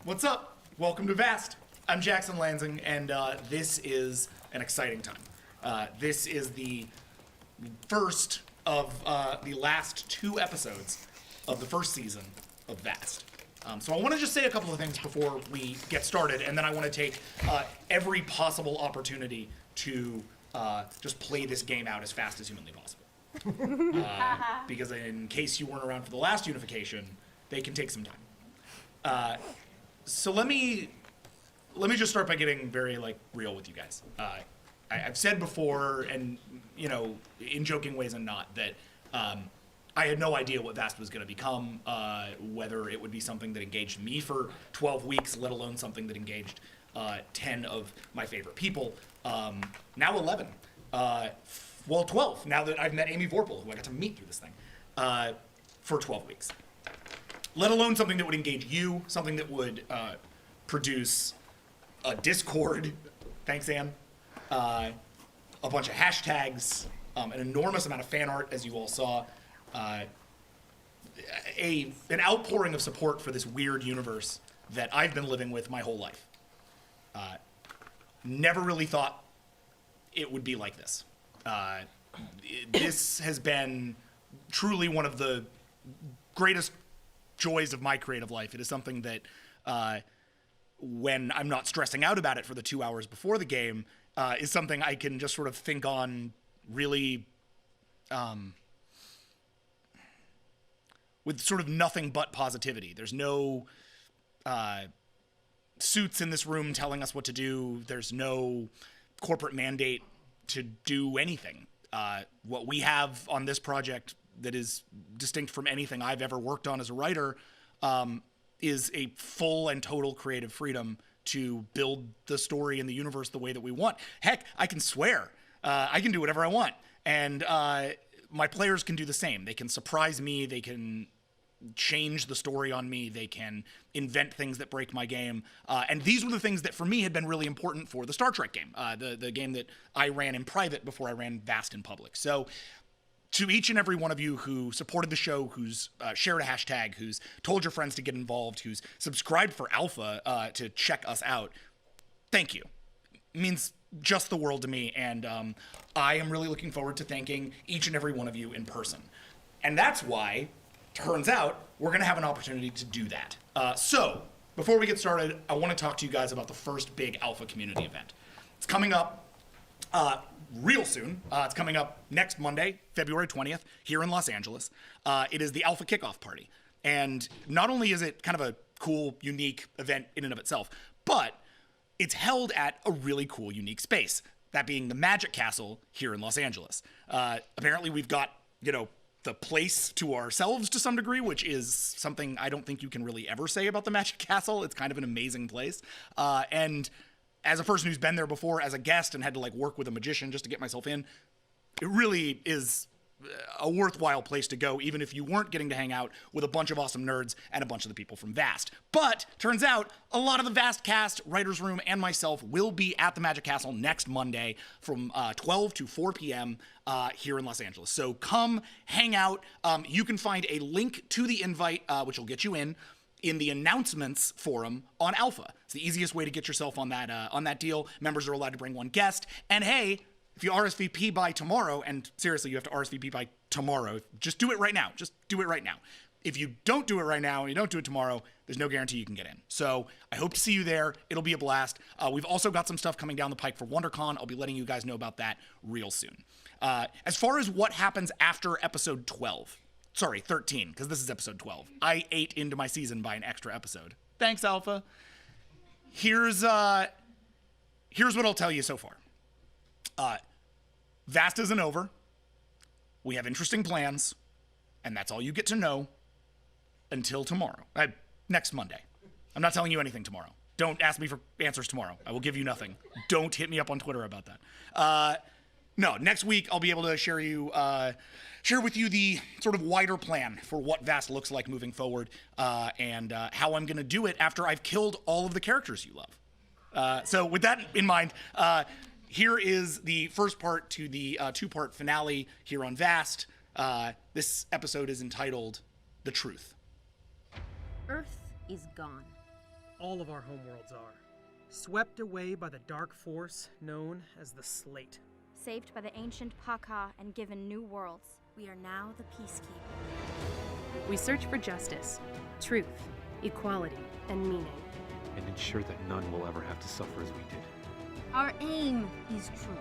What's up? Welcome to Vast. I'm Jackson Lansing, and this is an exciting time. This is the first of the last 2 episodes of the first season of Vast. So I want to just say a couple of things before we get started, and then I want to take every possible opportunity to just play this game out as fast as humanly possible. Because in case you weren't around for the last unification, they can take some time. So let me just start by getting very real with you guys. I've said before, and in joking ways and not, that I had no idea what Vast was going to become, whether it would be something that engaged me for 12 weeks, let alone something that engaged 10 of my favorite people. Now 11. Well, 12, now that I've met Amy Vorpal, who I got to meet through this thing, for 12 weeks. Let alone something that would engage you, something that would produce a Discord, thanks Ann, a bunch of hashtags, an enormous amount of fan art, as you all saw, an outpouring of support for this weird universe that I've been living with my whole life. Never really thought it would be like this. This has been truly one of the greatest joys of my creative life. It is something that, when I'm not stressing out about it for the 2 hours before the game, is something I can just sort of think on really with sort of nothing but positivity. There's no suits in this room telling us what to do. There's no corporate mandate to do anything. What we have on this project that is distinct from anything I've ever worked on as a writer is a full and total creative freedom to build the story and the universe the way that we want. Heck, I can swear. I can do whatever I want. And my players can do the same. They can surprise me. They can change the story on me. They can invent things that break my game. And these were the things that for me had been really important for the Star Trek game, the game that I ran in private before I ran Vast in public. So to each and every one of you who supported the show, who's shared a hashtag, who's told your friends to get involved, who's subscribed for Alpha to check us out, thank you. It means just the world to me, and I am really looking forward to thanking each and every one of you in person. And that's why, turns out, we're going to have an opportunity to do that. So, before we get started, I want to talk to you guys about the first big Alpha community event. It's coming up real soon. It's coming up next Monday, February 20th, here in Los Angeles. It is the Alpha Kickoff Party. And not only is it kind of a cool, unique event in and of itself, but it's held at a really cool, unique space, that being the Magic Castle here in Los Angeles. Apparently we've got, the place to ourselves to some degree, which is something I don't think you can really ever say about the Magic Castle. It's kind of an amazing place. And as a person who's been there before as a guest and had to work with a magician just to get myself in, it really is a worthwhile place to go, even if you weren't getting to hang out with a bunch of awesome nerds and a bunch of the people from Vast. But turns out a lot of the Vast cast, writers room, and myself will be at the Magic Castle next Monday from 12 to 4 p.m. Here in Los Angeles. So come hang out. You can find a link to the invite, which will get you in the announcements forum on Alpha. It's the easiest way to get yourself on that deal. Members are allowed to bring one guest. And hey, if you RSVP by tomorrow, and seriously, you have to RSVP by tomorrow, just do it right now. Just do it right now. If you don't do it right now and you don't do it tomorrow, there's no guarantee you can get in. So I hope to see you there. It'll be a blast. We've also got some stuff coming down the pike for WonderCon. I'll be letting you guys know about that real soon. As far as what happens after episode 13, because this is episode 12. I ate into my season by an extra episode. Thanks, Alpha. Here's what I'll tell you so far. Vast isn't over. We have interesting plans, and that's all you get to know until tomorrow. Next Monday. I'm not telling you anything tomorrow. Don't ask me for answers tomorrow. I will give you nothing. Don't hit me up on Twitter about that. No, next week I'll be able to share with you the sort of wider plan for what Vast looks like moving forward, and how I'm going to do it after I've killed all of the characters you love. So with that in mind, here is the first part to the 2-part finale here on Vast. This episode is entitled The Truth. Earth is gone. all of our homeworlds are. Swept away by the dark force known as the Slate. Saved by the ancient Paka and given new worlds. We are now the Peacekeeper. We search for justice, truth, equality, and meaning. And ensure that none will ever have to suffer as we did. Our aim is true.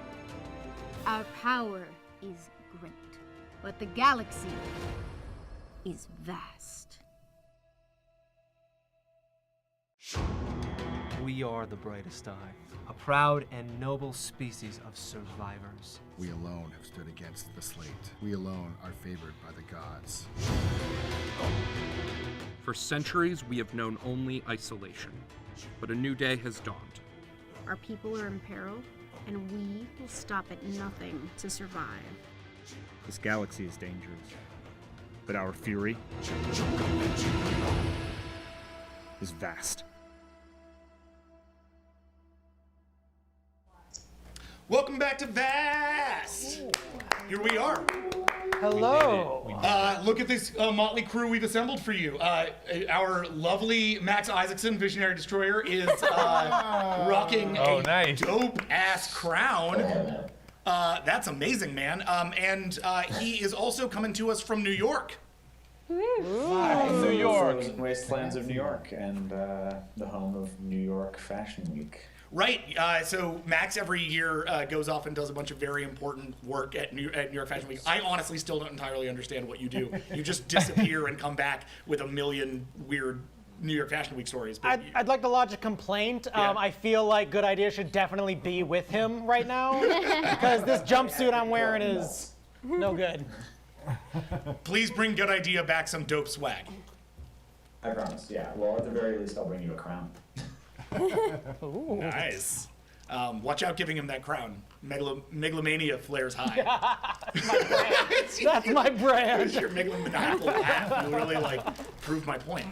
Our power is great. But the galaxy is vast. We are the brightest eye, a proud and noble species of survivors. We alone have stood against the Slate. We alone are favored by the gods. For centuries, we have known only isolation, but a new day has dawned. Our people are in peril, and we will stop at nothing to survive. This galaxy is dangerous, but our fury is vast. Welcome back to Vast! Here we are. Hello. Look at this motley crew we've assembled for you. Our lovely Max Isaacson, Visionary Destroyer, is rocking a dope-ass crown. That's amazing, man. And he is also coming to us from New York. Hi, New York. Wastelands of New York and the home of New York Fashion Week. Right. So Max every year goes off and does a bunch of very important work at New York Fashion Week. I honestly still don't entirely understand what you do. You just disappear and come back with a million weird New York Fashion Week stories. But I'd like to lodge a complaint. Yeah. I feel like Good Idea should definitely be with him right now because this jumpsuit I'm wearing is no good. Please bring Good Idea back some dope swag. I promise, yeah. Well, at the very least, I'll bring you a crown. Ooh. Nice. Watch out giving him that crown. Megalomania flares high. That's my brand. It's your megalomaniacal laugh. You really prove my point.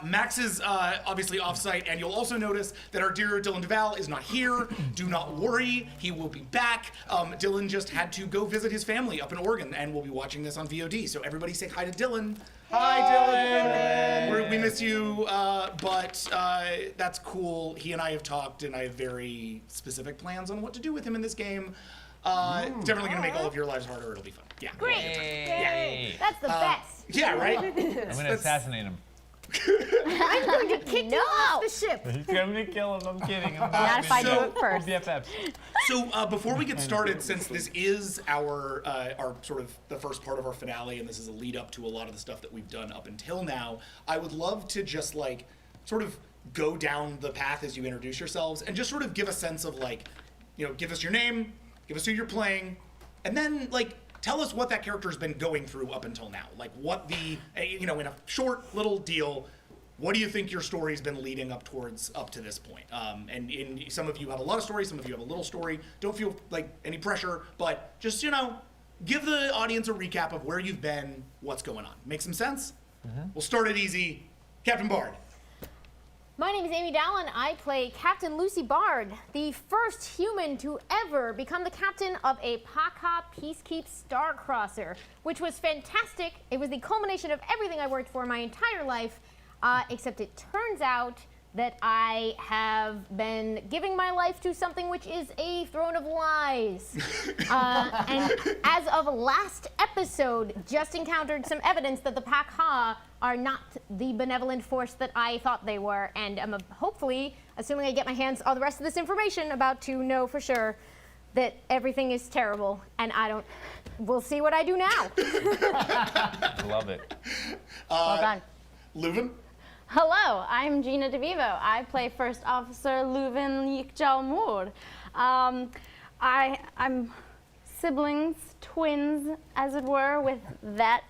Max is obviously off-site, and you'll also notice that our dear Dylan Duval is not here. Do not worry, he will be back. Dylan just had to go visit his family up in Oregon, and we'll be watching this on VOD. So everybody say hi to Dylan. Hi, Dylan. We miss you, but that's cool. He and I have talked, and I have very specific plans on what to do with him in this game. Definitely gonna make all of your lives harder. It'll be fun. Yeah. Great. Yeah. That's the best. Yeah, right? I'm gonna assassinate him. I'm going to kick you off the ship. He's gonna kill him. I'm kidding. Not if I do it first. BFFs. So before we get started, since this is our sort of the first part of our finale, and this is a lead up to a lot of the stuff that we've done up until now, I would love to just sort of go down the path as you introduce yourselves and just sort of give a sense of give us your name, give us who you're playing, and then tell us what that character's been going through up until now. What the, in a short little deal, what do you think your story's been leading up to this point? And some of you have a lot of stories, some of you have a little story. Don't feel any pressure, but just, give the audience a recap of where you've been, what's going on. Make some sense? Mm-hmm. We'll start it easy. Captain Bard. My name is Amy Dallin. I play Captain Lucy Bard, the first human to ever become the captain of a Paka Peacekeep Starcrosser, which was fantastic. It was the culmination of everything I worked for my entire life, except it turns out that I have been giving my life to something which is a throne of lies. And as of last episode, just encountered some evidence that the Paka are not the benevolent force that I thought they were, and I'm hopefully, assuming I get my hands on the rest of this information, about to know for sure that everything is terrible, and we'll see what I do now. Love it. Well done. Leuven? Hello, I'm Gina DeVivo. I play First Officer Leuven Yikjalmur. I'm siblings, twins, as it were, with that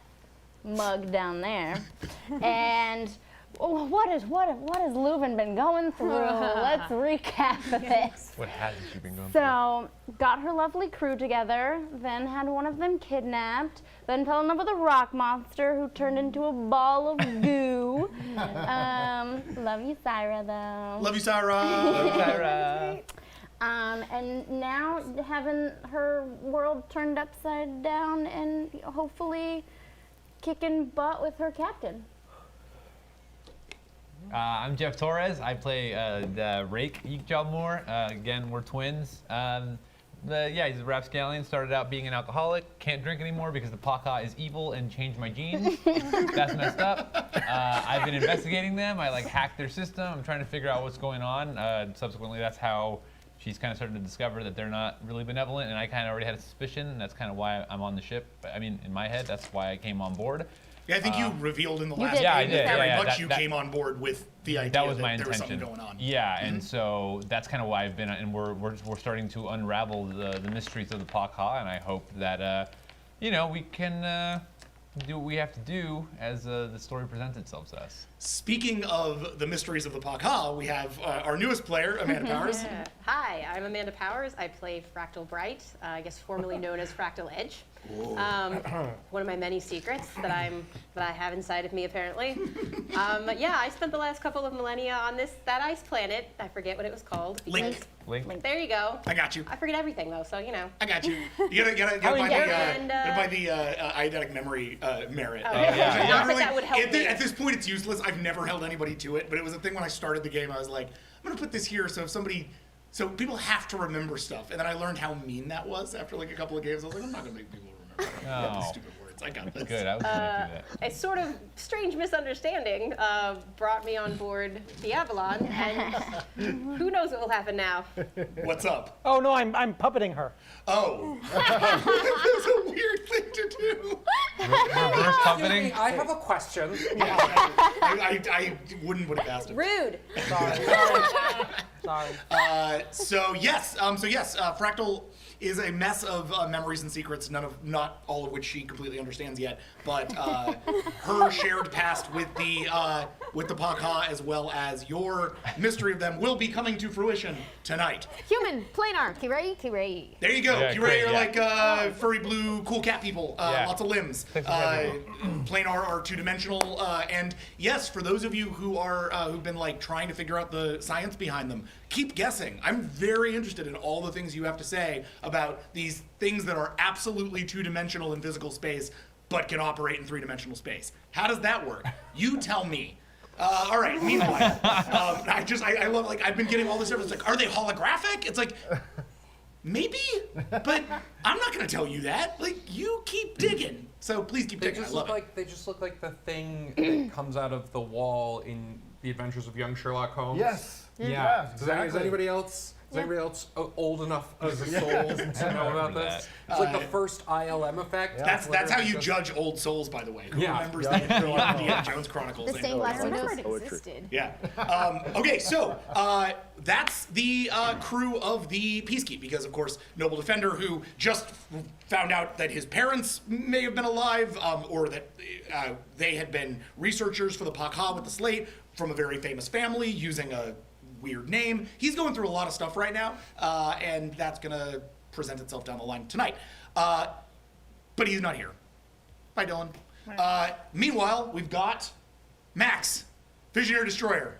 mug down there. And what has Leuven been going through? Let's recap this. What hasn't she been going So, got her lovely crew together, then had one of them kidnapped, then fell in love with a rock monster who turned into a ball of goo. Love you, Syra, though. Love you, Syra. Love you, Syra. And now having her world turned upside down and hopefully kicking butt with her captain. I'm Jeff Torres. I play the Rake Yikjalmur. Again, we're twins. Yeah, he's a rapscallion. Started out being an alcoholic. Can't drink anymore because the Paka is evil and changed my genes. That's messed up. I've been investigating them. I hacked their system. I'm trying to figure out what's going on. Subsequently, that's how she's kind of started to discover that they're not really benevolent, and I kind of already had a suspicion, and that's kind of why I'm on the ship. I mean, in my head, that's why I came on board. Yeah, I think you revealed in the last game that very yeah, much you came on board with the idea that was my there was intention. something going on. Yeah, and so that's kind of why I've been, and we're starting to unravel the mysteries of the Paka, and I hope that we can do what we have to do as the story presents itself to us. Speaking of the mysteries of the Paka, we have our newest player, Amanda Powers. Yeah. Hi, I'm Amanda Powers. I play Fractal Bright, I guess formerly known as Fractal Edge. One of my many secrets that I have inside of me, apparently. Yeah, I spent the last couple of millennia on that ice planet. I forget what it was called. Link. There you go. I got you. I forget everything though, so you know. I got you. You gotta buy the eidetic memory merit. Oh, yeah. Not Really, that would help me. at this point, it's useless. I've never held anybody to it, but it was a thing when I started the game. I was like, I'm gonna put this here, so people have to remember stuff. And then I learned how mean that was after a couple of games. I was like, I'm not gonna make people remember these stupid words. I got this. Good. I was gonna do that. A sort of strange misunderstanding brought me on board the Avalon, and who knows what will happen now. What's up? Oh no, I'm puppeting her. Oh. That's a weird thing to do. Reverse puppeting? I have a question. I would have asked him. Rude. Sorry. So yes, Fractal is a mess of memories and secrets, not all of which she completely understands yet. But her shared past with the Paka, as well as your mystery of them, will be coming to fruition tonight. Human, planar, Kirei. There you go. Yeah, Kirei are great, like furry blue, cool cat people. Lots of limbs. Planar are two-dimensional. And yes, for those of you who've been trying to figure out the science behind them, keep guessing. I'm very interested in all the things you have to say about these things that are absolutely two-dimensional in physical space, but can operate in three-dimensional space. How does that work? You tell me. All right. Meanwhile, I love I've been getting all this stuff. It's are they holographic? It's maybe, but I'm not gonna tell you that. You keep digging. So please keep digging. I love it. They just look like the thing that comes out of the wall in The Adventures of Young Sherlock Holmes. Yes. Yeah. Exactly. Is anybody else old enough as a soul to know about this? It's like the first ILM effect. That's how you judge old souls, by the way. Who remembers the Indiana Jones Chronicles? The same last remember it existed. Yeah. Okay, so that's the crew of the Peacekeep, because of course Noble Defender, who just found out that his parents may have been alive, or that they had been researchers for the Paka with the slate from a very famous family using a weird name. He's going through a lot of stuff right now, and that's gonna present itself down the line tonight. But he's not here. Bye, Dylan. Meanwhile, we've got Max, Visionary Destroyer.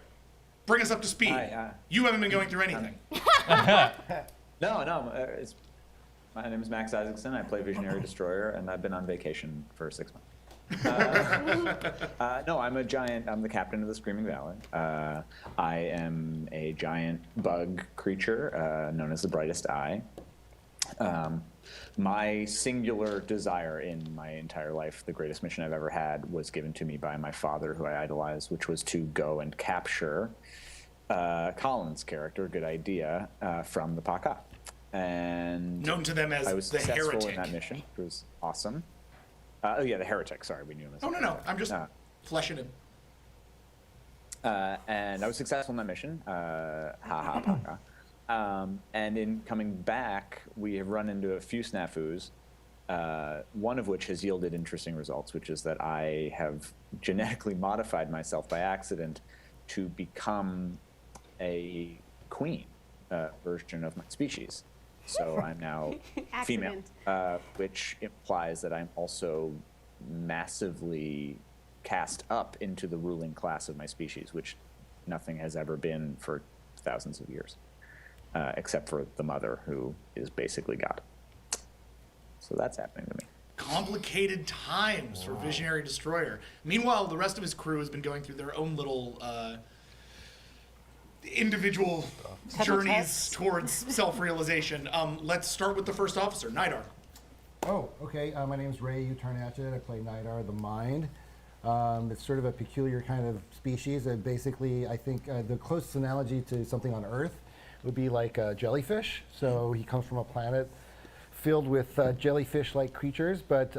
Bring us up to speed. Hi, you haven't been going through anything. No. My name is Max Isaacson. I play Visionary Destroyer, and I've been on vacation for 6 months. No, I'm a giant. I'm the captain of the Screaming Valley. I am a giant bug creature known as the Brightest Eye. My singular desire in my entire life, the greatest mission I've ever had, was given to me by my father, who I idolized, which was to go and capture Colin's character, good idea, from the Paka. And known to them as I was the successful Heretic. in that mission, which was awesome. Oh yeah, the Heretic. Sorry, we knew him as. Oh no, I'm just fleshing it. And I was successful in that mission. Paka. And in coming back, we have run into a few snafus. One of which has yielded interesting results, which is that I have genetically modified myself by accident to become a queen version of my species. So I'm now female, which implies that I'm also massively cast up into the ruling class of my species, which nothing has ever been for thousands of years, except for the mother, who is basically God. So that's happening to me. complicated times for Visionary Destroyer. Meanwhile, the rest of his crew has been going through their own little individual journeys towards self-realization. Let's start with the first officer, Nidar. Oh, okay. My name's Ray Utarnachet. I play Nidar the Mind. It's sort of a peculiar kind of species. Basically, I think the closest analogy to something on Earth would be like a jellyfish. So he comes from a planet filled with jellyfish-like creatures, but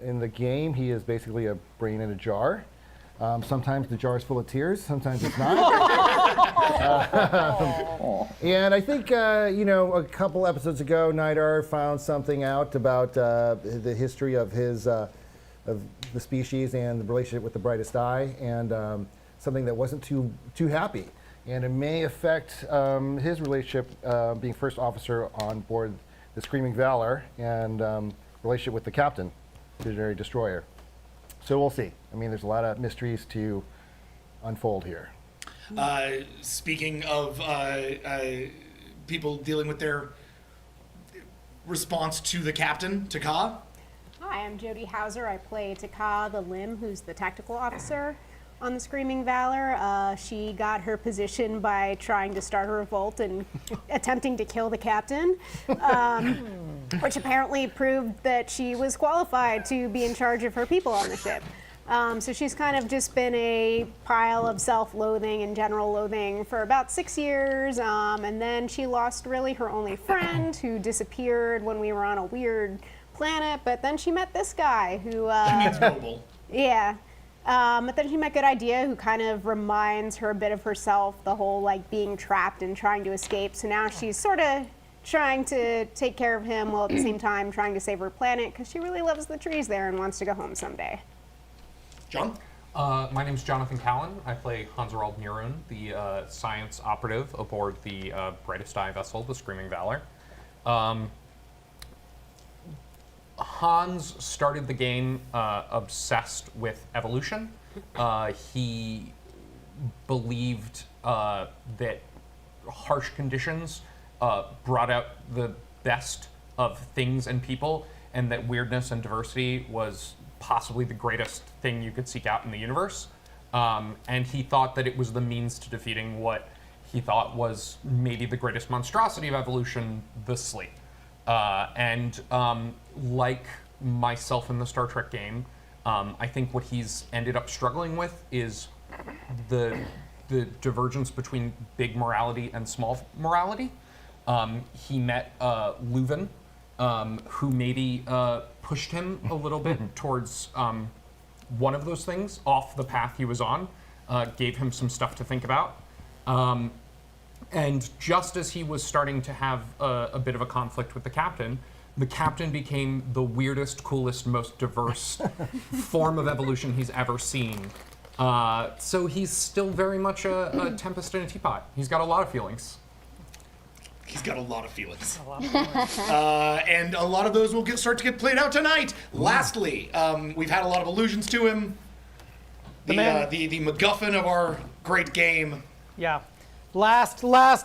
in the game, he is basically a brain in a jar. Sometimes the jar is full of tears, sometimes it's not. And I think, a couple episodes ago, Nidar found something out about the history of his of the species and the relationship with the brightest eye, and something that wasn't too happy. And it may affect his relationship being first officer on board the Screaming Valor and relationship with the captain, Visionary Destroyer. So we'll see. I mean, there's a lot of mysteries to unfold here. Speaking of people dealing with their response to the captain, Taka. Hi, I'm Jodie Hauser. I play Taka the Limb, who's the tactical officer on the Screaming Valor. She got her position by trying to start a revolt and attempting to kill the captain, which apparently proved that she was qualified to be in charge of her people on the ship. So she's kind of just been a pile of self-loathing and general loathing for about 6 years, and then she lost really her only friend, who disappeared when we were on a weird planet, but then she met this guy who... She means Noble. Yeah. But then she met Good Idea, who kind of reminds her a bit of herself, the whole like being trapped and trying to escape. So now she's sort of trying to take care of him while at the same time trying to save her planet, because she really loves the trees there and wants to go home someday. John? My name's Jonathan Callan. I play Hans-Harald Mirun, the science operative aboard the Brightest Eye vessel, the Screaming Valor. Hans started the game obsessed with evolution. He believed that harsh conditions brought out the best of things and people, and that weirdness and diversity was possibly the greatest thing you could seek out in the universe. And he thought that it was the means to defeating what he thought was maybe the greatest monstrosity of evolution, the Slate. Like myself in the Star Trek game, I think what he's ended up struggling with is the divergence between big morality and small morality. He met Leuven, who maybe pushed him a little bit towards one of those things, off the path he was on, gave him some stuff to think about. And just as he was starting to have a bit of a conflict with the captain became the weirdest, coolest, most diverse form of evolution he's ever seen. So he's still very much a tempest in a teapot. He's got a lot of feelings. He's got a lot of feelings. And a lot of those will start to get played out tonight. Lastly, we've had a lot of allusions to him. The MacGuffin of our great game. Yeah. Last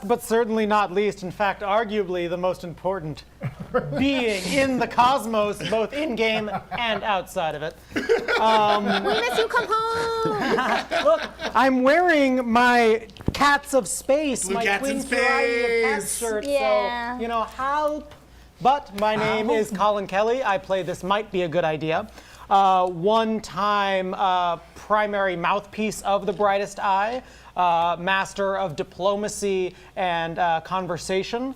but certainly not least, in fact, arguably the most important being in the cosmos, both in-game and outside of it. We miss you, come home! Look, I'm wearing my Cats of Space, Blue my Cats Queen in Variety of Cats Space. shirt, Yeah. so, help. But my name is Colin Kelly. I play This Might Be a Good Idea. One-time primary mouthpiece of the Brightest Eye, master of diplomacy and conversation,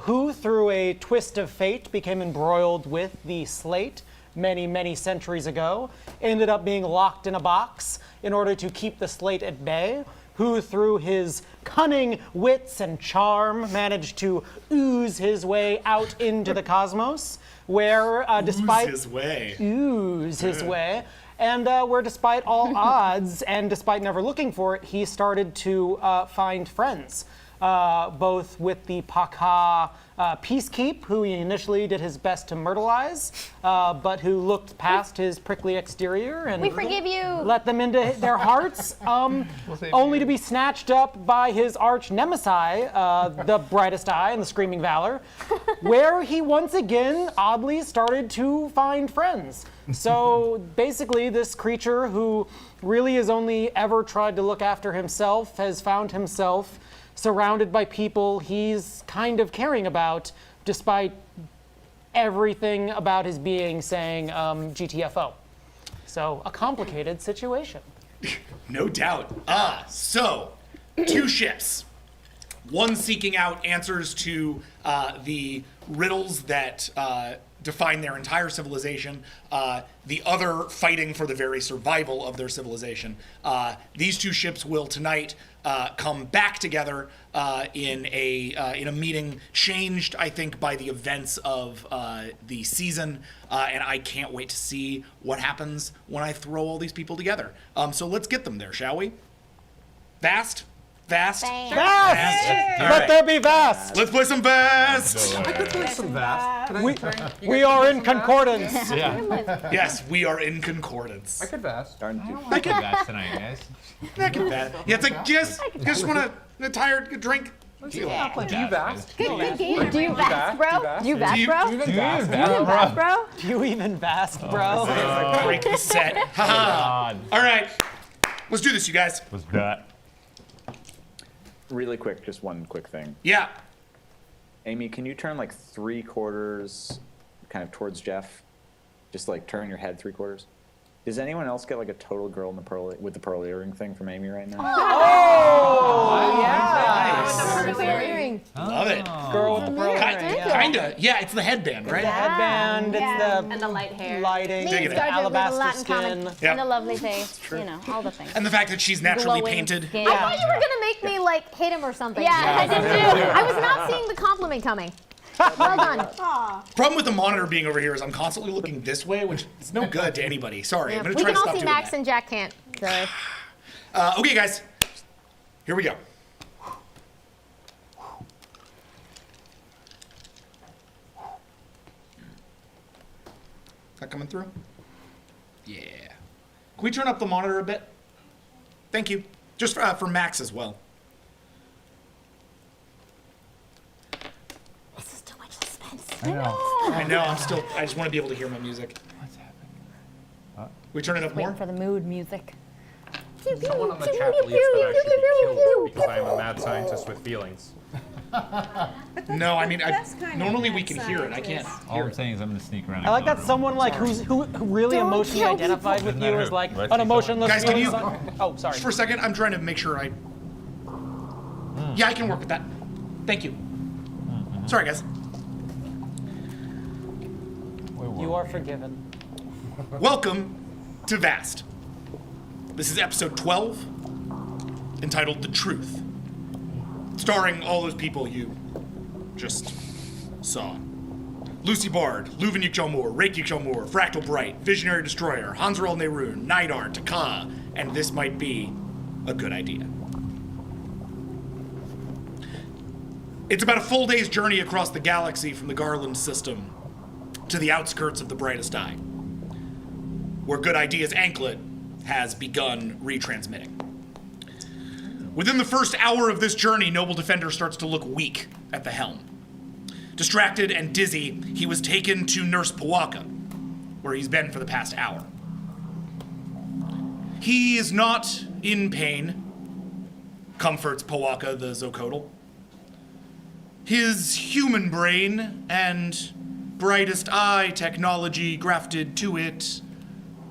who, through a twist of fate, became embroiled with the Slate many, many centuries ago, ended up being locked in a box in order to keep the Slate at bay, who, through his cunning wits and charm, managed to ooze his way out into the cosmos, where despite Ooze his way. And where despite all odds and despite never looking for it, he started to find friends. both with the Paka Peacekeep, who he initially did his best to myrtleize, but who looked past his prickly exterior and We forgive you. let them into their hearts, only to be snatched up by his arch nemesis, the Brightest Eye and the Screaming Valor, where he once again oddly started to find friends. So basically, this creature who really has only ever tried to look after himself has found himself surrounded by people he's kind of caring about, despite everything about his being saying GTFO. So a complicated situation. No doubt. So 2 ships. One seeking out answers to the riddles that define their entire civilization. The other fighting for the very survival of their civilization. These 2 ships will tonight come back together in a meeting changed, I think, by the events of the season, and I can't wait to see what happens when I throw all these people together. So let's get them there, shall we? Vast? Vast? Vast! All Let right. there be Vast! Let's play some Vast! I could play some Vast. We are in concordance. Yes, we are in concordance. I could Vast. I I can Vast tonight, guys. I can Vast. Yeah, it's like, just want a tired drink. Do you Vast? Good game. Do you vast, bro? Do you vast, bro? Do you Do even Vast? you even vast, bro? Do you even Vast, bro? Break the set. God. All right, let's do this, you guys. What's that? Really quick, just one quick thing. Yeah. Amy, can you turn like 3/4 kind of towards Jeff? Just like turn your head 3/4. Does anyone else get like a total girl in the pearl with the pearl earring thing from Amy right now? Oh, Earring. Love it. Girl with the pearl earring. Kinda. Yeah, it's the headband, right? The headband, it's the And the light hair. lighting, Dig it. the alabaster Latin skin. comic Yep. and a lovely face. You know, all the things. And the fact that she's naturally Glowing painted. skin. I thought you were gonna make me like hit him or something. Yeah, I did too. I was not seeing the compliment coming. Well done. Problem with the monitor being over here is I'm constantly looking this way, which is no good to anybody. Sorry, Yeah, I'm gonna we try can to all stop see doing Max that. and Jack can't. Sorry. Okay, guys, here we go. Is that coming through? Yeah. Can we turn up the monitor a bit? Thank you. Just for Max as well. This is too much suspense. I know. I just want to be able to hear my music. What's happening? We turn it up more? Waiting for the mood music. Someone on the chat believes that I should be killed because I am a mad scientist with feelings. No, I mean, That's kind of normally we mad can hear it. I can't All I'm saying is I'm gonna sneak around. I like that someone like who really Don't emotionally kill identified people. with Isn't you that as her? like Let's an see emotionless. Guys, can you- Oh, sorry. Just for a second, I'm trying to make sure I. Yeah, I can work with that. Thank you. Sorry, guys. You are forgiven. Welcome to Vast. This is episode 12, entitled The Truth, starring all those people you just saw. Lucy Bard, Leuven Yukjolmur, Reik Yukjolmur, Fractal Bright, Visionary Destroyer, Hansrel Nerun, Nidar, Taka, and this might be a good idea. It's about a full day's journey across the galaxy from the Garland system to the outskirts of the Brightest Eye, where Good Ideas Anklet has begun retransmitting. Within the first hour of this journey, Noble Defender starts to look weak at the helm. Distracted and dizzy, he was taken to Nurse Pawaka, where he's been for the past hour. He is not in pain, comforts Pawaka the Zocodal. His human brain and Brightest Eye technology grafted to it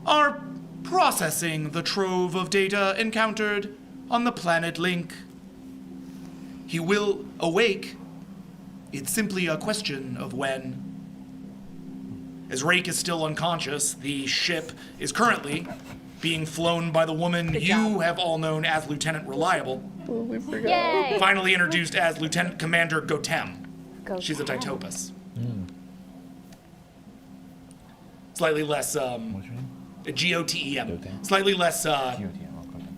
are processing the trove of data encountered on the planet Link. He will awake. It's simply a question of when. As Reik is still unconscious, the ship is currently being flown by the woman you have all known as Lieutenant Reliable. Yay! Finally introduced as Lieutenant Commander Gotem. She's a Ditopus. Slightly less, G-O-T-E-M. Slightly less,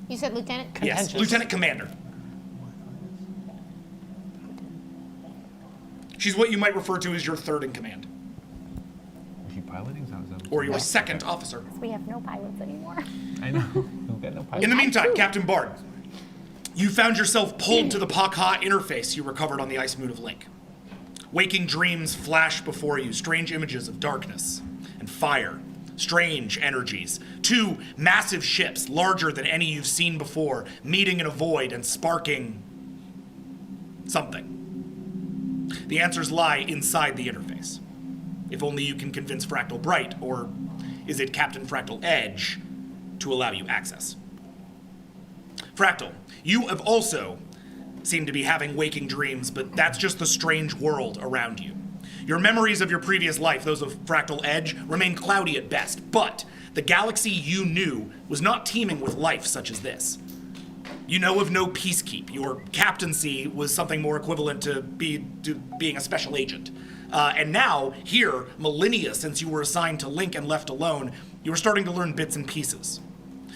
You said Lieutenant? yes, Lieutenant Commander. She's what you might refer to as your third in command. Is she piloting? Or your second officer. We have no pilots anymore. I know. We've got no pilots. In the meantime, Captain Bard, you found yourself pulled to the Pakha interface you recovered on the Ice Moon of Link. Waking dreams flash before you, strange images of darkness and fire, strange energies. 2 massive ships, larger than any you've seen before, meeting in a void and sparking something. The answers lie inside the interface. If only you can convince Fractal Bright, or is it Captain Fractal Edge, to allow you access. Fractal, you have also seemed to be having waking dreams, but that's just the strange world around you. Your memories of your previous life, those of Fractal Edge, remain cloudy at best, but the galaxy you knew was not teeming with life such as this. You know of no peacekeep. Your captaincy was something more equivalent to being a special agent. And now, here, millennia since you were assigned to Link and left alone, you are starting to learn bits and pieces.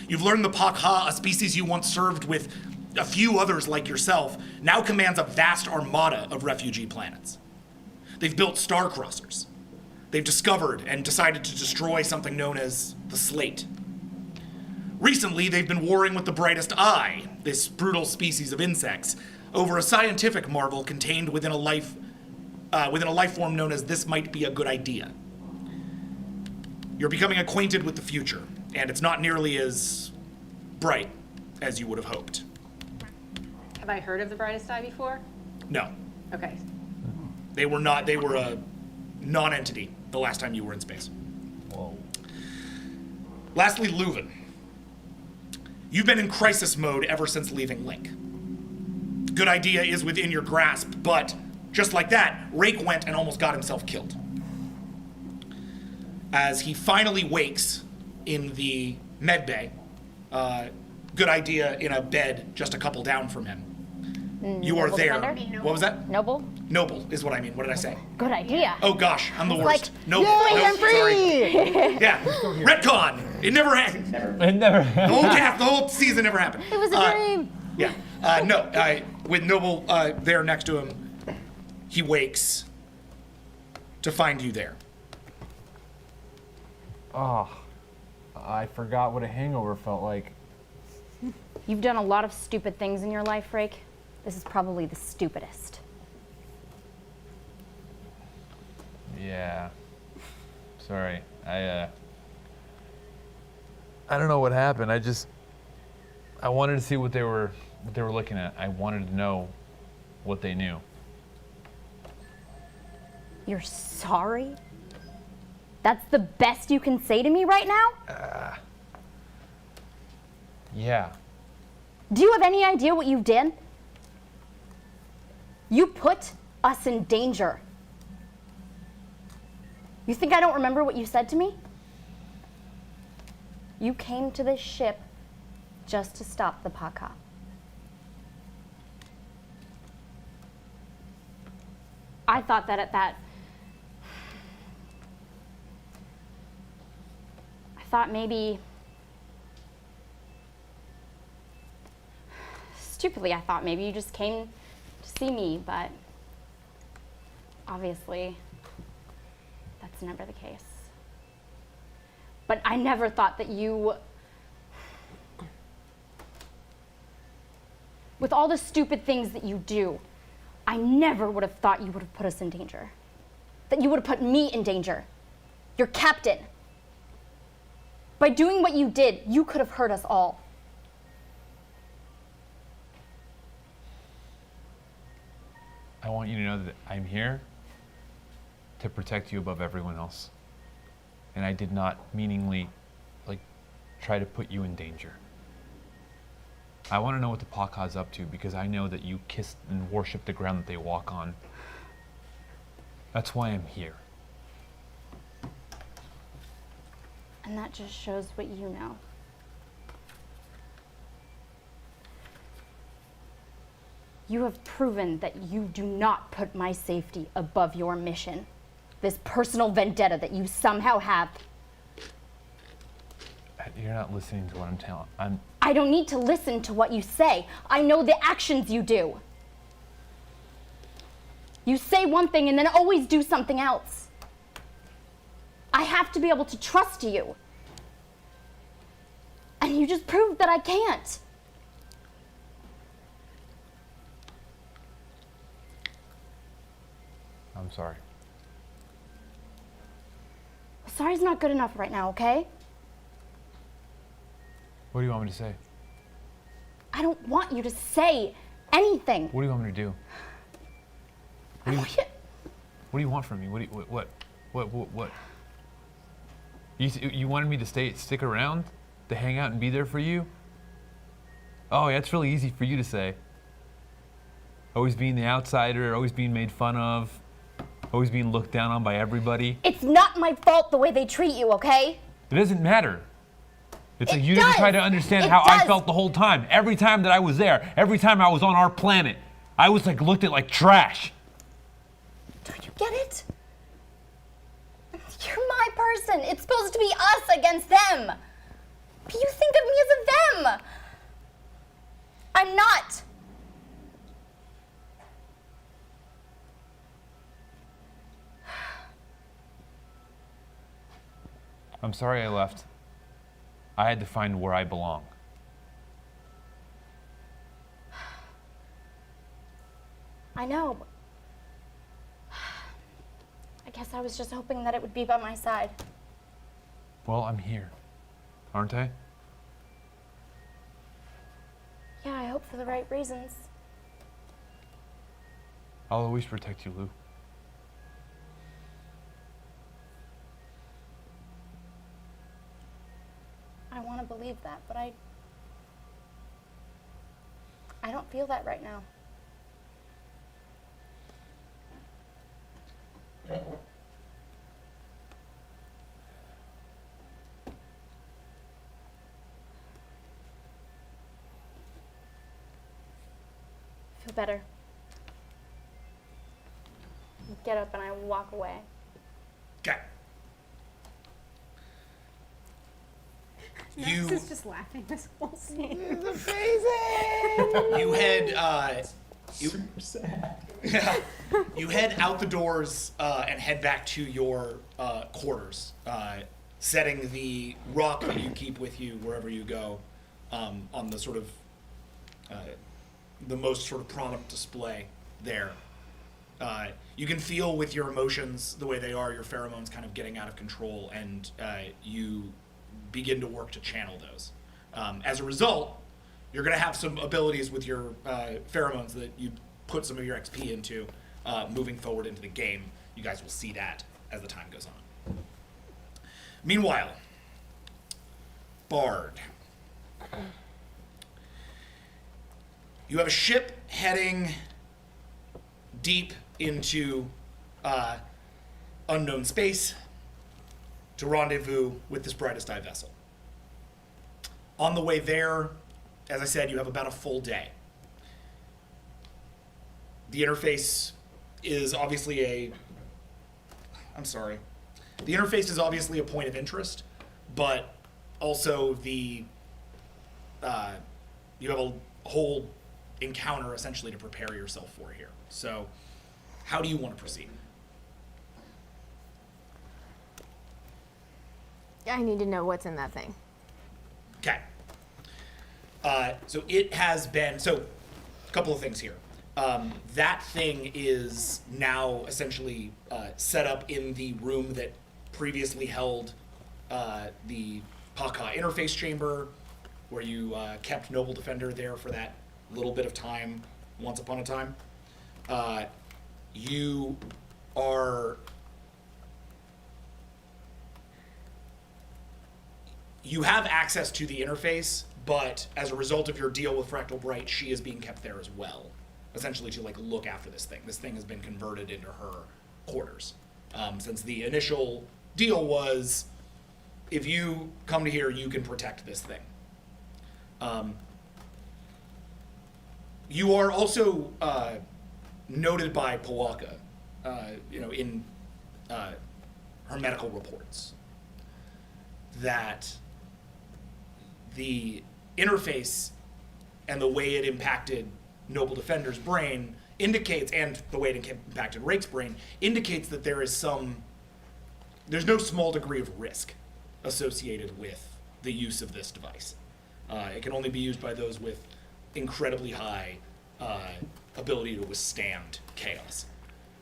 You've learned the Pakha, a species you once served with a few others like yourself, now commands a vast armada of refugee planets. They've built star crossers. They've discovered and decided to destroy something known as the Slate. Recently, they've been warring with the Brightest Eye, this brutal species of insects, over a scientific marvel contained within a life form known as This Might Be a Good Idea. You're becoming acquainted with the future, and it's not nearly as bright as you would have hoped. Have I heard of the Brightest Eye before? No. Okay. They were a non-entity the last time you were in space. Whoa. Lastly, Leuven. You've been in crisis mode ever since leaving Link. Good Idea is within your grasp, but just like that, Rake went and almost got himself killed. As he finally wakes in the med bay, Good Idea in a bed just a couple down from him. You are Noble there. Defender? What was that? Noble? Noble is what I mean. What did I say? Good idea. Oh gosh, I'm the It's worst. like, Noble. yay, Nope, I'm free! sorry. Yeah. Retcon. It never happened. It never The whole season never happened. It was a dream. Yeah. No. With Noble there next to him, he wakes to find you there. Oh, I forgot what a hangover felt like. You've done a lot of stupid things in your life, Rake. This is probably the stupidest. Yeah. Sorry. I don't know what happened. I wanted to see what they were looking at. I wanted to know what they knew. You're sorry? That's the best you can say to me right now? Yeah. Do you have any idea what you did? You put us in danger. You think I don't remember what you said to me? You came to this ship just to stop the Pakha. I thought that at that... I thought maybe... Stupidly, I thought maybe you just came to see me, but obviously that's never the case. But I never thought that you, with all the stupid things that you do, I never would have thought you would have put us in danger. That you would have put me in danger. Your captain. By doing what you did, you could have hurt us all. I want you to know that I'm here to protect you above everyone else. And I did not meaningly, try to put you in danger. I want to know what the Pakha's up to because I know that you kiss and worship the ground that they walk on. That's why I'm here. And that just shows what you know. You have proven that you do not put my safety above your mission. This personal vendetta that you somehow have. You're not listening to what I'm telling. I don't need to listen to what you say. I know the actions you do. You say one thing and then always do something else. I have to be able to trust you. And you just proved that I can't. I'm sorry. Sorry's not good enough right now, okay? What do you want me to say? I don't want you to say anything. What do you want me to do? What do you want from me? What? You wanted me to stick around, to hang out and be there for you? Oh, yeah, it's really easy for you to say. Always being the outsider, always being made fun of, always being looked down on by everybody. It's not my fault the way they treat you, okay? It doesn't matter. It's like you does. didn't try to understand It how I does. felt the whole time. Every time that I was there, every time I was on our planet, I was like looked at like trash. Don't you get it? You're my person. It's supposed to be us against them. But you think of me as a them. I'm not. I'm sorry I left. I had to find where I belong. I know. I guess I was just hoping that it would be by my side. Well, I'm here, aren't I? Yeah, I hope for the right reasons. I'll always protect you, Lou. I want to believe that, but I don't feel that right now. Feel better. Get up and I walk away. Okay. Max is just laughing this whole scene. This is amazing. You head. Super sad. Yeah. You head out the doors and head back to your quarters, setting the rock that you keep with you wherever you go on the sort of the most sort of prominent display there. You can feel with your emotions the way they are, your pheromones kind of getting out of control, and you begin to work to channel those. As a result, you're going to have some abilities with your pheromones that you put some of your XP into moving forward into the game. You guys will see that as the time goes on. Meanwhile, Bard. You have a ship heading deep into unknown space to rendezvous with this Brightest Eye vessel. On the way there, as I said, you have about a full day. The interface is obviously the interface is obviously a point of interest, but also you have a whole encounter essentially to prepare yourself for here. So, how do you want to proceed? I need to know what's in that thing. Okay. So it has been, a couple of things here. That thing is now essentially set up in the room that previously held the Paka interface chamber, where you kept Noble Defender there for that little bit of time once upon a time. You have access to the interface, but as a result of your deal with Fractal Bright, she is being kept there as well, essentially to look after this thing. This thing has been converted into her quarters, since the initial deal was, if you come to here, you can protect this thing. You are also noted by Pawaka, in her medical reports, that the interface and the way it impacted Noble Defender's brain indicates, and the way it impacted Rake's brain, indicates that there's no small degree of risk associated with the use of this device. It can only be used by those with incredibly high ability to withstand chaos.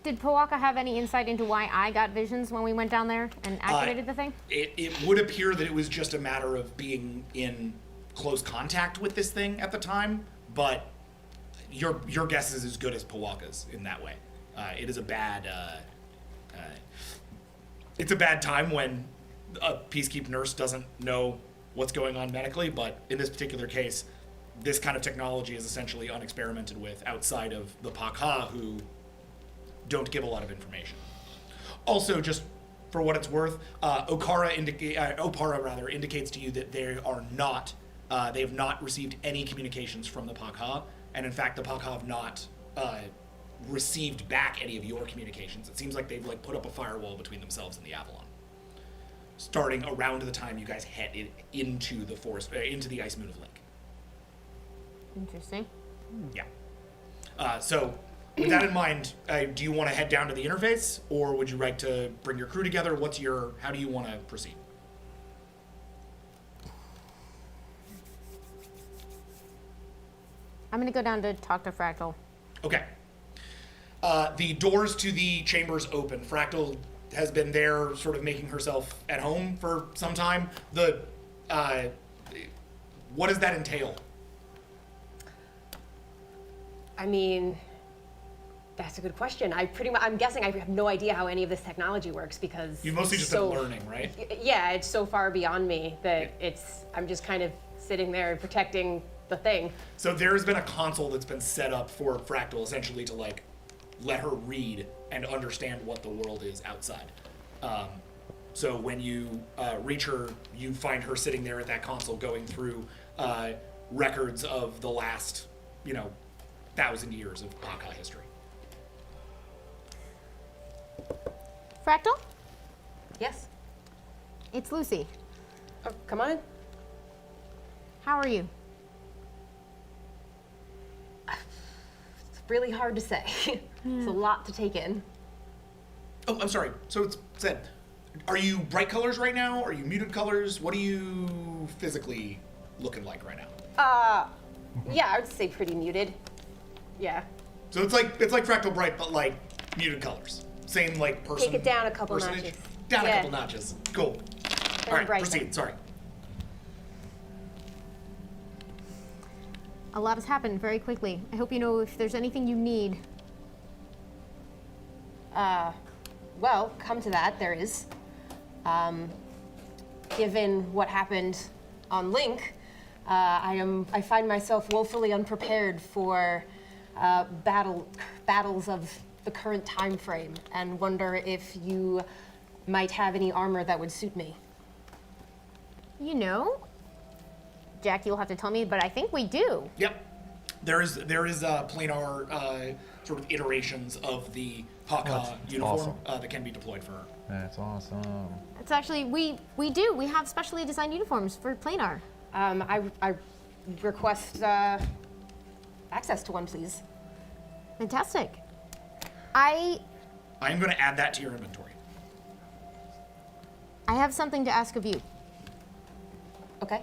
Did Powaka have any insight into why I got visions when we went down there and activated the thing? It would appear that it was just a matter of being in close contact with this thing at the time, but your guess is as good as Powaka's in that way. It is a bad it's a bad time when a peacekeep nurse doesn't know what's going on medically, but in this particular case, this kind of technology is essentially unexperimented with outside of the Paka, who don't give a lot of information. Also, just for what it's worth, Opara indicates to you that they have not received any communications from the Paka, and in fact, the Paka have not received back any of your communications. It seems like they've put up a firewall between themselves and the Avalon, starting around the time you guys head into the forest, into the ice moon of Link. Interesting. Yeah. So, with that in mind, do you want to head down to the interface, or would you like to bring your crew together? How do you want to proceed? I'm gonna go down to talk to Fractal. Okay. The doors to the chambers open. Fractal has been there, sort of making herself at home for some time. What does that entail? I mean, that's a good question. I'm guessing I have no idea how any of this technology works because You've mostly just been learning, right? Yeah, it's so far beyond me that I'm just kind of sitting there and protecting the thing. So there has been a console that's been set up for Fractal, essentially to let her read and understand what the world is outside. So when you reach her, you find her sitting there at that console going through records of the last, 1,000 years of Paka history. Fractal? Yes? It's Lucy. Oh, come on in. How are you? It's really hard to say. It's a lot to take in. Oh, I'm sorry. So it's said, are you bright colors right now? Are you muted colors? What are you physically looking like right now? Yeah, I would say pretty muted. Yeah. So it's like Fractal Bright, but muted colors. Same person. Take it down a couple personage? notches. Down a Yeah. couple notches. Cool. Very All right, bright. proceed. Sorry. A lot has happened very quickly. I hope you know if there's anything you need. Well, come to that, there is. Given what happened on Link, I find myself woefully unprepared for battles of the current time frame, and wonder if you might have any armor that would suit me. Jack, you'll have to tell me, but I think we do. Yep. There is planar sort of iterations of the Paka uniform that can be deployed for her. That's awesome. It's actually, we do. We have specially designed uniforms for planar. I request access to one, please. Fantastic. I'm going to add that to your inventory. I have something to ask of you. Okay.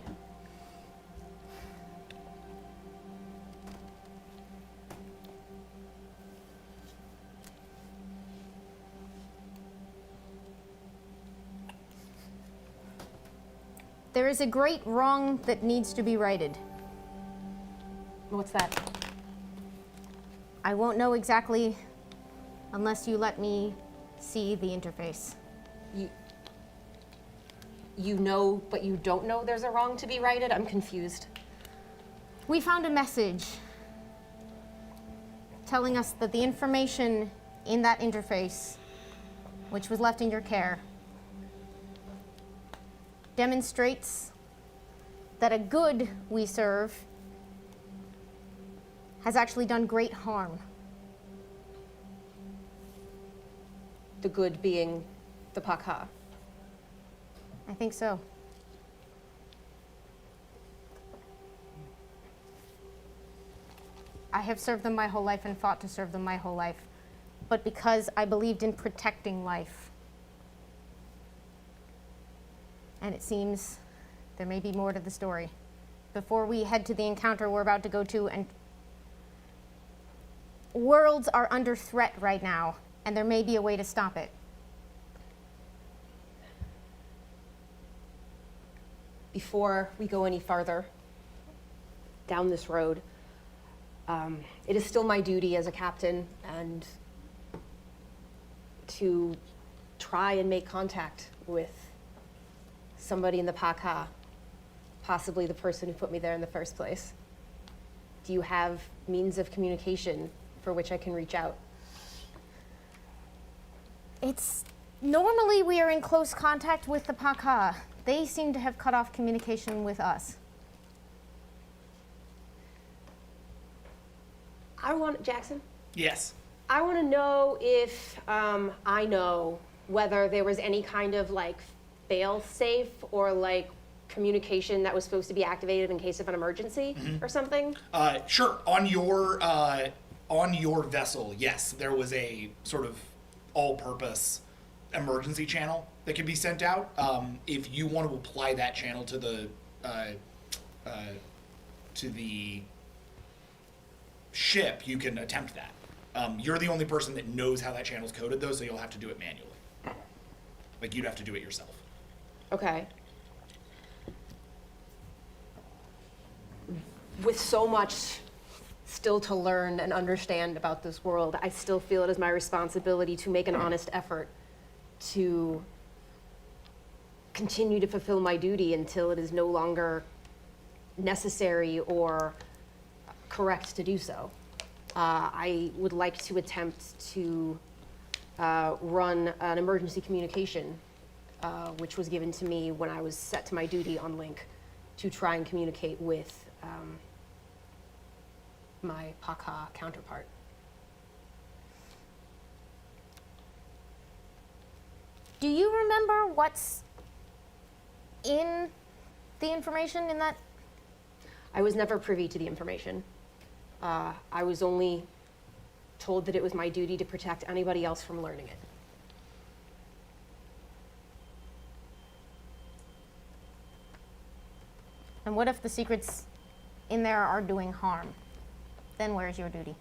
There is a great wrong that needs to be righted. What's that? I won't know exactly unless you let me see the interface. You know, but you don't know there's a wrong to be righted? I'm confused. We found a message telling us that the information in that interface, which was left in your care, demonstrates that a good we serve has actually done great harm. The good being the Paka. I think so. I have served them my whole life and fought to serve them my whole life, but because I believed in protecting life. And it seems there may be more to the story. Before we head to the encounter we're about to go to, and worlds are under threat right now, and there may be a way to stop it. Before we go any farther down this road, it is still my duty as a captain and to try and make contact with somebody in the Paka, possibly the person who put me there in the first place. Do you have means of communication for which I can reach out? Normally we are in close contact with the Paka. They seem to have cut off communication with us. Jackson? Yes. I want to know if I know whether there was any kind of like fail-safe or like communication that was supposed to be activated in case of an emergency or something. Sure. On your vessel, yes, there was a sort of all-purpose emergency channel that could be sent out. If you want to apply that channel to the ship, you can attempt that. You're the only person that knows how that channel's coded, though, so you'll have to do it manually. Like, you'd have to do it yourself. Okay. With so much still to learn and understand about this world, I still feel it is my responsibility to make an honest effort to continue to fulfill my duty until it is no longer necessary or correct to do so. I would like to attempt to run an emergency communication, which was given to me when I was set to my duty on Link, to try and communicate with my Paka counterpart. Do you remember what's in the information in that? I was never privy to the information. I was only told that it was my duty to protect anybody else from learning it. And what if the secrets in there are doing harm? Then where's your duty?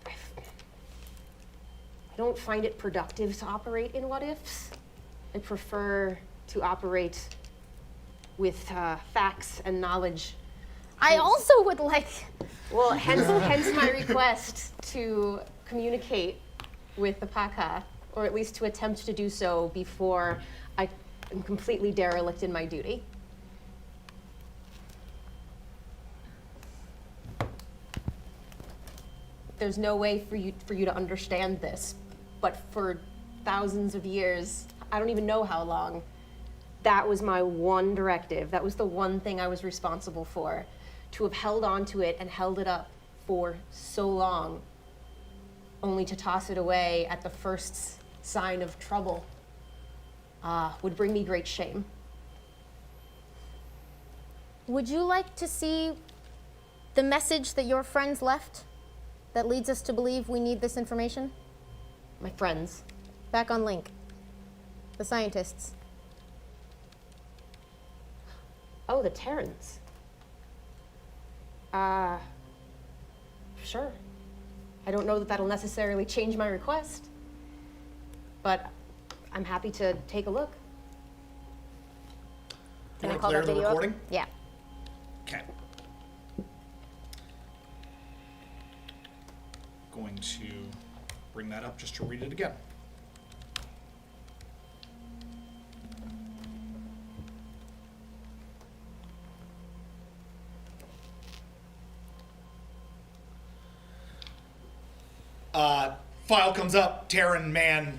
I don't find it productive to operate in what ifs. I prefer to operate with facts and knowledge. I also would like. Well, hence my request to communicate with the Paka, or at least to attempt to do so before I am completely derelict in my duty. There's no way for you to understand this, but for thousands of years, I don't even know how long, that was my one directive. That was the one thing I was responsible for. To have held on to it and held it up for so long, only to toss it away at the first sign of trouble, would bring me great shame. Would you like to see the message that your friends left that leads us to believe we need this information? My friends? Back on Link. The scientists. Oh, the Terrans. Sure. I don't know that that'll necessarily change my request, but I'm happy to take a look. You want to clear the recording? Yeah. Okay. Going to bring that up just to read it again. File comes up, Terran man,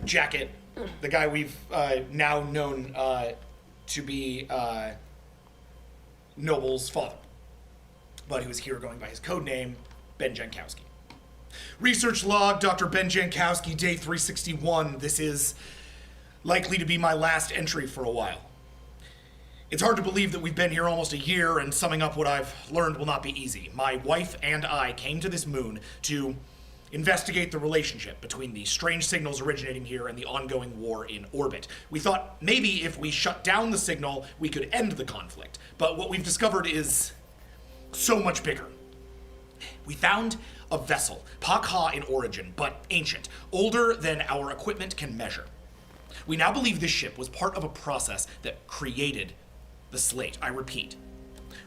jacket, the guy we've now known to be Noble's father, but he was here going by his code name, Ben Jankowski. Research log, Dr. Ben Jankowski, day 361. This is likely to be my last entry for a while. It's hard to believe that we've been here almost a year, and summing up what I've learned will not be easy. My wife and I came to this moon to investigate the relationship between the strange signals originating here and the ongoing war in orbit. We thought maybe if we shut down the signal, we could end the conflict. But what we've discovered is so much bigger. We found a vessel, Pakha in origin, but ancient, older than our equipment can measure. We now believe this ship was part of a process that created the slate. I repeat,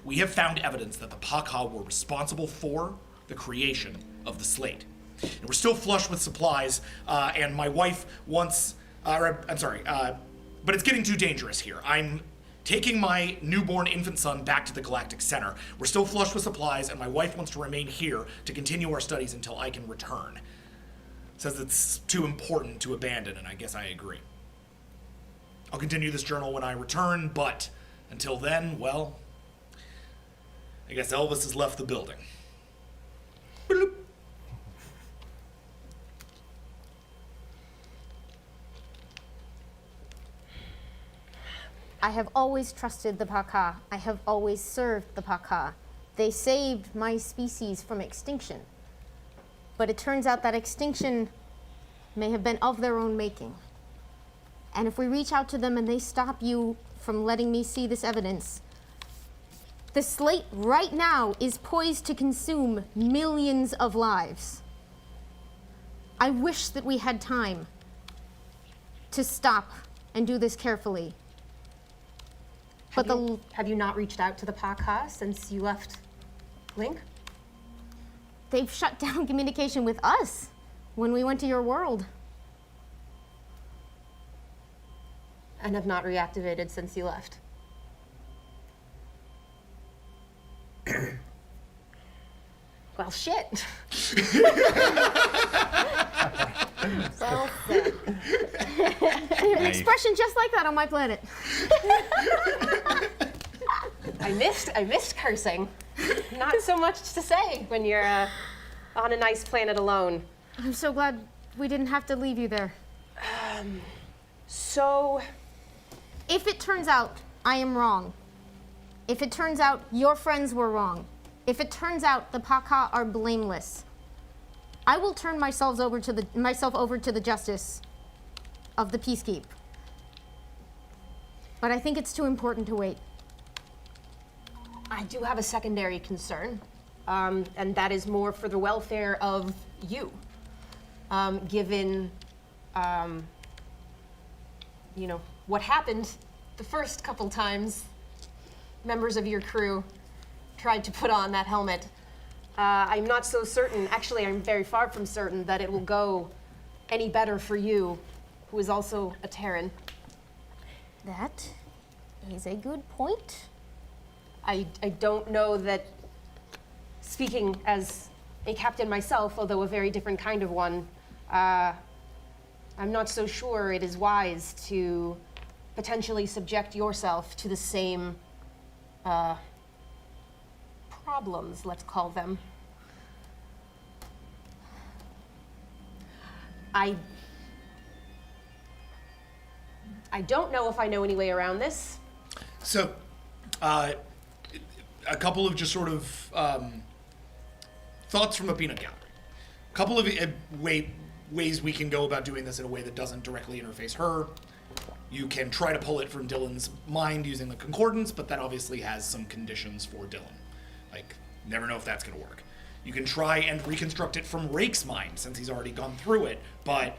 we have found evidence that the Pakha were responsible for the creation of the slate. And we're still flush with supplies, and my wife wants, but it's getting too dangerous here. I'm taking my newborn infant son back to the Galactic Center. We're still flush with supplies, and my wife wants to remain here to continue our studies until I can return. Says it's too important to abandon, and I guess I agree. I'll continue this journal when I return, but until then, well, I guess Elvis has left the building. Bloop. I have always trusted the Pakha. I have always served the Pakha. They saved my species from extinction. But it turns out that extinction may have been of their own making. And if we reach out to them and they stop you from letting me see this evidence, the slate right now is poised to consume millions of lives. I wish that we had time to stop and do this carefully. Have you not reached out to the Pakha since you left Link? They've shut down communication with us when we went to your world. And have not reactivated since you left? Well, shit. Well said. An expression just like that on my planet. I missed cursing. Not so much to say when you're on a nice planet alone. I'm so glad we didn't have to leave you there. So, if it turns out I am wrong, if it turns out your friends were wrong, if it turns out the Pakha are blameless, I will turn myself over to the justice of the Peacekeep. But I think it's too important to wait. I do have a secondary concern, and that is more for the welfare of you. Given, what happened the first couple times members of your crew tried to put on that helmet. I'm not so certain, actually I'm very far from certain, that it will go any better for you, who is also a Terran. That is a good point. I don't know that, speaking as a captain myself, although a very different kind of one, I'm not so sure it is wise to potentially subject yourself to the same problems, let's call them. I don't know if I know any way around this. So, a couple of just sort of thoughts from a peanut gallery. A couple of ways we can go about doing this in a way that doesn't directly interface her. You can try to pull it from Dylan's mind using the concordance, but that obviously has some conditions for Dylan. Like, never know if that's going to work. You can try and reconstruct it from Rake's mind, since he's already gone through it, but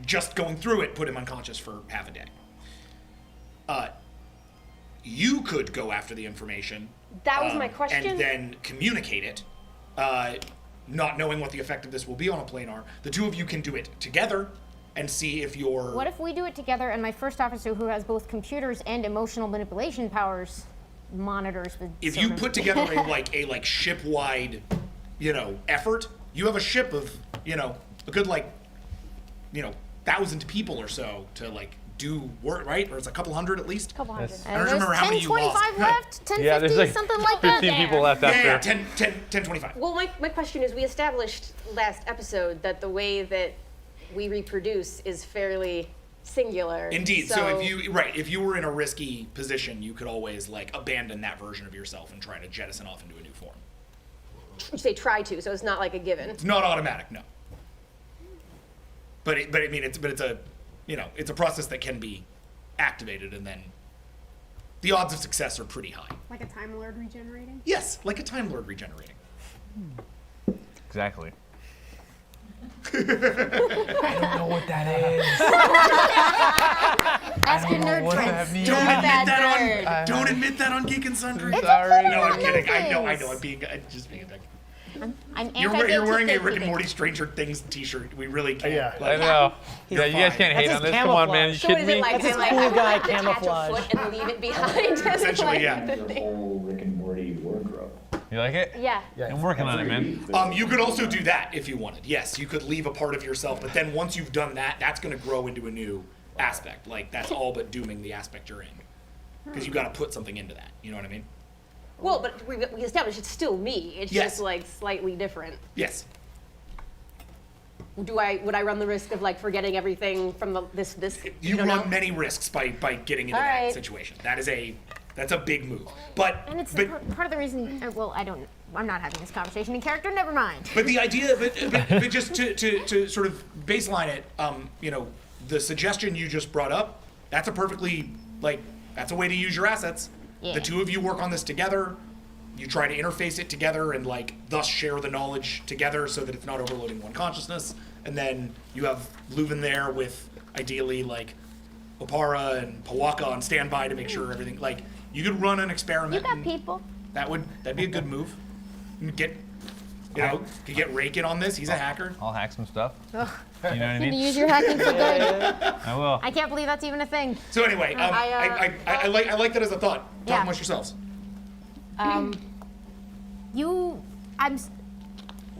just going through it put him unconscious for half a day. You could go after the information. That was my question. And then communicate it, not knowing what the effect of this will be on a planar. The two of you can do it together and see if you're... What if we do it together and my first officer, who has both computers and emotional manipulation powers, monitors the... If you put together a ship-wide, effort, you have a ship of, a good 1,000 people or so to do work, right? Or it's a couple hundred at least? Couple hundred. I don't remember how many you lost. 1025 left? 1050, yeah, there's something like that? 15 people left after. Yeah, 1025. Well, my question is, we established last episode that the way that we reproduce is fairly singular. Indeed. So if you were in a risky position, you could always like abandon that version of yourself and try to jettison off into a new form. You say try to, so it's not like a given. It's not automatic, no. But I mean, it's a, it's a process that can be activated, and then the odds of success are pretty high. Like a Time Lord regenerating? Yes, like a Time Lord regenerating. Exactly. I don't know what that is. Ask your nerd friends. Don't admit that on Geek and Sundry. It's okay, No, I'm I know kidding. I know. things. I'm just being a dick. I'm You're wearing a Rick and Morty Stranger Things T-shirt. We really can't. I know. Yeah, you guys can't hate on this. Come on, man. You So is kidding it me? like, That's his I cool guy like detach a camouflage. foot and leave it behind? Essentially, yeah. The whole Rick and Morty wardrobe. You like it? Yeah. I'm working on it, man. You could also do that if you wanted. Yes, you could leave a part of yourself, but then once you've done that, that's going to grow into a new aspect. Like that's all but dooming the aspect you're in, because you got to put something into that. You know what I mean? Well, but we established it's still me. It's Yes. just like slightly different. Yes. Would I run the risk of like forgetting everything from this? You don't run know? many risks by getting into All that right. situation. That's a big move. But And it's but, part of the reason. Well, I'm not having this conversation in character. Never mind. but the idea of it, but just to sort of baseline it, the suggestion you just brought up, that's a perfectly that's a way to use your assets. Yeah. The two of you work on this together. You try to interface it together and thus share the knowledge together so that it's not overloading one consciousness. And then you have Leuven there with ideally Opara and Pawaka on standby to make sure everything you could run an experiment. You got and people. That'd be a good move. You could get Rake in on this. He's a hacker. I'll hack some stuff. Ugh. You know what I You need to mean? use your hacking for good. I will. I can't believe that's even a thing. So anyway, I like that as a thought. Talk Yeah. amongst yourselves.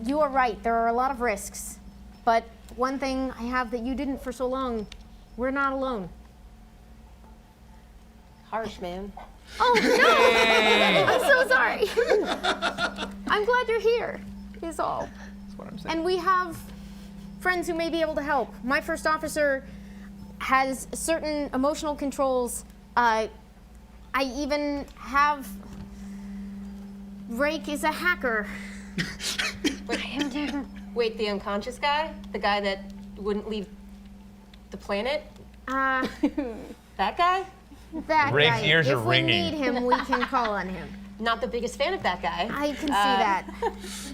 You are right. There are a lot of risks, but one thing I have that you didn't for so long, we're not alone. Harsh, man. Oh no! I'm so sorry. I'm glad you're here. Is all. That's what I'm saying. And we have friends who may be able to help. My first officer has certain emotional controls. I even have. Rake is a hacker. Wait, the unconscious guy? The guy that wouldn't leave the planet? That guy? That Rake's guy. ears if are we ringing. need him, we can call on him. Not the biggest fan of that guy. I can see that.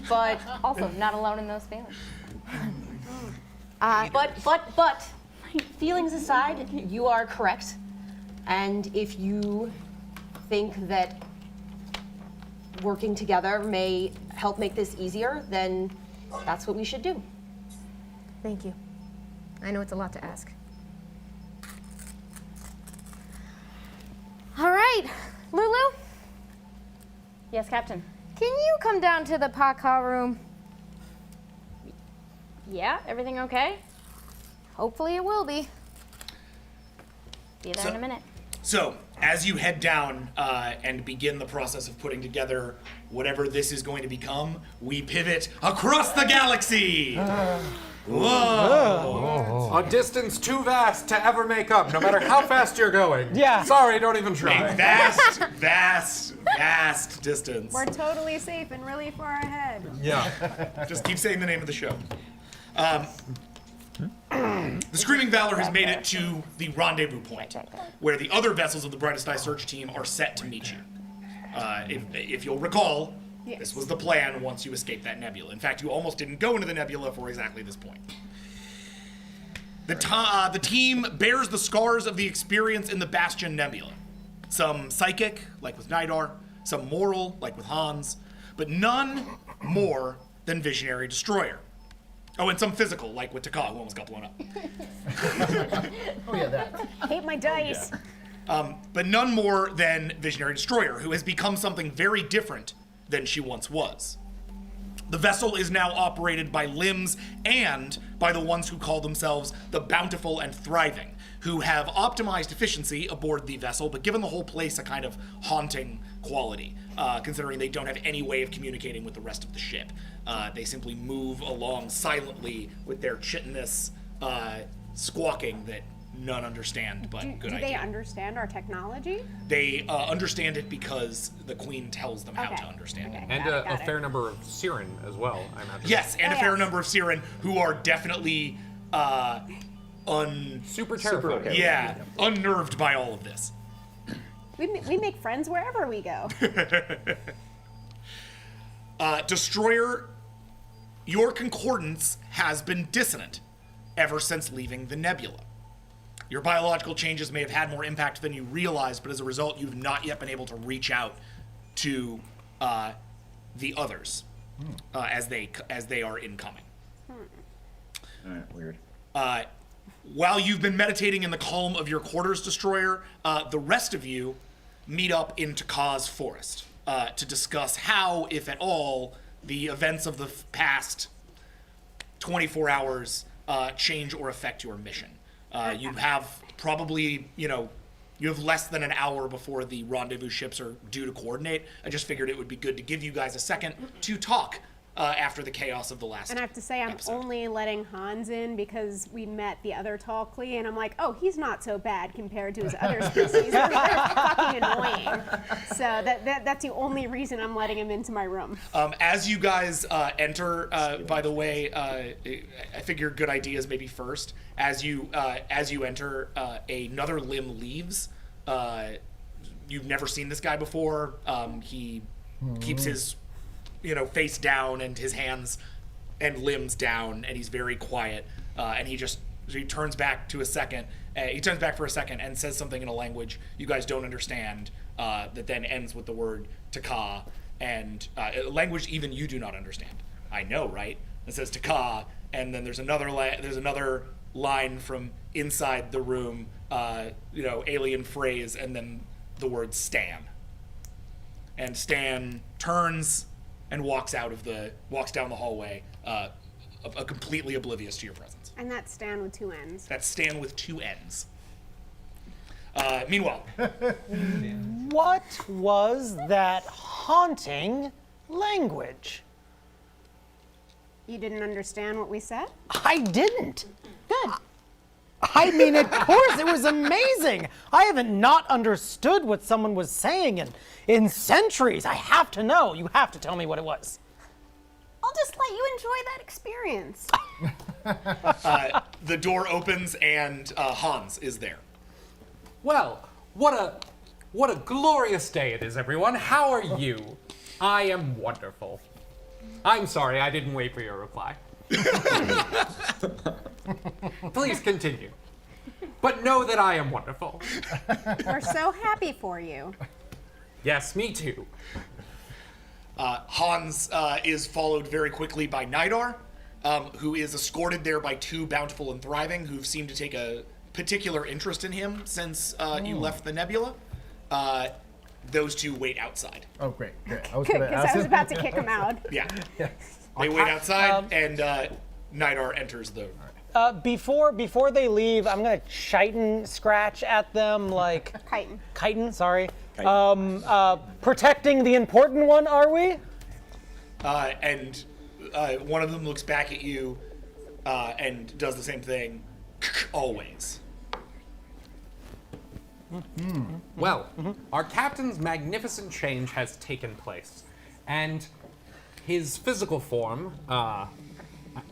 But Also, not alone in those feelings. but feelings aside, you are correct. And if you think that working together may help make this easier, then that's what we should do. Thank you. I know it's a lot to ask. All right, Lulu, Yes, Captain. can you come down to the Paka room? Yeah, everything okay? Hopefully it will be. Be there in a minute. So, as you head down and begin the process of putting together whatever this is going to become, we pivot across the galaxy. Whoa! A distance too vast to ever make up, no matter how fast you're going. Yeah. Sorry, don't even A try. vast distance. We're totally safe and really far ahead. Yeah. Just keep saying the name of the show. The Screaming Valor has made it to the rendezvous point, where the other vessels of the Brightest Eye search team are set to meet you. If you'll recall, this was the plan once you escaped that nebula. In fact, you almost didn't go into the nebula for exactly this point. The team bears the scars of the experience in the Bastion Nebula. Some psychic, like with Nidar, some moral, like with Hans, but none more than Visionary Destroyer. Oh, and some physical, like with Taka, who almost got blown up. Oh yeah, that. Hate my dice. But none more than Visionary Destroyer, who has become something very different than she once was. The vessel is now operated by limbs and by the ones who call themselves the Bountiful and Thriving, who have optimized efficiency aboard the vessel, but given the whole place a kind of haunting quality, considering they don't have any way of communicating with the rest of the ship. They simply move along silently with their chitinous squawking that none understand, but good do idea. they understand our technology? They understand it because the queen tells them how to understand it. And a fair number of Siren as well, I imagine. Yes, and a fair number of Siren who are definitely super terrified. Yeah, unnerved by all of this. We make friends wherever we go. Destroyer, your concordance has been dissonant ever since leaving the nebula. Your biological changes may have had more impact than you realized, but as a result, you've not yet been able to reach out to the others as they are incoming. Weird. While you've been meditating in the calm of your quarters, Destroyer, the rest of you meet up in Taka's forest to discuss how, if at all, the events of the past 24 hours change or affect your mission. You have probably, you have less than an hour before the rendezvous ships are due to coordinate. I just figured it would be good to give you guys a second to talk after the chaos of the last And I have to say, I'm only letting Hans in because we met the other Talkly, and I'm like, oh, he's not so bad compared to his other species. They're fucking annoying. So that's the only reason I'm letting him into my room. As you guys enter, by the way, I figure good ideas maybe first. As you enter, another limb leaves. You've never seen this guy before. He keeps his face down and his hands and limbs down, and he's very quiet. And he turns back to a second. He turns back for a second and says something in a language you guys don't understand. That then ends with the word Taka, and a language even you do not understand. I know, right? It says Taka, and then there's another line from inside the room. Alien phrase, and then the word Stan. And Stan turns and walks down the hallway, completely oblivious to your presence. And that's Stan with two N's. That's Stan with two N's. Meanwhile, what was that haunting language? You didn't understand what we said? I didn't. Good. I mean, of course, it was amazing. I haven't not understood what someone was saying in centuries. I have to know. You have to tell me what it was. I'll just let you enjoy that experience. the door opens and Hans is there. Well, what a glorious day it is, everyone. How are you? I am wonderful. I'm sorry, I didn't wait for your reply. Please continue. But know that I am wonderful. We're so happy for you. Yes, me too. Hans is followed very quickly by Nidar, who is escorted there by two Bountiful and Thriving, who've seemed to take a particular interest in him since you left the nebula. Those two wait outside. Oh, great. I was about to kick him out. Yeah. They wait outside, and Nidar enters the... Before they leave, I'm gonna chitin scratch at them like... Chitin, sorry. Protecting the important one, are we? And one of them looks back at you and does the same thing. Always. Well, our captain's magnificent change has taken place, and his physical form,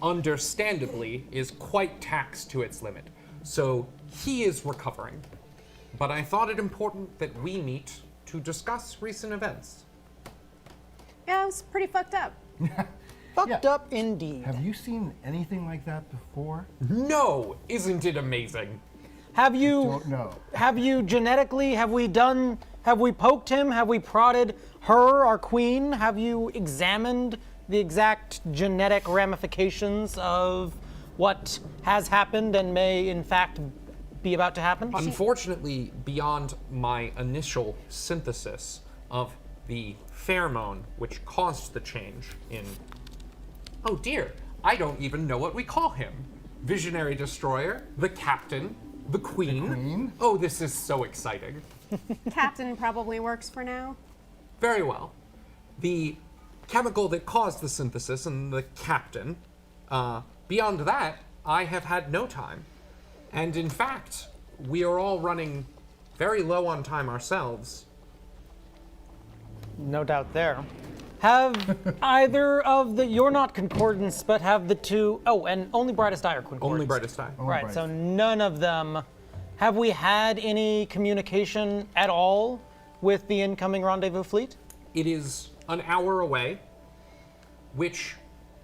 understandably, is quite taxed to its limit. So he is recovering. But I thought it important that we meet to discuss recent events. Yeah, it was pretty fucked up. Fucked up indeed. Have you seen anything like that before? No! Isn't it amazing? Have you... Don't know. Have you genetically, have we poked him? Have we prodded her, our queen? Have you examined the exact genetic ramifications of what has happened and may in fact be about to happen? Unfortunately, beyond my initial synthesis of the pheromone which caused the change in... Oh dear, I don't even know what we call him. Visionary Destroyer, the Captain, the Queen. Oh, this is so exciting. Captain probably works for now. Very well. The chemical that caused the synthesis and the Captain, beyond that, I have had no time. And in fact, we are all running very low on time ourselves. No doubt there. Have either of the, you're not concordance, but have the two, oh, and only Brightest Eye are concordance. Only Brightest Eye. Right, so none of them. Have we had any communication at all with the incoming rendezvous fleet? It is an hour away, which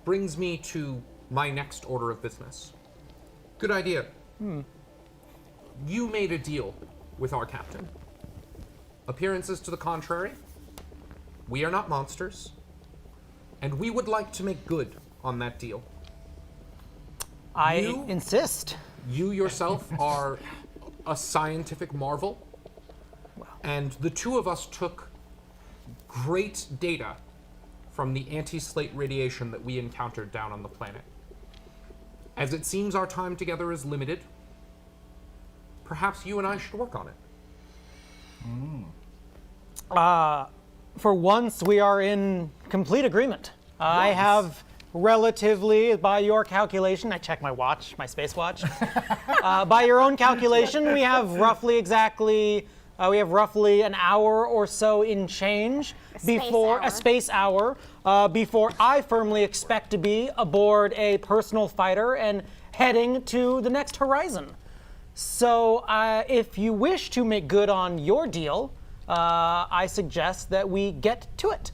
brings me to my next order of business. Good idea. You made a deal with our captain. Appearances to the contrary, we are not monsters, and we would like to make good on that deal. I insist. You yourself are a scientific marvel, and the two of us took great data from the anti-slate radiation that we encountered down on the planet. As it seems our time together is limited, perhaps you and I should work on it. For once, we are in complete agreement. I have relatively, by your calculation, I check my watch, my space watch. By your own calculation, we have roughly an hour or so in change before a space hour before I firmly expect to be aboard a personal fighter and heading to the next horizon. So if you wish to make good on your deal, I suggest that we get to it.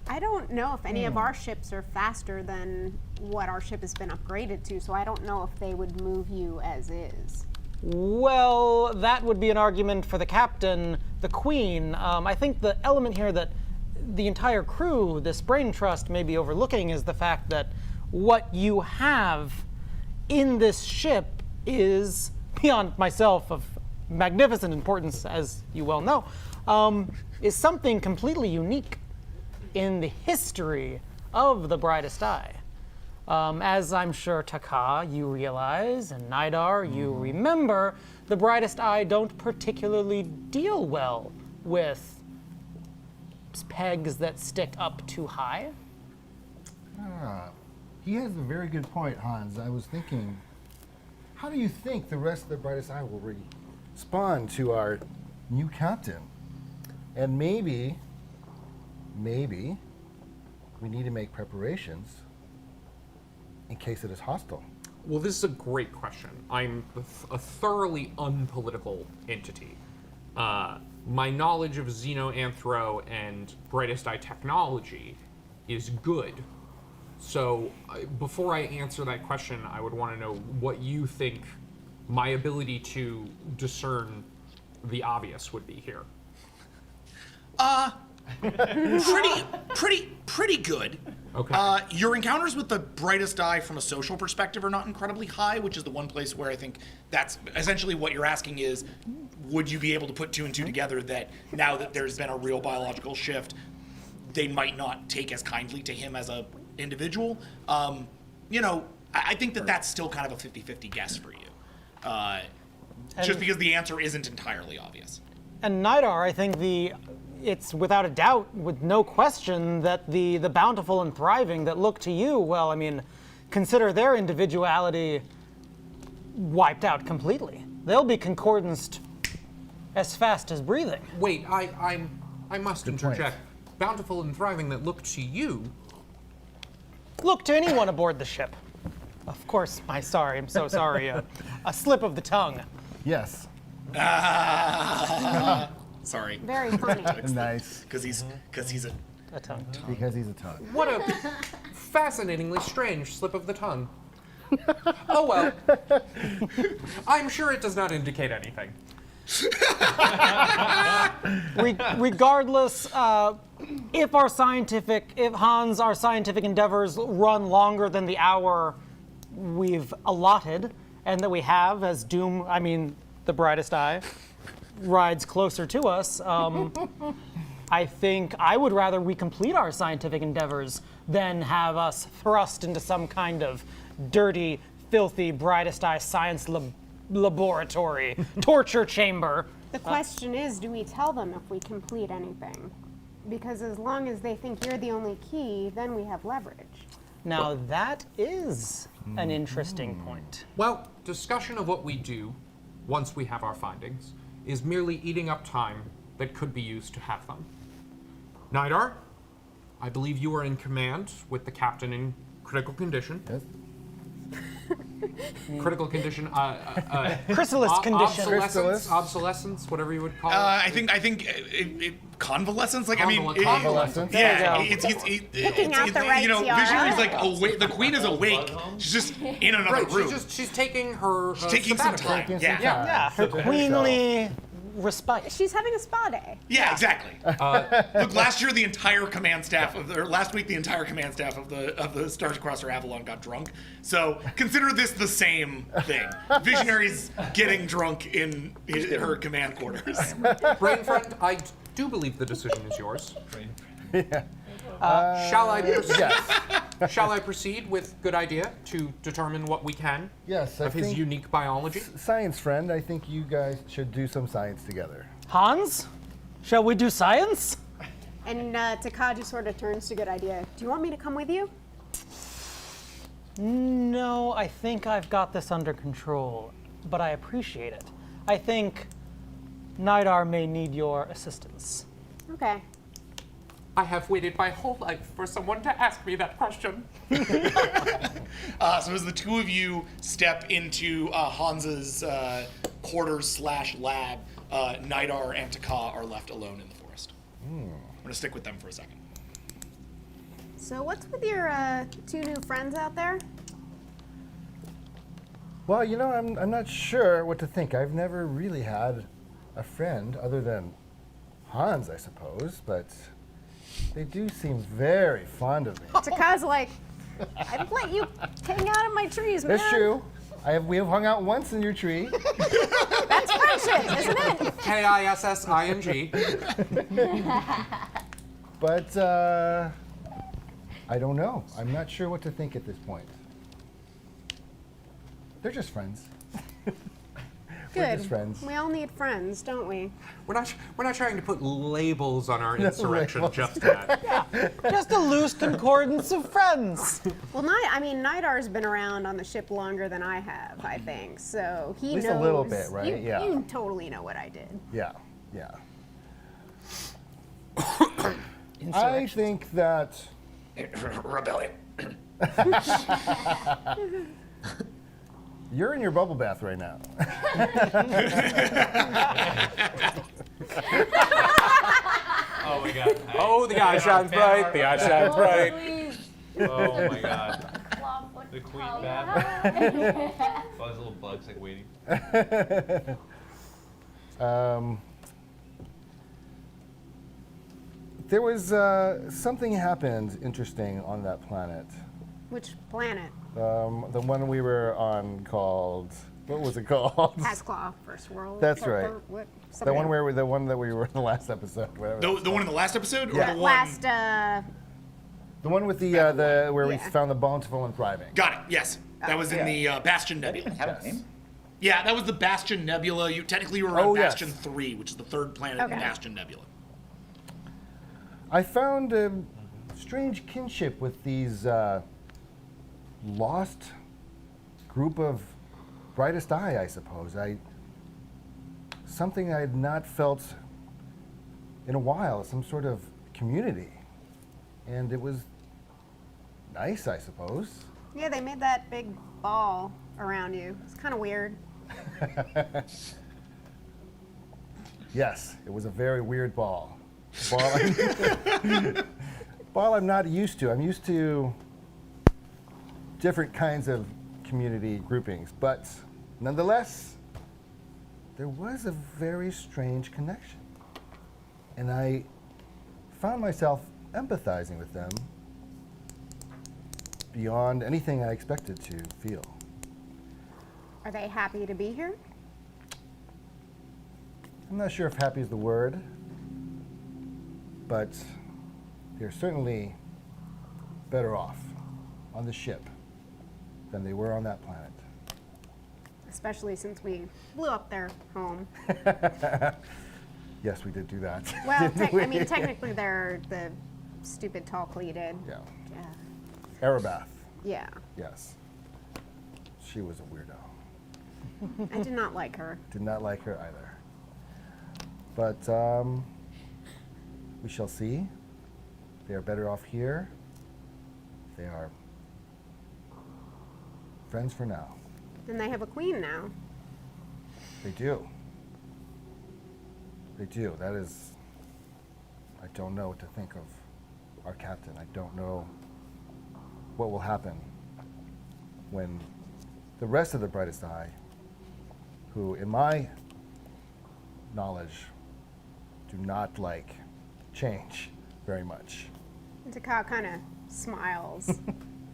I don't know if any of our ships are faster than what our ship has been upgraded to, so I don't know if they would move you as is. Well, that would be an argument for the captain, the queen. I think the element here that the entire crew, this brain trust, may be overlooking is the fact that what you have in this ship is, beyond myself, of magnificent importance, as you well know, is something completely unique in the history of the Brightest Eye. As I'm sure Taka, you realize, and Nidar, you remember, the Brightest Eye don't particularly deal well with pegs that stick up too high. He has a very good point, Hans. I was thinking, how do you think the rest of the Brightest Eye will respond to our new captain? And maybe we need to make preparations in case it is hostile. Well, this is a great question. I'm a thoroughly unpolitical entity. My knowledge of Xenoanthro and Brightest Eye technology is good. So before I answer that question, I would want to know what you think my ability to discern the obvious would be here. Pretty good. Okay. Your encounters with the Brightest Eye from a social perspective are not incredibly high, which is the one place where I think that's essentially what you're asking is, would you be able to put two and two together that now that there's been a real biological shift, they might not take as kindly to him as a individual? I think that that's still kind of a 50-50 guess for you. Just because the answer isn't entirely obvious. And Nidar, I think it's without a doubt, with no question, that the bountiful and thriving that look to you, well, I mean, consider their individuality wiped out completely. They'll be concordanced as fast as breathing. Wait, I must interject. Bountiful and thriving that look to you. Look to anyone aboard the ship. Of course, I'm so sorry. A slip of the tongue. Yes. Sorry. Very funny. Nice. Because he's a tongue. Because he's a tongue. What a fascinatingly strange slip of the tongue. Oh well. I'm sure it does not indicate anything. Regardless, if our scientific endeavors run longer than the hour we've allotted, and that we have as the Brightest Eye, rides closer to us, I think I would rather we complete our scientific endeavors than have us thrust into some kind of dirty, filthy Brightest Eye science laboratory, torture chamber. The question is, do we tell them if we complete anything? Because as long as they think you're the only key, then we have leverage. Now that is an interesting point. Well, discussion of what we do once we have our findings, is merely eating up time that could be used to have them. Nidar, I believe you are in command with the captain in critical condition. Yes. Critical condition. Chrysalis condition. Obsolescence, whatever you would call it. I think convalescence. Like Convalescence. Picking out the right tiara. Visionary's like awake. The queen is awake. She's just in another room. She's taking her. She's taking some time. Yeah, her queenly respite. She's having a spa day. Yeah, exactly. Look, last week the entire command staff of the Starcrosser Avalon got drunk. So consider this the same thing. Visionary's getting drunk in her command quarters. Brainfriend, I do believe the decision is yours. Yeah. Shall I proceed? Yes. Shall I proceed with good idea to determine what we can of his unique biology? Science friend, I think you guys should do some science together. Hans, shall we do science? And Takagi sort of turns to good idea. Do you want me to come with you? No, I think I've got this under control, but I appreciate it. I think Nidar may need your assistance. Okay. I have waited my whole life for someone to ask me that question. So as the two of you step into Hans's quarters/lab, Nidar and Taka are left alone in the forest. I'm gonna stick with them for a second. So what's with your two new friends out there? Well, I'm not sure what to think. I've never really had a friend other than Hans, I suppose, but they do seem very fond of me. Taka's like, I'd let you hang out in my trees, man. That's true. We have hung out once in your tree. That's friendship, isn't it? K-I-S-S-I-N-G. But I don't know. I'm not sure what to think at this point. They're just friends. We're Good. just friends. We all need friends, don't we? We're not trying to put labels on our No insurrection labels. just yet. Just a loose concordance of friends. Well, Nidar's been around on the ship longer than I have, I think. So he knows. At least a little bit, right? Yeah. You totally know what I did. Yeah, yeah. I think that Rebellion. you're in your bubble bath right now. Oh my god. Oh, the eye shines bright. The eye shines bright. Oh my god. The queen bath. Oh, there's little bugs like waiting. There was something happened interesting on that planet. Which planet? The one we were on called, what was it called? Hasclaw, First World. That's right. What? The one that we were in the last episode. Whatever. The one in the last episode, or Yeah. the one? Last, The one with the where we found the bountiful and thriving. Got it. Yes, that was in the Bastion Nebula. Have a name? Yeah, that was the Bastion Nebula. You were on Oh, yes. Bastion 3, which is the third planet in Okay. Bastion Nebula. I found a strange kinship with these lost group of brightest eye, I suppose. Something I had not felt in a while, some sort of community. And it was nice, I suppose. yeah, they made that big ball around you. It's kind of weird. Yes, it was a very weird ball. Ball I'm not used to. I'm used to different kinds of community groupings, but nonetheless, there was a very strange connection. And I found myself empathizing with them beyond anything I expected to feel. Are they happy to be here? I'm not sure if happy is the word, but they're certainly better off on the ship than they were on that planet. Especially since we blew up their home. Yes, we did do that. Well, didn't we? I mean, technically they're the stupid tall-cleated. Yeah. Yeah. Arabath. Yeah. Yes. She was a weirdo. I did not like her. Did not like her either. But we shall see. They are better off here. They are friends for now. And they have a queen now. They do. They do. That is... I don't know what to think of our captain. I don't know what will happen when the rest of the Brightest Eye, who, in my knowledge, do not like change very much. And Takao kind of smiles.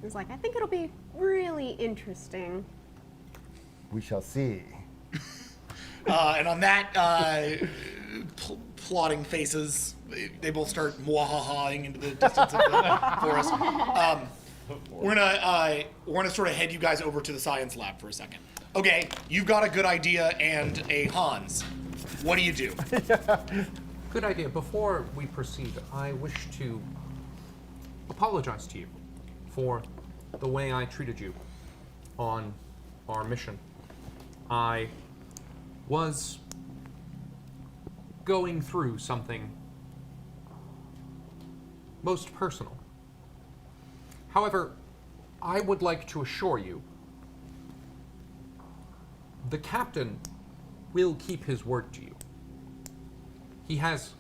He's like, I think it'll be really interesting. We shall see. And on that, plotting faces, they both start mwahahaing into the distance of the forest. We're gonna sort of head you guys over to the science lab for a second. Okay, you've got a good idea and a Hans. What do you do? Good idea. Before we proceed, I wish to apologize to you for the way I treated you on our mission. I was going through something most personal. However, I would like to assure you, the captain will keep his word to you. He has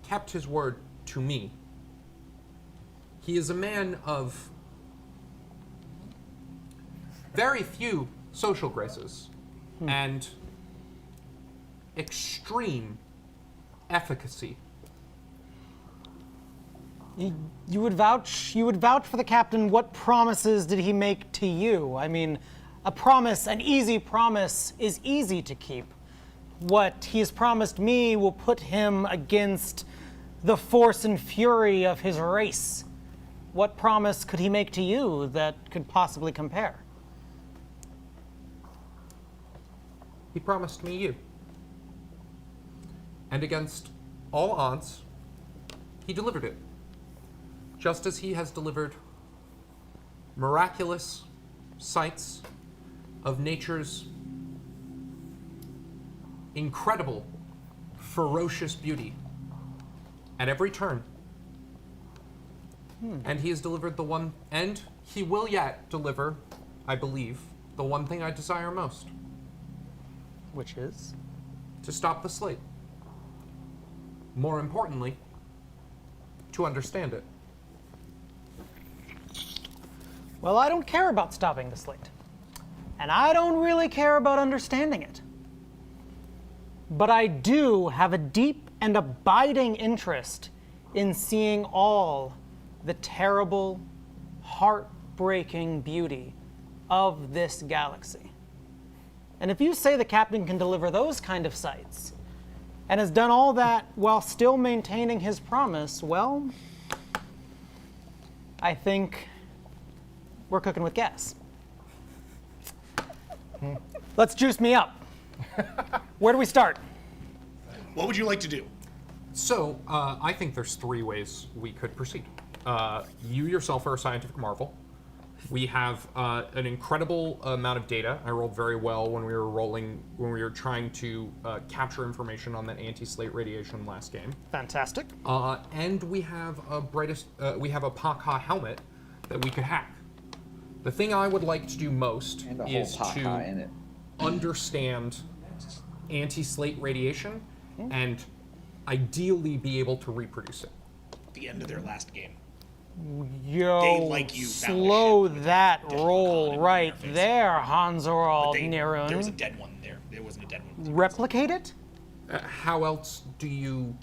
kept his word to me. He is a man of very few social graces and extreme efficacy. You would vouch for the captain. What promises did he make to you? I mean, a promise, an easy promise, is easy to keep. What he has promised me will put him against the force and fury of his race. What promise could he make to you that could possibly compare? He promised me you. And against all odds, he delivered it. Just as he has delivered miraculous sights of nature's incredible, ferocious beauty at every turn. And he has delivered the one, and he will yet deliver, I believe, the one thing I desire most. Which is? To stop the slate. More importantly, to understand it. Well, I don't care about stopping the slate. And I don't really care about understanding it. But I do have a deep and abiding interest in seeing all the terrible, heartbreaking beauty of this galaxy. And if you say the captain can deliver those kind of sights, and has done all that while still maintaining his promise, well, I think we're cooking with gas. Let's juice me up. Where do we start? What would you like to do? So, I think there's three ways we could proceed. You yourself are a scientific marvel. We have an incredible amount of data. I rolled very well when we were trying to capture information on that anti-slate radiation last game. Fantastic. And we have a Paka helmet that we could hack. The thing I would like to do most is to understand anti-slate radiation and ideally be able to reproduce it. The end of their last game. Yo, They like you, slow that roll right there, Hans-Orald Nerun. There was a dead one there. There wasn't a dead one. Replicate it? How else do you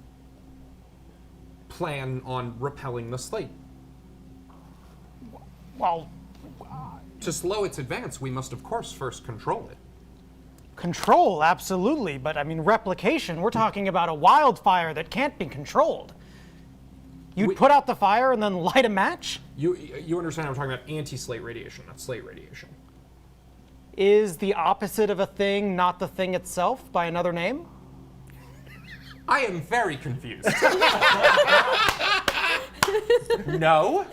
plan on repelling the slate? Well, to slow its advance, we must, of course, first control it. Control, absolutely, but I mean replication, we're talking about a wildfire that can't be controlled. You'd put out the fire and then light a match? You understand I'm talking about anti-slate radiation, not slate radiation. Is the opposite of a thing not the thing itself by another name? I am very confused. No.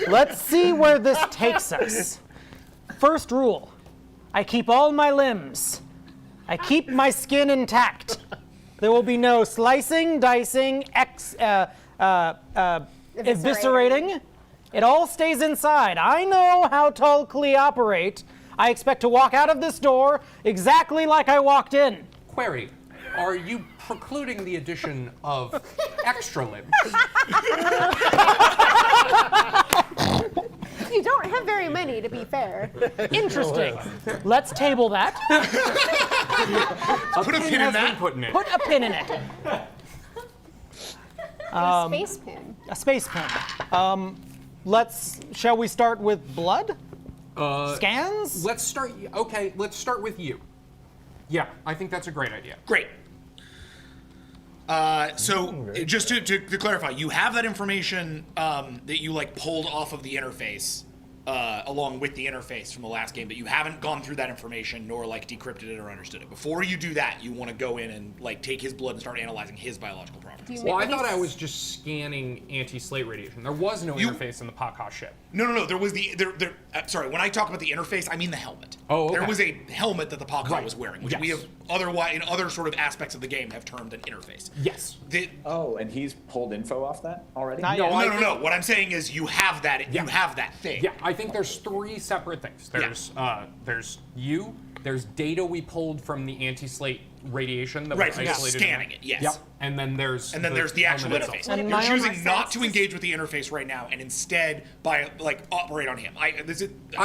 Let's see where this takes us. First rule, I keep all my limbs. I keep my skin intact. There will be no slicing, dicing, eviscerating. It all stays inside. I know how Tall Klee operate. I expect to walk out of this door exactly like I walked in. Query, are you precluding the addition of extra limbs? You don't have very many, to be fair. Interesting. Let's table that. Put a pin in that. Put a pin in it. A space pin. A space pin. Shall we start with blood? Scans? Let's start with you. Yeah, I think that's a great idea. Great. So just to clarify, you have that information that you like pulled off of the interface, along with the interface from the last game, but you haven't gone through that information nor like decrypted it or understood it. Before you do that, you want to go in and like take his blood and start analyzing his biological properties. Well, I thought I was just scanning anti-slate radiation. There was no interface in the Paka ship. No. There was sorry, when I talk about the interface, I mean the helmet. Oh, okay. There was a helmet that the Paka was wearing, which Yes. we have otherwise in other sort of aspects of the game have termed an interface. Yes. And he's pulled info off that already? No. What I'm saying is you have that. You have that thing. Yeah, I think there's three separate things. There's you. There's data we pulled from the anti-slate radiation that was isolated. Scanning it. Yes. Yep. And then there's the actual helmet interface. itself. You're choosing not to engage with the interface right now, and instead operate on him. I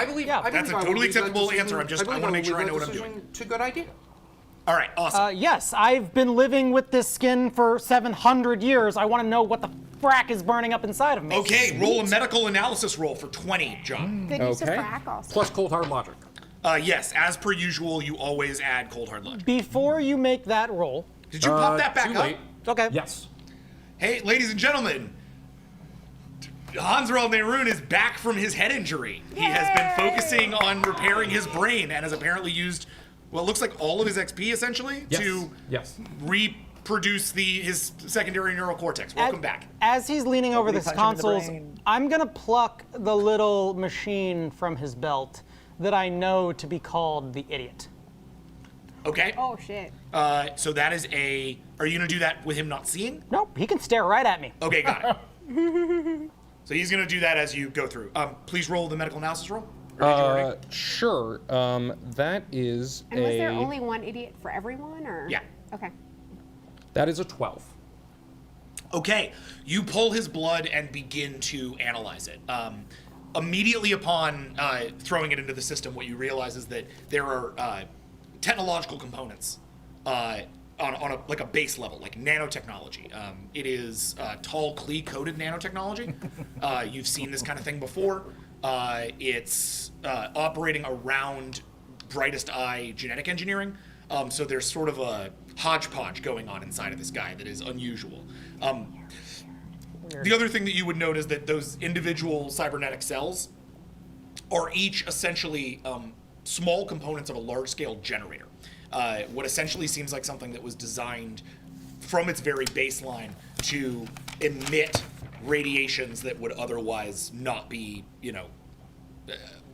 believe that's a totally acceptable answer. I want to make sure I know what I'm doing. It's a good idea. All right, awesome. Yes, I've been living with this skin for 700 years. I want to know what the frack is burning up inside of me. Okay, roll a medical analysis roll for 20, John. Good use of frack also. Plus cold hard logic. Yes, as per usual, you always add cold hard logic. Before you make that roll. Did you pop that back too up? late. Okay. Yes. Hey, ladies and gentlemen, Hansrel Nehrun is back from his head injury. He has been focusing on repairing his brain and has apparently used, well, it looks like all of his XP essentially to reproduce his secondary neural cortex. Welcome back. As he's leaning over this punch him in the console, brain. I'm going to pluck the little machine from his belt that I know to be called the idiot. Okay. Oh, shit. So that is are you going to do that with him not seeing? Nope, he can stare right at me. Okay, got it. So he's going to do that as you go through. Please roll the medical analysis roll. Sure. That is And was there only one idiot for everyone, or? Yeah. Okay. That is a 12. Okay, you pull his blood and begin to analyze it. Immediately upon throwing it into the system, what you realize is that there are technological components on a base level, like nanotechnology. It is Tall Klee coded nanotechnology. You've seen this kind of thing before. It's operating around brightest eye genetic engineering. So there's sort of a hodgepodge going on inside of this guy that is unusual. The other thing that you would note is that those individual cybernetic cells are each essentially small components of a large-scale generator. What essentially seems like something that was designed from its very baseline to emit radiations that would otherwise not be,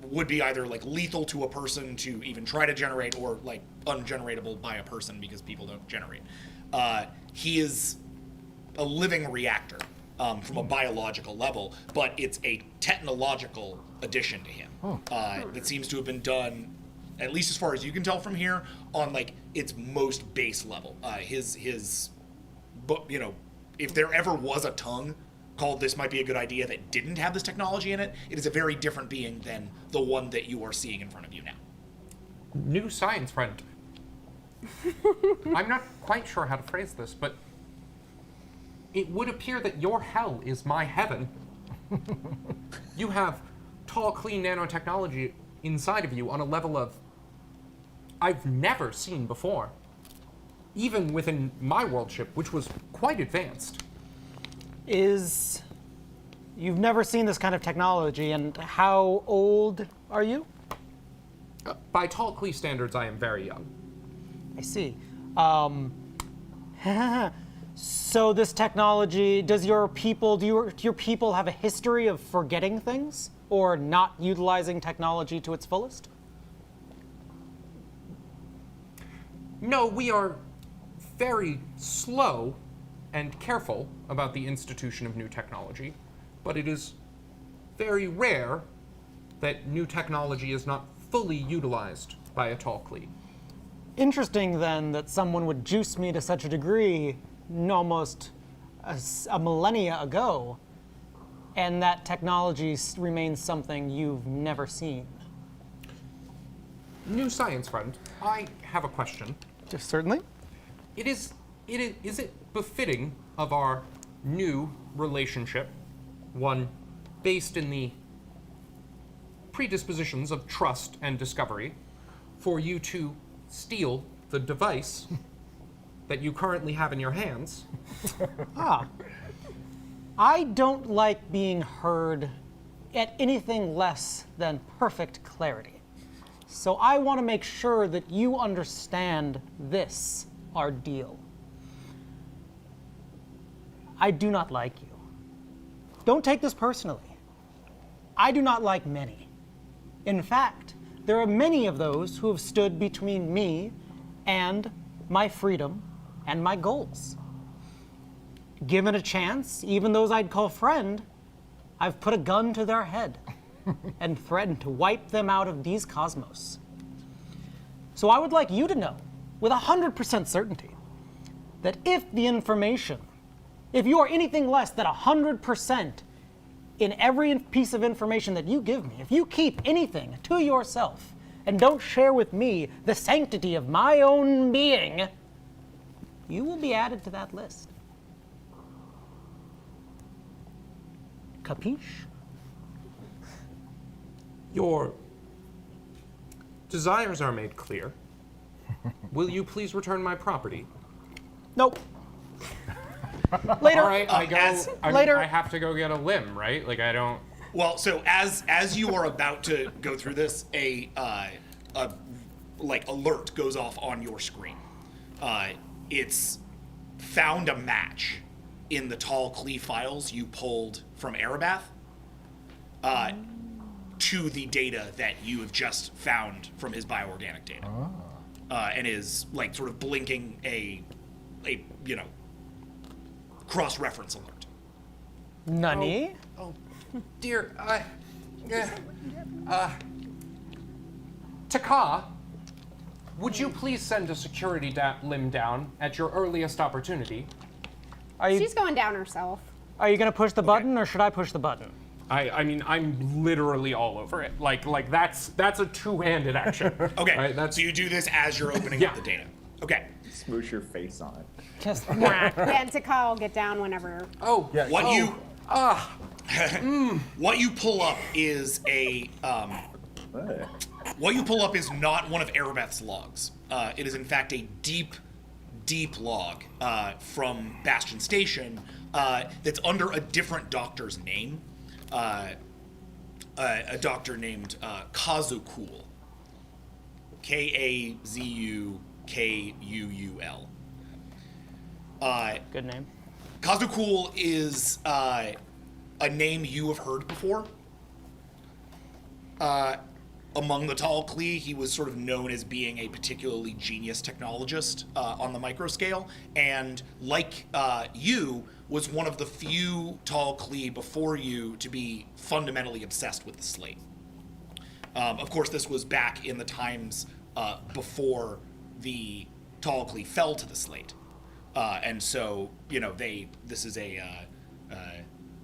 would be either like lethal to a person to even try to generate or like ungeneratable by a person because people don't generate. He is a living reactor from a biological level, but it's a technological addition to him that seems to have been done, at least as far as you can tell from here, on like its most base level. If there ever was a tongue called "This Might Be a Good Idea" that didn't have this technology in it, it is a very different being than the one that you are seeing in front of you now. New science friend. I'm not quite sure how to phrase this, but it would appear that your hell is my heaven. You have tall, clean nanotechnology inside of you on a level of I've never seen before. Even within my world ship, which was quite advanced. You've never seen this kind of technology, and how old are you? By tall Klee standards, I am very young. I see. So this technology, do your people have a history of forgetting things or not utilizing technology to its fullest? No, we are very slow and careful about the institution of new technology, but it is very rare that new technology is not fully utilized by a tall Klee. Interesting, then, that someone would juice me to such a degree almost a millennia ago, and that technology remains something you've never seen. New science friend, I have a question. Certainly. Is it befitting of our new relationship, one based in the predispositions of trust and discovery, for you to steal the device that you currently have in your hands? I don't like being heard at anything less than perfect clarity. So I want to make sure that you understand this, our deal. I do not like you. Don't take this personally. I do not like many. In fact, there are many of those who have stood between me and my freedom and my goals. Given a chance, even those I'd call friend, I've put a gun to their head and threatened to wipe them out of these cosmos. So I would like you to know, with 100% certainty, that if you are anything less than 100% in every piece of information that you give me, if you keep anything to yourself and don't share with me the sanctity of my own being, you will be added to that list. Capiche? Your desires are made clear. Will you please return my property? Nope. Later. All right, later. I have to go get a limb, right? Like I don't. Well, so as you are about to go through this, a alert goes off on your screen. It's found a match in the tall Klee files you pulled from Erebath to the data that you have just found from his bioorganic data, and is like sort of blinking a cross-reference alert. Nani? Oh, dear. Taka, would you please send a security limb down at your earliest opportunity? She's going down herself. Are you going to push the button, or should I push the button? I mean, I'm literally all over it. Like that's a two-handed action. Okay, right? So you do this as you're opening up the data. Okay. Smoosh your face on it. Just Yeah, and Taka will get down whenever. Oh, yeah. What you pull up is what you pull up is not one of Erebeth's logs. It is in fact a deep log from Bastion Station that's under a different doctor's name. A doctor named Kazukuul. Kazukuul. Good name. Kazukuul is a name you have heard before. Among the tall Klee, he was sort of known as being a particularly genius technologist on the micro scale, and like you, was one of the few tall Klee before you to be fundamentally obsessed with the slate. Of course, this was back in the times before the tall Klee fell to the slate, and so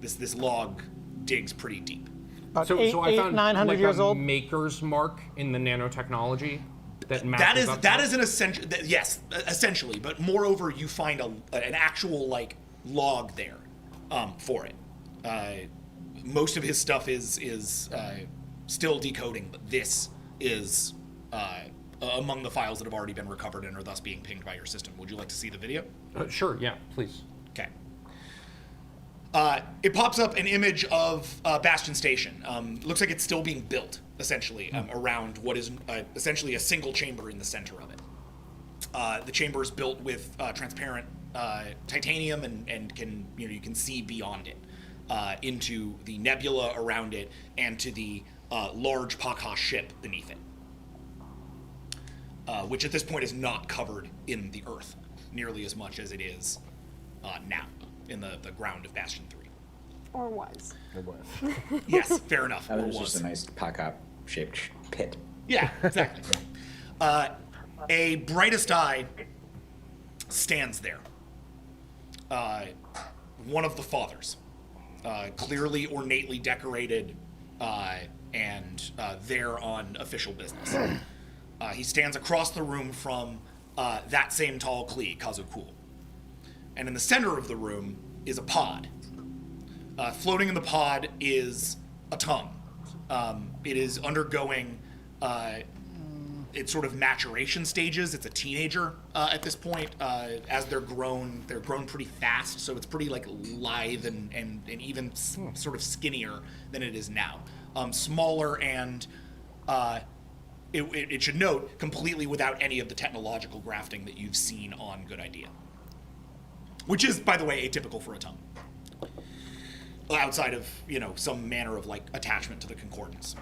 this log digs pretty deep. About I found 900 like years a old. maker's mark in the nanotechnology that matches up. That is an essential. Yes, essentially. But moreover, you find an actual log there for it. Most of his stuff is still decoding, but this is among the files that have already been recovered and are thus being pinged by your system. Would you like to see the video? Sure. Yeah. Please. Okay. It pops up an image of Bastion Station. Looks like it's still being built, essentially, around what is essentially a single chamber in the center of it. The chamber is built with transparent titanium and can you can see beyond it into the nebula around it and to the large Pakha ship beneath it. which at this point is not covered in the earth nearly as much as it is now in the ground of Bastion 3. Or was. It was. Yes, fair enough. That or was just a nice Paka-shaped pit. Yeah, exactly. A brightest eye stands there. One of the fathers, clearly ornately decorated and there on official business. He stands across the room from that same tall Klee, Kazukul. And in the center of the room is a pod. Floating in the pod is a tongue. It is undergoing its sort of maturation stages. It's a teenager at this point. As they're grown pretty fast, so it's pretty like lithe and even sort of skinnier than it is now. Smaller and it should note, completely without any of the technological grafting that you've seen on Good Idea. Which is, by the way, atypical for a tongue. Outside of, some manner of like attachment to the concordance.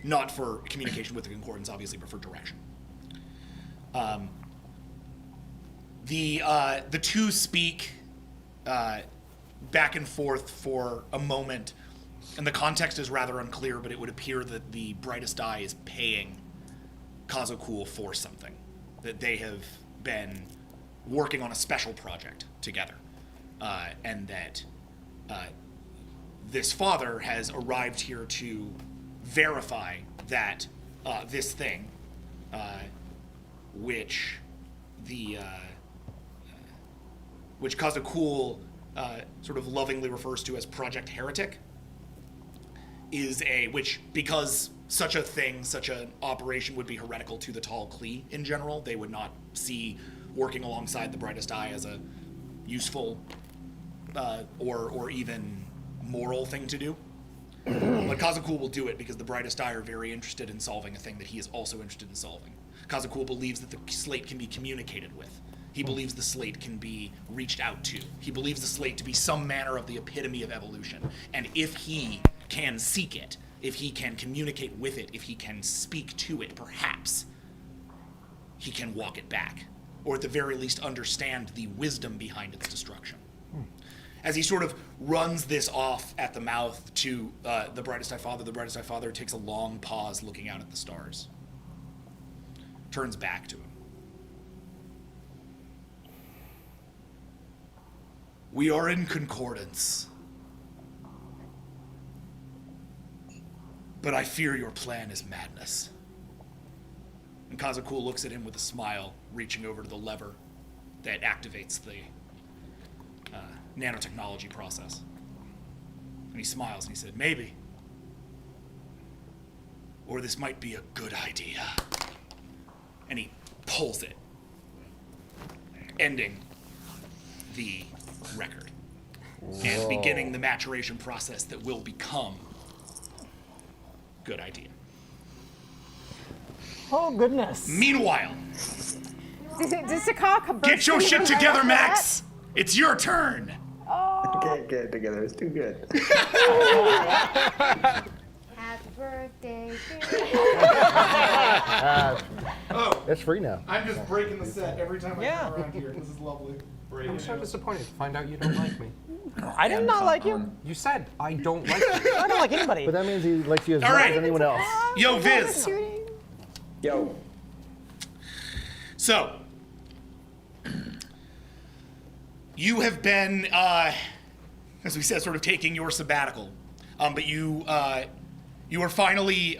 Not for communication with the concordance, obviously, but for direction. The two speak back and forth for a moment, and the context is rather unclear, but it would appear that the brightest eye is paying Kazukul for something. That they have been working on a special project together. And that this father has arrived here to verify that this thing, which Kazukul sort of lovingly refers to as Project Heretic, is which, because such a thing, such an operation would be heretical to the Tall Klee in general, they would not see working alongside the brightest eye as a useful or even moral thing to do. But Kazukul will do it because the brightest eye are very interested in solving a thing that he is also interested in solving. Kazukul believes that the slate can be communicated with. He believes the slate can be reached out to. He believes the slate to be some manner of the epitome of evolution. And if he can seek it, if he can communicate with it, if he can speak to it, perhaps he can walk it back. Or at the very least understand the wisdom behind its destruction. As he sort of runs this off at the mouth to the brightest eye father takes a long pause looking out at the stars. Turns back to him. We are in concordance. But I fear your plan is madness. And Kazukul looks at him with a smile, reaching over to the lever that activates the nanotechnology process. And he smiles and he said, maybe. Or this might be a good idea. And he pulls it, ending the record. And beginning the maturation process that will become Good Idea. Oh, goodness. Meanwhile, Does Takaka get your shit together, Max! It's your turn! I can't get it together. It's too good. Happy birthday It's free now. I'm just breaking the set every time I come around here. This is lovely. I'm so disappointed to find out you don't like me. I did not like you. You said I don't like you. I don't like anybody. But that means he likes you as All much right. as anyone else. Yo, Viz. Yo. So, you have been, as we said, sort of taking your sabbatical, but you are finally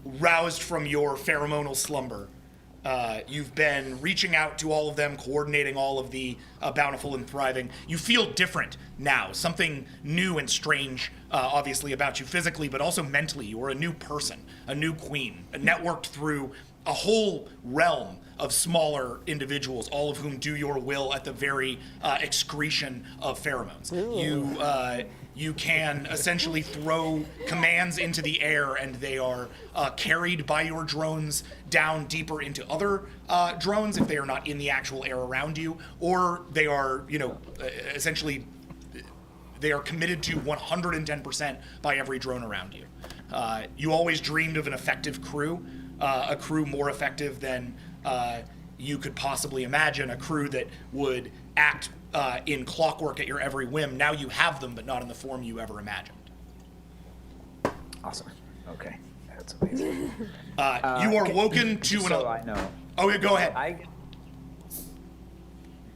roused from your pheromonal slumber. You've been reaching out to all of them, coordinating all of the bountiful and thriving. You feel different now, something new and strange, obviously, about you physically, but also mentally. You are a new person, a new queen, networked through a whole realm of smaller individuals, all of whom do your will at the very excretion of pheromones. You can essentially throw commands into the air, and they are carried by your drones down deeper into other drones if they are not in the actual air around you, or they are, essentially, they are committed to 110% by every drone around you. You always dreamed of an effective crew. a crew more effective than you could possibly imagine, a crew that would act in clockwork at your every whim. Now you have them, but not in the form you ever imagined. Awesome. Okay. That's amazing. You are woken to an... So I know. Oh, yeah, go ahead.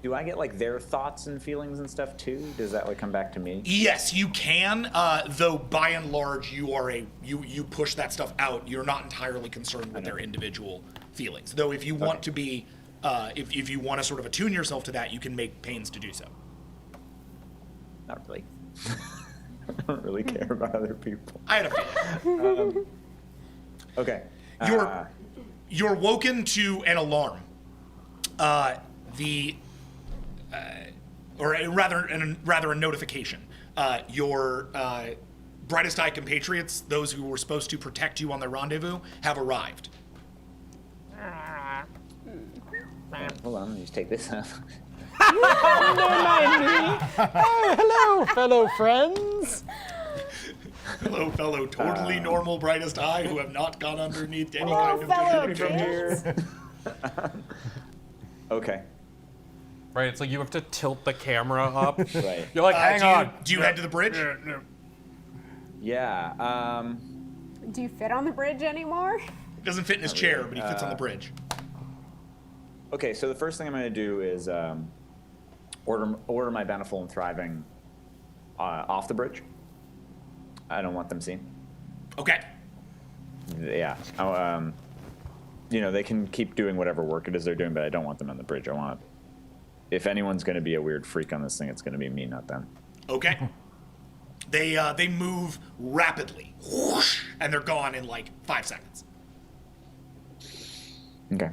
Do I get like their thoughts and feelings and stuff too? Does that like come back to me? Yes, you can. Though by and large, you push that stuff out. You're not entirely concerned with their individual feelings. Though, if you want to be, if you want to sort of attune yourself to that, you can make pains to do so. Not really. I don't really care about other people. I had a feeling. Okay. You're woken to an alarm. Or rather a notification. Your brightest eye compatriots, those who were supposed to protect you on the rendezvous, have arrived. Hold on, let me just take this off. Hello, fellow friends. Hello, fellow totally normal brightest eye who have not gone underneath any kind of fellow vision here. Okay. Right, it's like you have to tilt the camera up. Right. You're like, hang on. Do you head to the bridge? Yeah. Do you fit on the bridge anymore? He doesn't fit in his chair, but he fits on the bridge. Okay, so the first thing I'm going to do is order my Bountiful and Thriving off the bridge. I don't want them seen. Okay. Yeah. They can keep doing whatever work it is they're doing, but I don't want them on the bridge. If anyone's going to be a weird freak on this thing, it's going to be me, not them. Okay. They move rapidly, whoosh, and they're gone in like 5 seconds. Okay.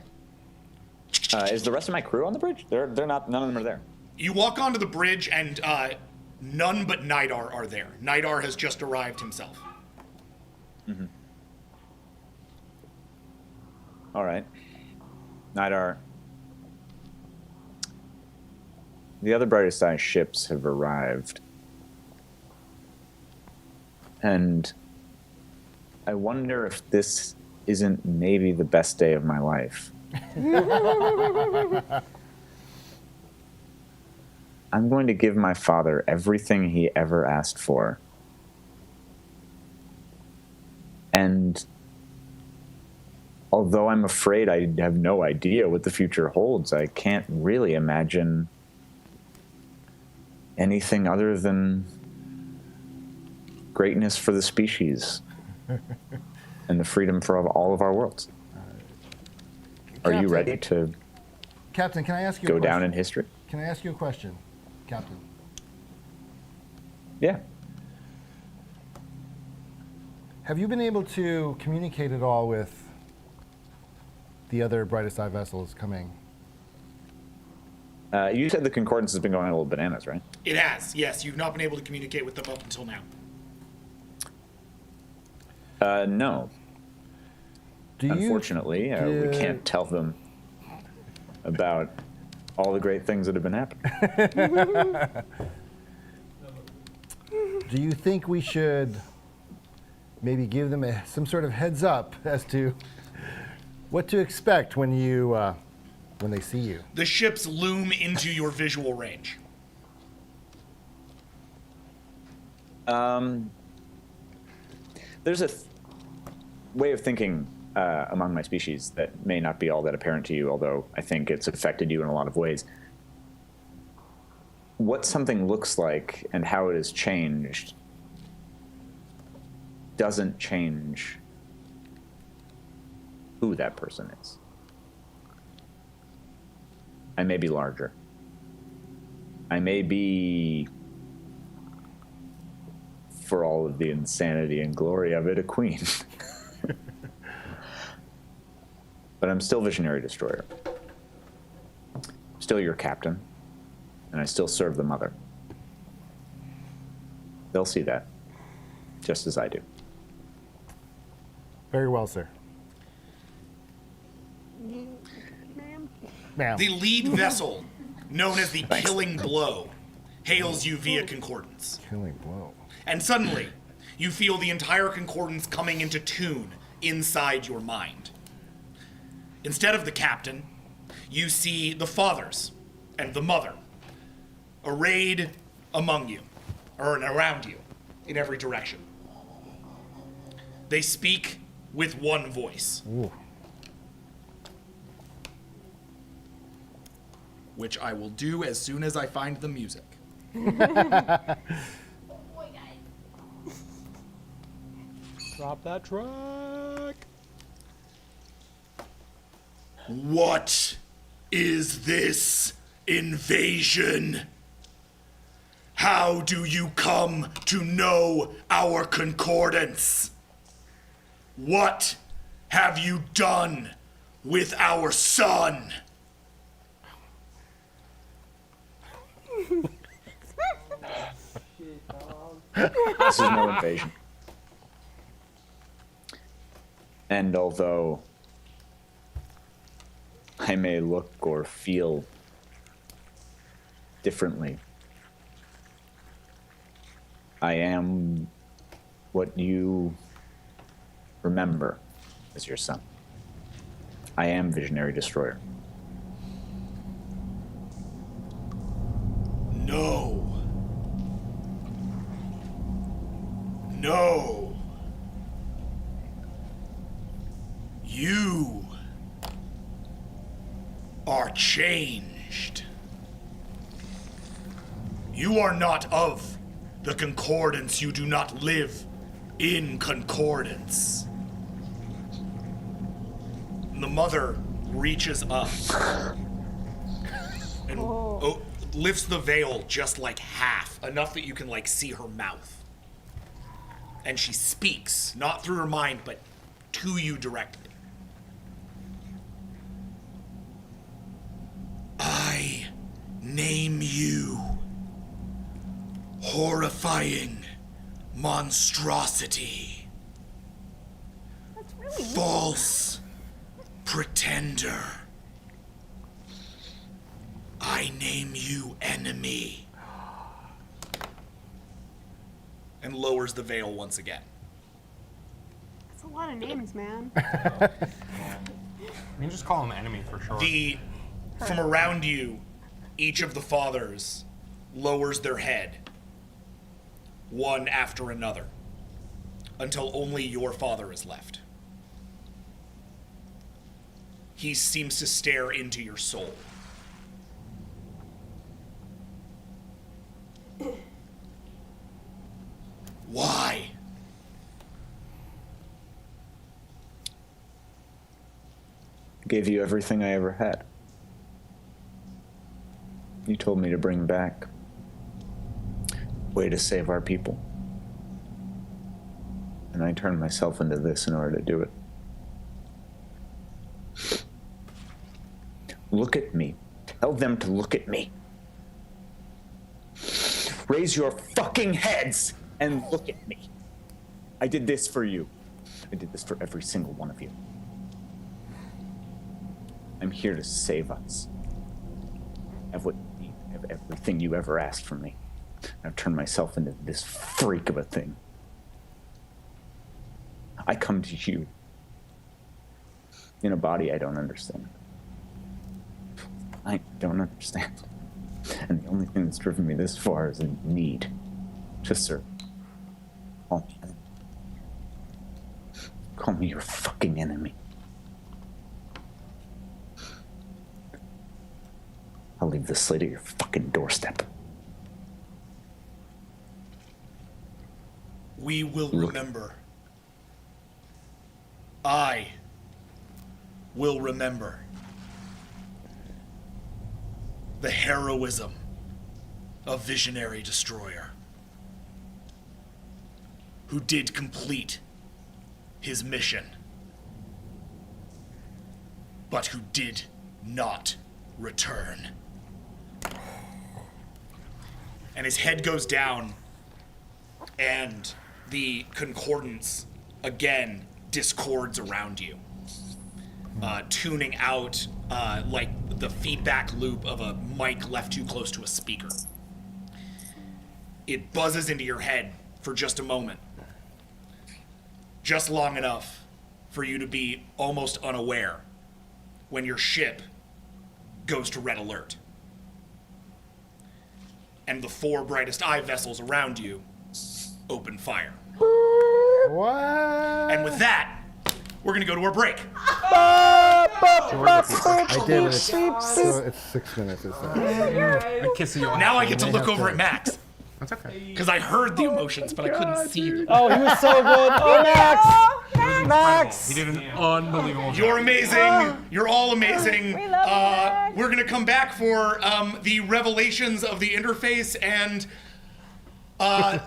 Is the rest of my crew on the bridge? They're not. None of them are there. You walk onto the bridge, and none but Nidar are there. Nidar has just arrived himself. Mm-hmm. All right. Nidar. The other brightest eye ships have arrived. And I wonder if this isn't maybe the best day of my life. I'm going to give my father everything he ever asked for. And although I'm afraid I have no idea what the future holds, I can't really imagine anything other than greatness for the species and the freedom for all of our worlds. Are you ready to Captain, can I ask you go a question? down in history? Can I ask you a question, Captain? Yeah. Have you been able to communicate at all with the other brightest eye vessels coming? You said the Concordance has been going a little bananas, right? It has, yes. You've not been able to communicate with them up until now. No. Unfortunately, we can't tell them about all the great things that have been happening. Do you think we should maybe give them some sort of heads up as to what to expect when they see you? The ships loom into your visual range. There's a way of thinking among my species that may not be all that apparent to you, although I think it's affected you in a lot of ways. What something looks like and how it has changed doesn't change who that person is. I may be larger. I may be, for all of the insanity and glory of it, a queen. But I'm still Visionary Destroyer. Still your captain. And I still serve the mother. They'll see that, just as I do. Very well, sir. Ma'am. The lead vessel, known as the Killing Blow, hails you via Concordance. Killing Blow. And suddenly, you feel the entire Concordance coming into tune inside your mind. Instead of the captain, you see the fathers and the mother arrayed among you, or around you, in every direction. They speak with one voice. Ooh. Which I will do as soon as I find the music. Drop that track. What is this invasion? How do you come to know our concordance? What have you done with our son? This is no invasion. And although I may look or feel differently, I am what you remember as your son. I am Visionary Destroyer. No. No. You are changed. You are not of the concordance. You do not live in concordance. And the mother reaches up and lifts the veil just like half, enough that you can like see her mouth. And she speaks, not through her mind, but to you directly. I name you horrifying monstrosity. That's really False pretender. I name you enemy. And lowers the veil once again. That's a lot of names, man. You can just call him enemy for sure. From around you, each of the fathers lowers their head, one after another, until only your father is left. He seems to stare into your soul. Why? Gave you everything I ever had. You told me to bring back a way to save our people. And I turned myself into this in order to do it. Look at me. Tell them to look at me. Raise your fucking heads and look at me. I did this for you. I did this for every single one of you. I'm here to save us. I have what you need. I have everything you ever asked from me. I've turned myself into this freak of a thing. I come to you in a body I don't understand. I don't understand. And the only thing that's driven me this far is a need to serve. Call me enemy. Call me your fucking enemy. I'll leave this slate at your fucking doorstep. We will remember. I will remember the heroism of Visionary Destroyer, who did complete his mission, but who did not return. And his head goes down, and the concordance again discords around you, tuning out like the feedback loop of a mic left too close to a speaker. It buzzes into your head for just a moment, just long enough for you to be almost unaware when your ship goes to red alert. And the 4 brightest eye vessels around you open fire. What? And with that, we're gonna go to our break. I did, but it's 6 minutes. Now I get to look over at Max. That's okay. Because I heard the emotions, but I couldn't see them. Oh, he was so good. Oh, Max! Max! He did an unbelievable job. You're amazing. You're all amazing. We love you, We're gonna come back for the revelations of the interface and a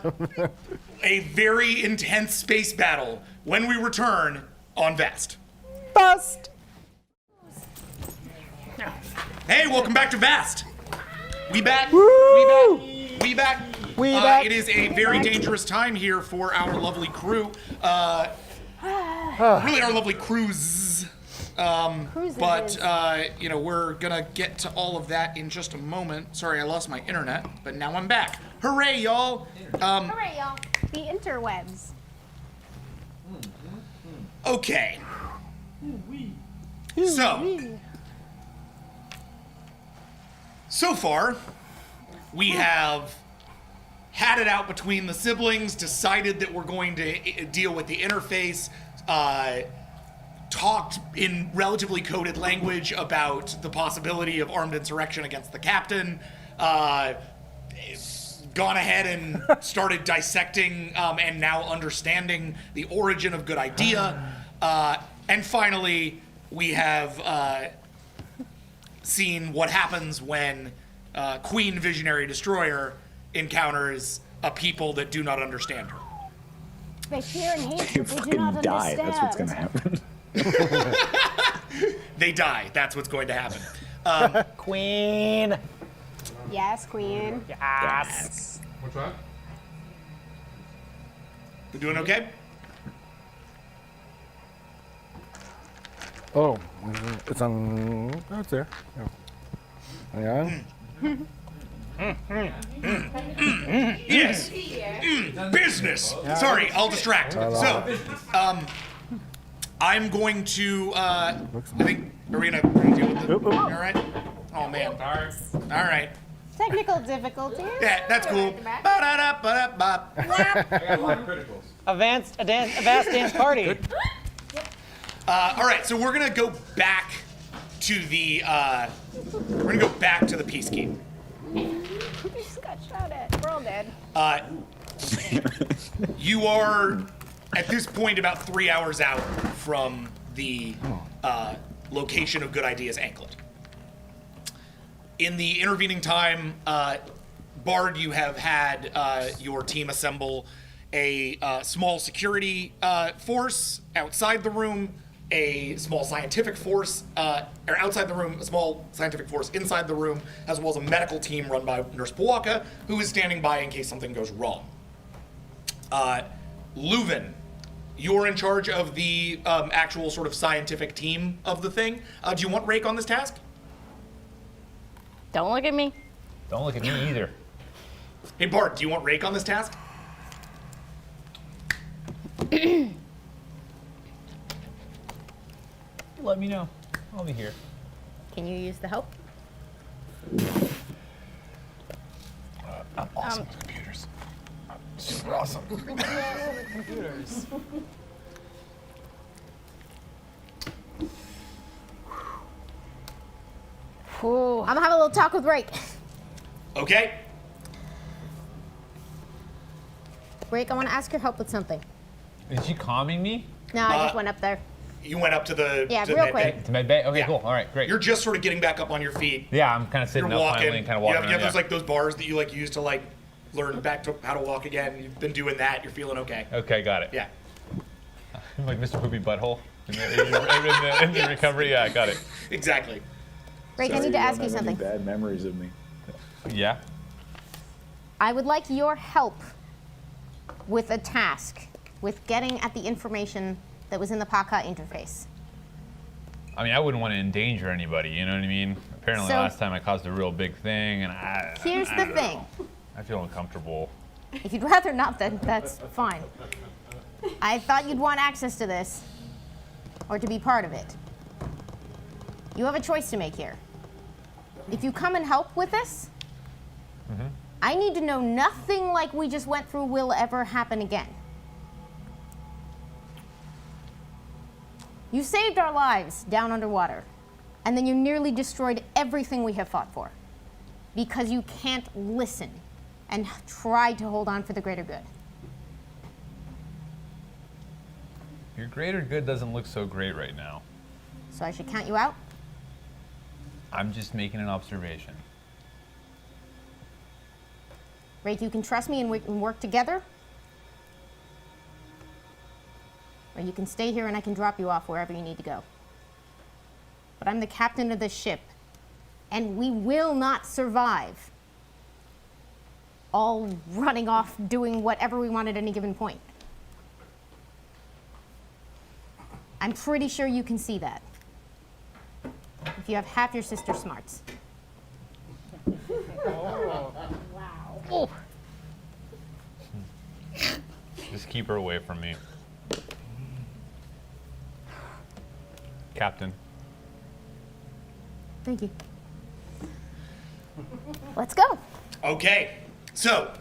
very intense space battle when we return on Vast. Bust! Hey, welcome back to Vast. We back. Woo! We back. We back. It is a very dangerous time here for our lovely crew. Really, our lovely crews. But you know, we're gonna get to all of that in just a moment. Sorry, I lost my internet, but now I'm back. Hooray, y'all! Hooray, y'all. The interwebs. Okay. So far, we have had it out between the siblings, decided that we're going to deal with the interface, talked in relatively coded language about the possibility of armed insurrection against the captain, gone ahead and started dissecting and now understanding the origin of Good Idea, and finally we have seen what happens when Queen Visionary Destroyer encounters a people that do not understand her. They fear and hate, They but they do fucking not die. understand. That's what's gonna happen. They die. That's what's going to happen. Queen. Yes, Queen. Yes. What's that? We doing okay? Oh, it's on. Oh, it's there. Yeah. Yes. Business. Sorry, I'll distract. So, I'm going to. I think. Are we gonna deal with it? All right. Oh man. All right. Technical difficulties. Yeah, that's cool. Ba-da-da-ba-da-ba. Advanced dance party. All right, so we're gonna go back to the. We're gonna go back to the peacekeeping. You just got shot at. We're all dead. You are at this point about 3 hours out from the location of Good Idea's anklet. In the intervening time, Bard, you have had your team assemble a small security force outside the room, a small scientific force, or outside the room, a small scientific force inside the room, as well as a medical team run by Nurse Pawaka, who is standing by in case something goes wrong. Leuven, you're in charge of the actual sort of scientific team of the thing. Do you want Rake on this task? Don't look at me. Don't look at me either. Hey Bart, do you want Rake on this task? Let me know. I'll be here. Can you use the help? I'm awesome with computers. I'm super awesome. Computers. I'm gonna have a little talk with Rake. Okay. Rake, I want to ask your help with something. Is she calming me? No, I just went up there. You went up to the Yeah, to real med quick. bay. To med bay? Okay, Yeah. cool. All right, great. You're just sort of getting back up on your feet. Yeah, I'm kind of sitting You're up walking. finally and kind of You walking have, around. those like those bars that you like use to like learn back to how to walk again. You've been doing that. You're feeling okay. Okay, got it. Yeah. I'm like Mr. Poopy Butthole in the recovery. Yeah, I got it. Exactly. Rake, I Sorry, need to you ask don't you have any something. bad memories of me. Yeah. I would like your help with a task, with getting at the information that was in the Paka interface. I mean, I wouldn't want to endanger anybody. You know what I mean? Apparently, So- last time I caused a real big thing, and Here's the thing. I feel uncomfortable. If you'd rather not, then that's fine. I thought you'd want access to this, or to be part of it. You have a choice to make here. If you come and help with this, I need to know nothing like we just went through will ever happen again. You saved our lives down underwater, and then you nearly destroyed everything we have fought for because you can't listen and try to hold on for the greater good. Your greater good doesn't look so great right now. So I should count you out? I'm just making an observation. Rake, you can trust me and we can work together? Or you can stay here and I can drop you off wherever you need to go. But I'm the captain of this ship, and we will not survive all running off doing whatever we want at any given point. I'm pretty sure you can see that. If you have half your sister's smarts. Oh. Just keep her away from me. Captain. Thank you. Let's go. Okay, so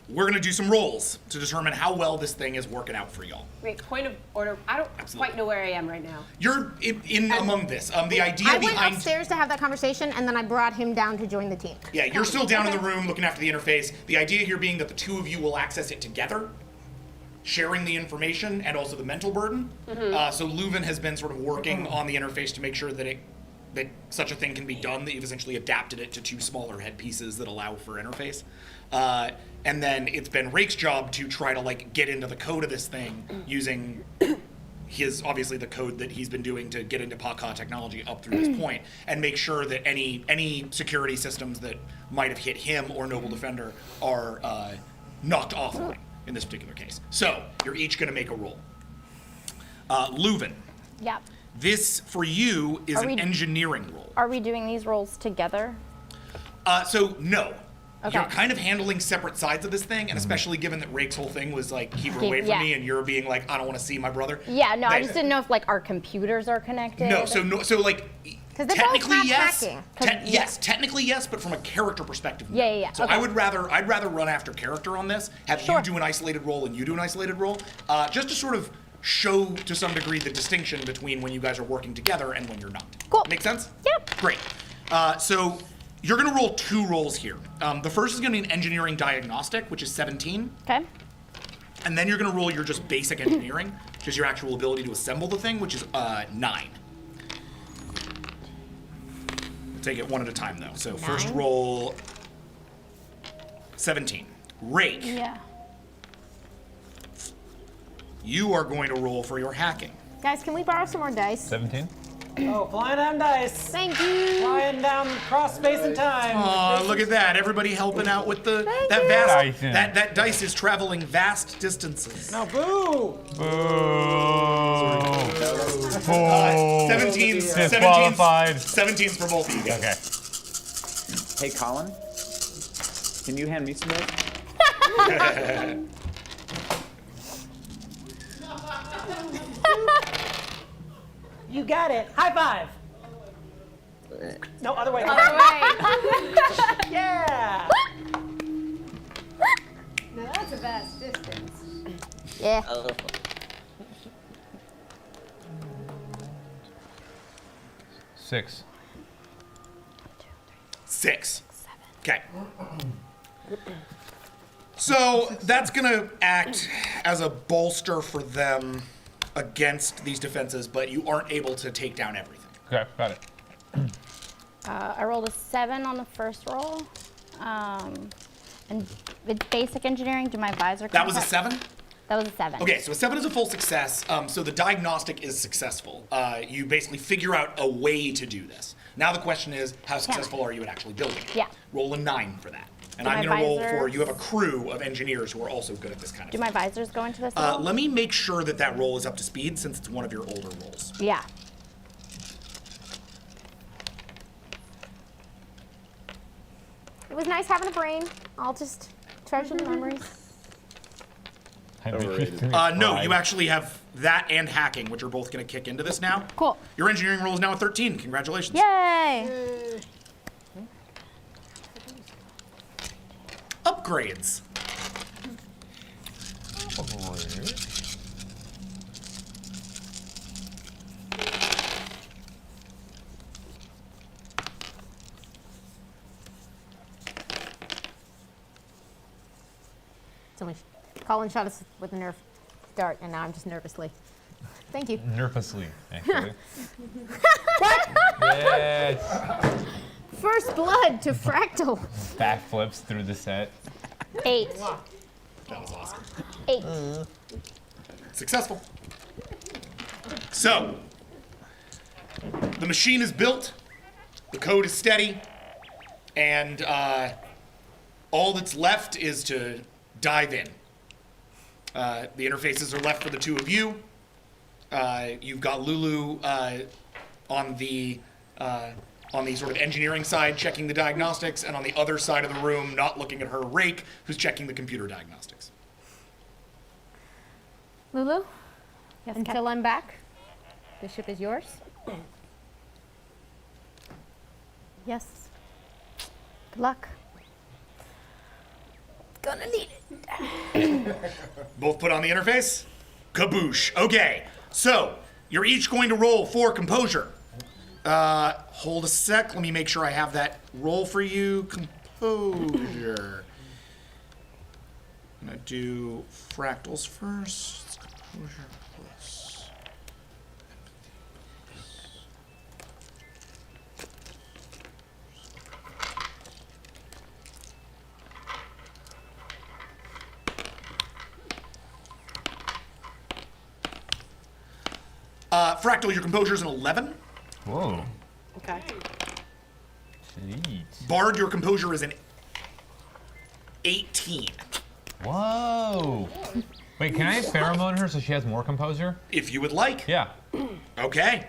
we're gonna do some rolls to determine how well this thing is working out for y'all. Wait, point of order. I don't quite know where I am right now. You're in among this. The idea I behind. went upstairs to have that conversation, and then I brought him down to join the team. Yeah, you're still down in the room looking after the interface. The idea here being that the two of you will access it together, sharing the information and also the mental burden. So Leuven has been sort of working on the interface to make sure that that such a thing can be done, that you've essentially adapted it to two smaller head pieces that allow for interface. And then it's been Rake's job to try to like get into the code of this thing using obviously the code that he's been doing to get into Paka technology up through this point, and make sure that any security systems that might have hit him or Noble Defender are knocked offline in this particular case. So you're each going to make a roll. Leuven. Yep. This for you is an engineering roll. Are we doing these rolls together? So no. Okay. You're kind of handling separate sides of this thing, and especially given that Rake's whole thing was like, keep her away from me, and you're being like, I don't want to see my brother. Yeah, no, I just didn't know if like our computers are connected. No, so like, Because they both technically have yes. hacking. Yes, technically yes, but from a character perspective, no. Yeah. So Okay. I'd rather run after character on this, have you do an isolated roll and you do an isolated roll, just to sort of show to some degree the distinction between when you guys are working together and when you're not. Cool. Make sense? Yep. Great. So you're gonna roll 2 rolls here. The first is gonna be an engineering diagnostic, which is 17. Okay. And then you're gonna roll your just basic engineering, which is your actual ability to assemble the thing, which is 9. Take it one at a time though. So first roll 17. Rake. Yeah. You are going to roll for your hacking. Guys, can we borrow some more dice? 17. Oh, flying down dice. Thank you. Flying down cross space and time. Oh, look at that! Everybody helping out with the that dice is traveling vast distances. No, boo. 17's for both of you guys. Hey, Colin, can you hand me some milk? You got it. High five. No, other way. Yeah. Now that's a vast distance. Yeah. 6. 6. Okay. So that's gonna act as a bolster for them against these defenses, but you aren't able to take down everything. Okay, got it. I rolled a 7 on the first roll. And with basic engineering, do my visor That was a contact- 7? That was a 7. Okay, so a 7 is a full success. So the diagnostic is successful. You basically figure out a way to do this. Now the question is, how successful are you at actually building it? Yeah. Roll a 9 for that. And Do I'm my going to roll visors- for, you have a crew of engineers who are also good at this kind of Do my visors go into this thing. roll? Let me make sure that that roll is up to speed since it's one of your older rolls. Yeah. It was nice having a brain. I'll just treasure the memories. No, you actually have that and hacking, which are both going to kick into this now. Cool. Your engineering roll is now a 13. Congratulations. Yay! Upgrades. Someone, Colin shot us with a Nerf dart, and now I'm just nervously. Thank you. Nervously, actually. What? Yes. First blood to Fractal. Backflips through the set. 8. That was awesome. 8. Successful. So, the machine is built, the code is steady, and all that's left is to dive in. The interfaces are left for the two of you. You've got Lulu on the sort of engineering side checking the diagnostics, and on the other side of the room, not looking at her, Rake, who's checking the computer diagnostics. Lulu, until I'm back, the ship is yours. Yes. Good luck. Gonna need it. Both put on the interface? Kaboosh. Okay, so you're each going to roll for composure. Hold a sec. Let me make sure I have that roll for you. Composure. I'm gonna do fractals first. Composure plus. Fractal, your composure is an 11. Whoa. Okay. Jeez. Bard, your composure is an 18. Whoa. Wait, can I pheromone her so she has more composure? If you would like. Yeah. Okay.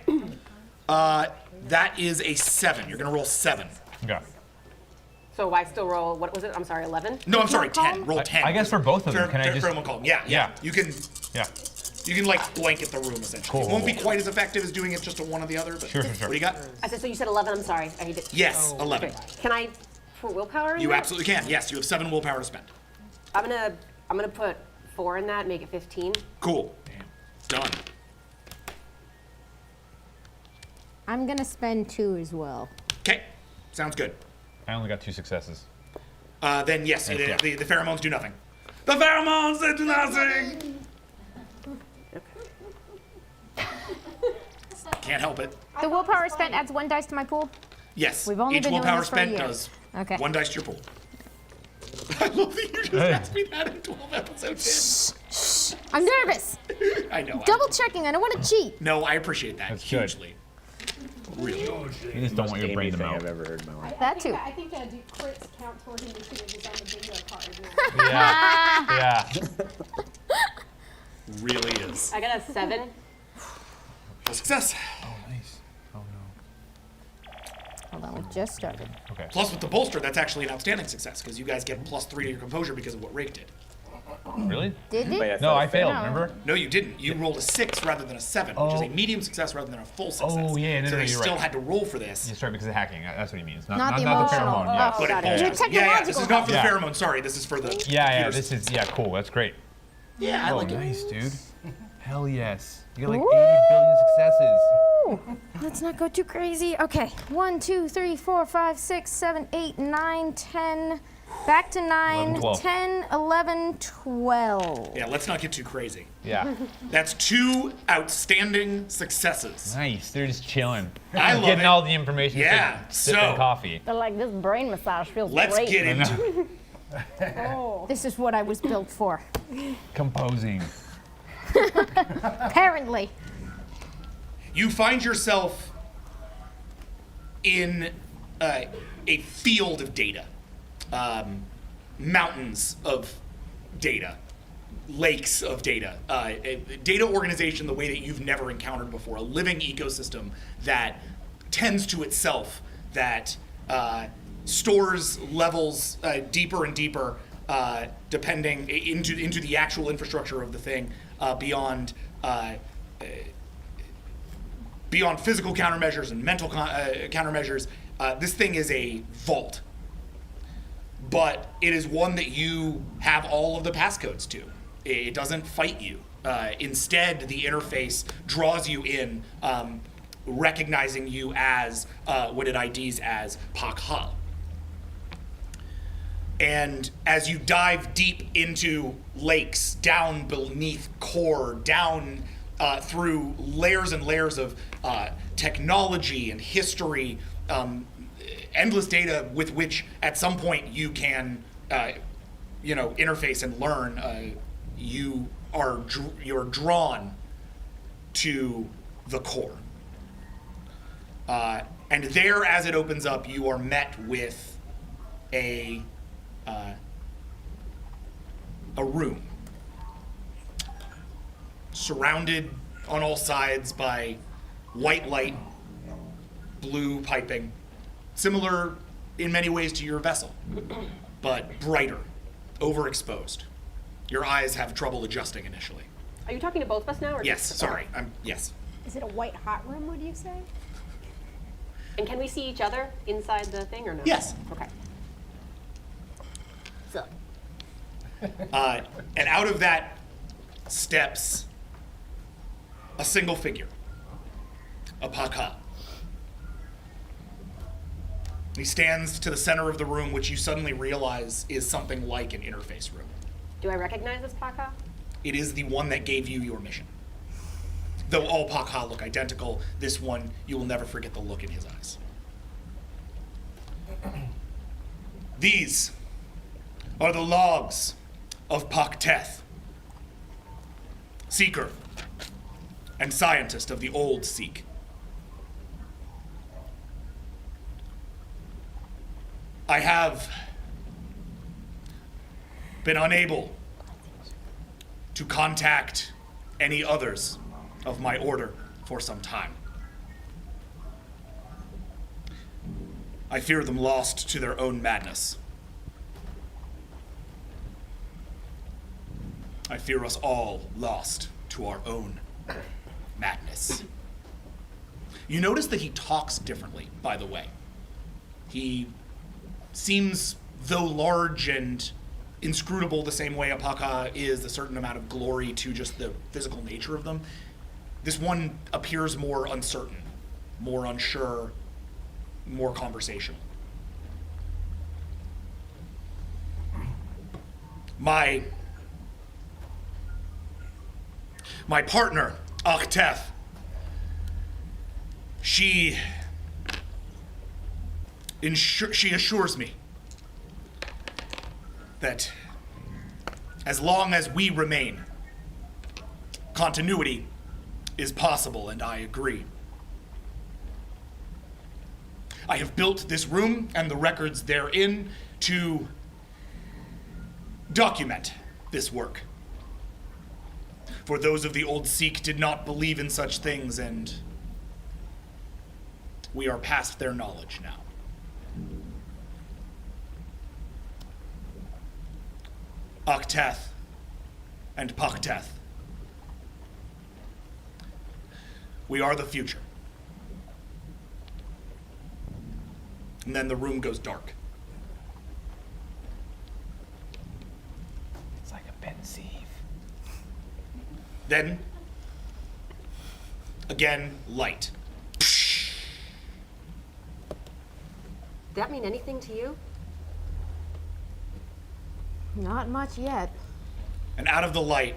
That is a 7. You're gonna roll 7. Okay. So I still roll, what was it? I'm sorry, 11? No, I'm sorry, 10. Roll 10. I guess for both of them, can I just... Pheromone column. Yeah. You can. Yeah. You can like blanket the room essentially. Cool. It won't be quite as effective as doing it just to one or the other. But Sure. What do you got? I said, so you said 11, I'm sorry. I did. Yes, 11. Okay. Can I put willpower in You that? absolutely can. Yes, you have 7 willpower to spend. I'm gonna put 4 in that, make it 15. Cool. Done. I'm gonna spend 2 as well. Okay. Sounds good. I only got 2 successes. Then yes, Okay. the pheromones do nothing. The pheromones they do nothing. Can't help it. The willpower spent adds 1 dice to my pool. Yes. We've only Each been doing willpower this for a spent year. does Okay. 1 dice to your pool. I love that you just asked me that in 12 episodes. I'm nervous. I know. Double checking. I don't want to cheat. No, I appreciate that That's good. hugely. Really. You just don't want your brain to thing melt. I've ever heard in my life. That too. I think do crits count toward him receiving on the bingo card now? Yeah. Really is. I got a 7. Success. Oh, nice. Oh, no. Hold on, we just started. Okay. Plus with the bolster, that's actually an outstanding success because you guys get +3 to your composure because of what Rake did. Really? Did it? Wait, I No, thought I it failed, No. remember? No, you didn't. You rolled a 6 rather than a 7, which is Oh. a medium success rather than a full success. Oh, yeah, no, so no, they you're still right. had to roll for this. That's right, because of hacking. That's what he means. Not the the emotional. pheromone. Yes. But got it it. bolsters. Your Yeah, this is not for the Yeah. pheromone. Sorry, this is for the. Yeah, computer this is, yeah, cool. That's great. Yeah, I Oh, like it. nice, dude. Hell yes. You got like Woo! 80 billion successes. Let's not go too crazy. Okay. 1, 2, 3, 4, 5, 6, 7, 8, 9, 10. Back to 9, 12. 10, 11, 12. Yeah, let's not get too crazy. Yeah. That's 2 outstanding successes. Nice. They're just chilling. I love Getting it. all the information. Yeah, Sipping so- coffee. They're like, this brain massage feels Let's great. get into Oh. This is what I was built for. Composing. Apparently. You find yourself in a field of data, mountains of data, lakes of data, a data organization the way that you've never encountered before, a living ecosystem that tends to itself, that stores levels deeper and deeper depending into the actual infrastructure of the thing, beyond physical countermeasures and mental countermeasures. This thing is a vault, but it is one that you have all of the passcodes to. It doesn't fight you. Instead, the interface draws you in, recognizing you as what it IDs as Pakha. And as you dive deep into lakes, down beneath core, down through layers and layers of technology and history, endless data with which at some point you can, interface and learn, you're drawn to the core. And there, as it opens up, you are met with a room surrounded on all sides by white light, blue piping, similar in many ways to your vessel, but brighter, overexposed. Your eyes have trouble adjusting initially. Are you talking to both of us now? Or Yes, sorry. Yes. Is it a white hot room, would you say? And can we see each other inside the thing or no? Yes. Okay. So. And out of that steps a single figure, a Pakha. He stands to the center of the room, which you suddenly realize is something like an interface room. Do I recognize this Pakha? It is the one that gave you your mission. Though all Pakha look identical, this one, you will never forget the look in his eyes. These are the logs of Pakteth, seeker and scientist of the old Seek. I have been unable to contact any others of my order for some time. I fear them lost to their own madness. I fear us all lost to our own madness. You notice that he talks differently, by the way. He seems, though large and inscrutable the same way a Pakha is, a certain amount of glory to just the physical nature of them. This one appears more uncertain, more unsure, more conversational. My partner, Akteth, she assures me that as long as we remain, continuity is possible, and I agree. I have built this room and the records therein to document this work. For those of the old Seek did not believe in such things, and we are past their knowledge now. Akteth and Pakteth. We are the future. And then the room goes dark. It's like a pensieve. Then, again, light. Did that mean anything to you? Not much yet. And out of the light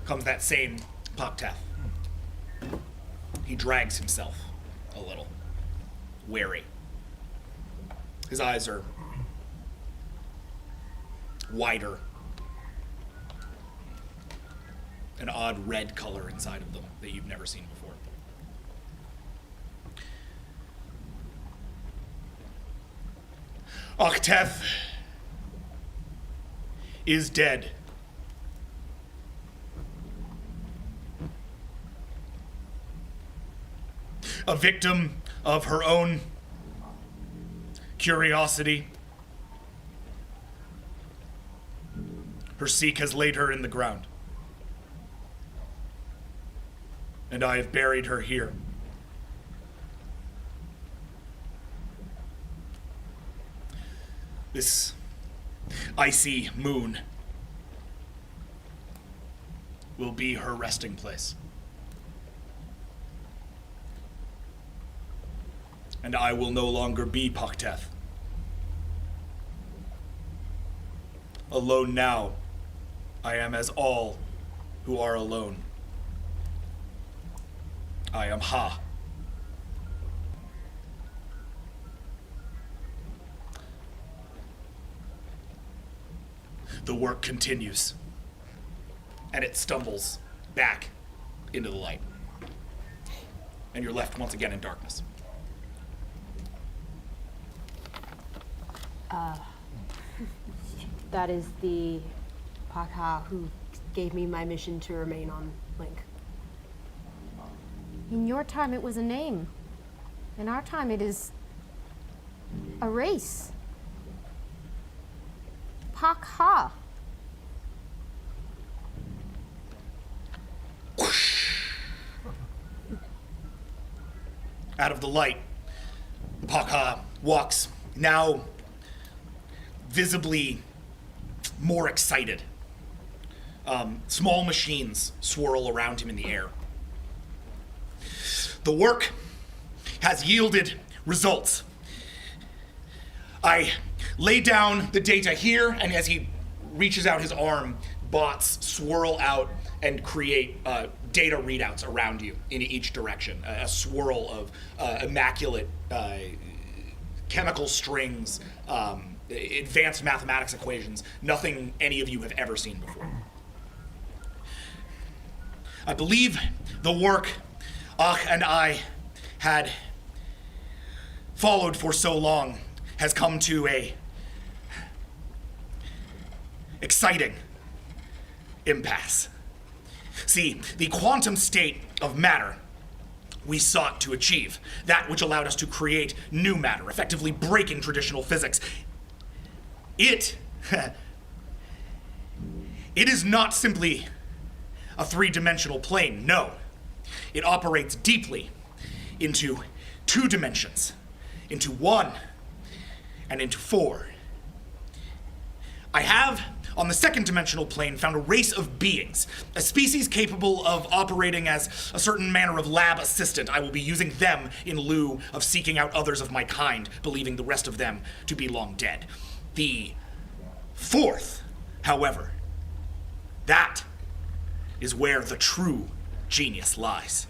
comes that same Pakteth. He drags himself a little, wary. His eyes are wider, an odd red color inside of them that you've never seen before. Akteth is dead. A victim of her own curiosity Her seek has laid her in the ground. And I have buried her here. This icy moon will be her resting place. And I will no longer be Pakteth. Alone now, I am as all who are alone. I am Ha. The work continues, and it stumbles back into the light. And you're left once again in darkness. That is the Paka who gave me my mission to remain on Link. In your time, it was a name. In our time, it is a race. Pak-ha. Out of the light, Pak-ha walks, now visibly more excited. Small machines swirl around him in the air. The work has yielded results. I lay down the data here, and as he reaches out his arm, bots swirl out and create data readouts around you in each direction. A swirl of immaculate chemical strings, advanced mathematics equations, nothing any of you have ever seen before. I believe the work Ach and I had followed for so long has come to a exciting impasse. See, the quantum state of matter we sought to achieve, that which allowed us to create new matter, effectively breaking traditional physics, it is not simply a three-dimensional plane, no. It operates deeply into 2 dimensions, into 1, and into 4. I have, on the 2nd-dimensional plane, found a race of beings, a species capable of operating as a certain manner of lab assistant. I will be using them in lieu of seeking out others of my kind, believing the rest of them to be long dead. The 4th, however, that is where the true genius lies.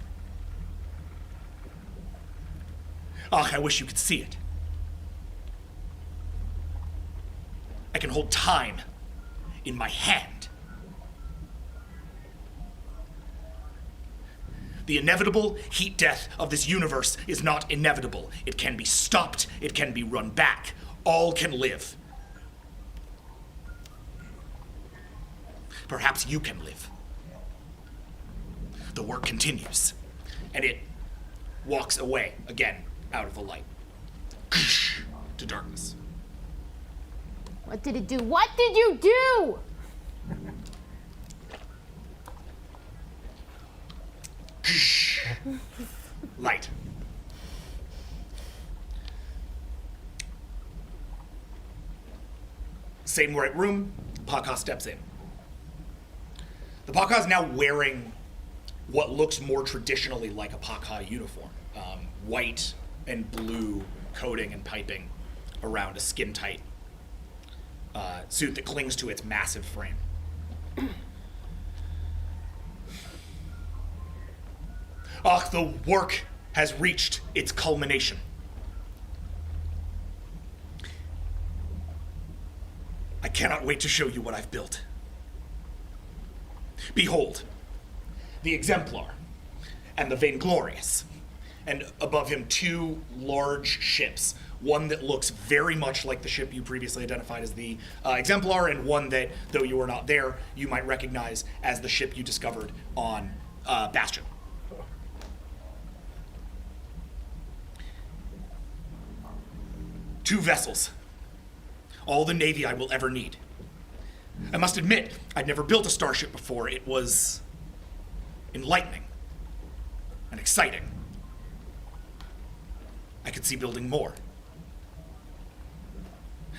Oh, I wish you could see it. I can hold time in my hand. The inevitable heat death of this universe is not inevitable. It can be stopped, it can be run back. All can live. Perhaps you can live. The work continues, and it walks away again out of the light to darkness. What did it do? What did you do? Light. Same right room, Paka steps in. The Paka is now wearing what looks more traditionally like a Paka uniform. White and blue coating and piping around a skin-tight suit that clings to its massive frame. The work has reached its culmination. I cannot wait to show you what I've built. Behold, the Exemplar and the Vainglorious, and above him 2 large ships. One that looks very much like the ship you previously identified as the Exemplar, and one that, though you were not there, you might recognize as the ship you discovered on Bastion. Two vessels, all the Navy I will ever need. I must admit, I'd never built a starship before. It was enlightening and exciting. I could see building more.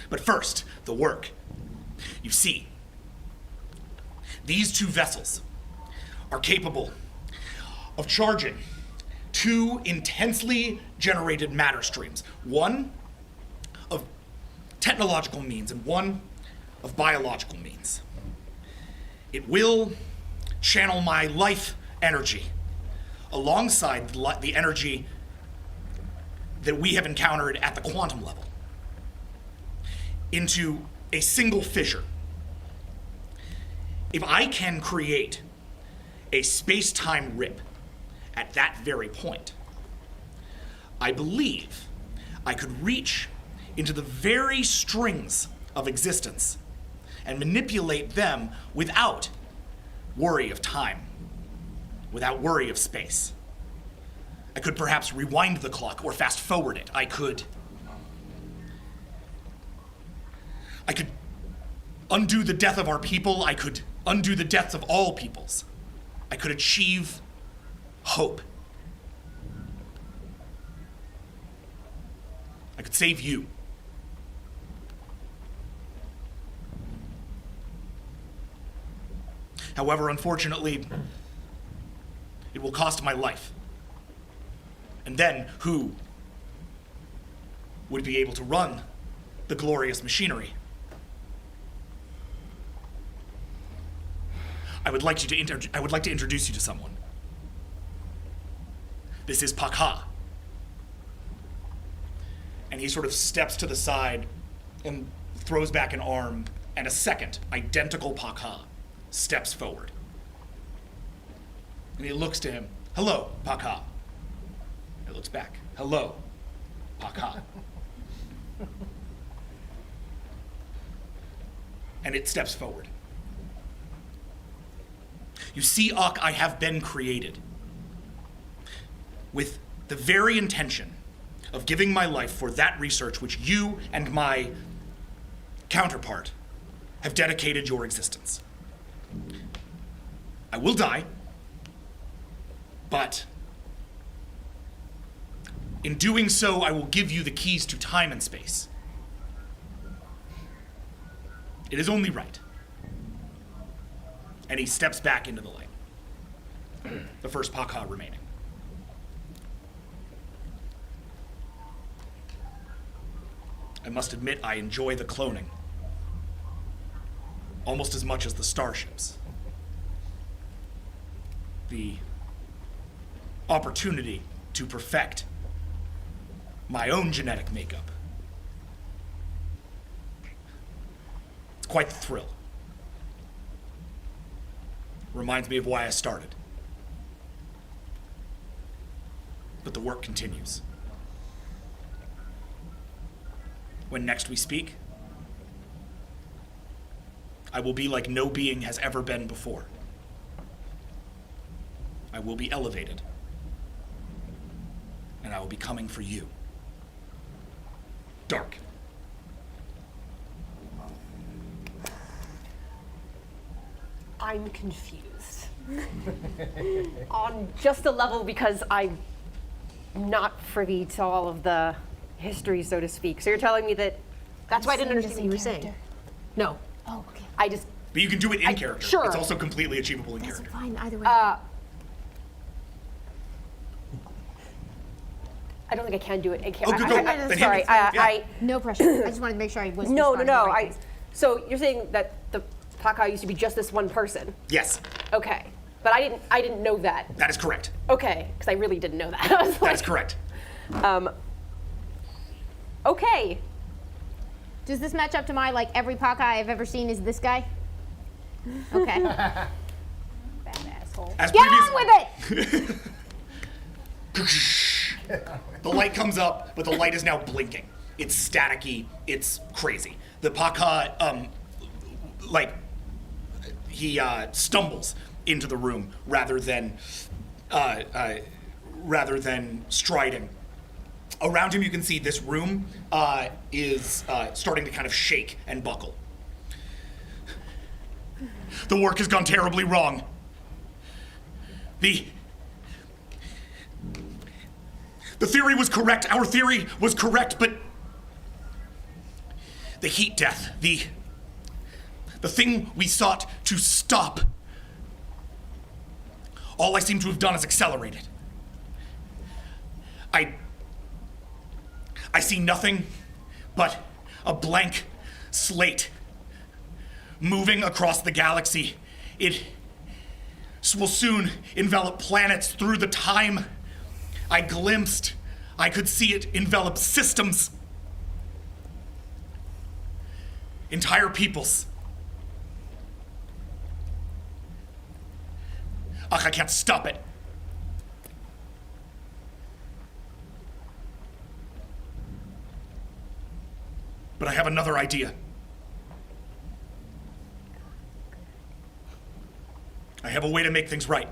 But first, the work. You see, these two vessels are capable of charging two intensely generated matter streams, one of technological means and one of biological means. It will channel my life energy alongside the energy that we have encountered at the quantum level into a single fissure. If I can create a space-time rip at that very point, I believe I could reach into the very strings of existence and manipulate them without worry of time, without worry of space. I could perhaps rewind the clock or fast forward it. I could undo the death of our people. I could undo the deaths of all peoples. I could achieve hope. I could save you. However, unfortunately, it will cost my life. And then who would be able to run the glorious machinery? I would like to introduce you to someone. This is Paka. And he sort of steps to the side and throws back an arm, and a second identical Paka steps forward. And he looks to him. Hello, Paka. He looks back. Hello, Paka. And it steps forward. You see, Ak, I have been created with the very intention of giving my life for that research which you and my counterpart have dedicated your existence. I will die, but in doing so, I will give you the keys to time and space. It is only right. And he steps back into the light. The first Paka remaining. I must admit, I enjoy the cloning almost as much as the starships. The opportunity to perfect my own genetic makeup. It's quite the thrill. Reminds me of why I started. But the work continues. When next we speak, I will be like no being has ever been before. I will be elevated, and I will be coming for you. Dark. I'm confused. On just a level because I'm not privy to all of the history, so to speak. So you're telling me that that's why I didn't understand what you were saying. No. Oh, okay. I just. But you can do it in character. Sure. It's also completely achievable in character. Fine, either way. I don't think I can do it. Oh, good, go. Sorry. No pressure. I just wanted to make sure I was. No. responding to the right things. So you're saying that the Paka used to be just this one person? Yes. Okay. But I didn't know that. That is correct. Okay, because I really didn't know that. I was like, That is correct. Okay. Does this match up to my, like, every Paka I've ever seen is this guy? Okay. Bad asshole. As Get on with it! The light comes up, but the light is now blinking. It's staticky. It's crazy. The Paka, he stumbles into the room rather than striding. Around him, you can see this room is starting to kind of shake and buckle. The work has gone terribly wrong. The theory was correct. Our theory was correct, but the heat death, the thing we sought to stop, all I seem to have done is accelerated. I see nothing but a blank slate moving across the galaxy. It will soon envelop planets through the time I glimpsed. I could see it envelop systems, entire peoples. I can't stop it. But I have another idea. I have a way to make things right.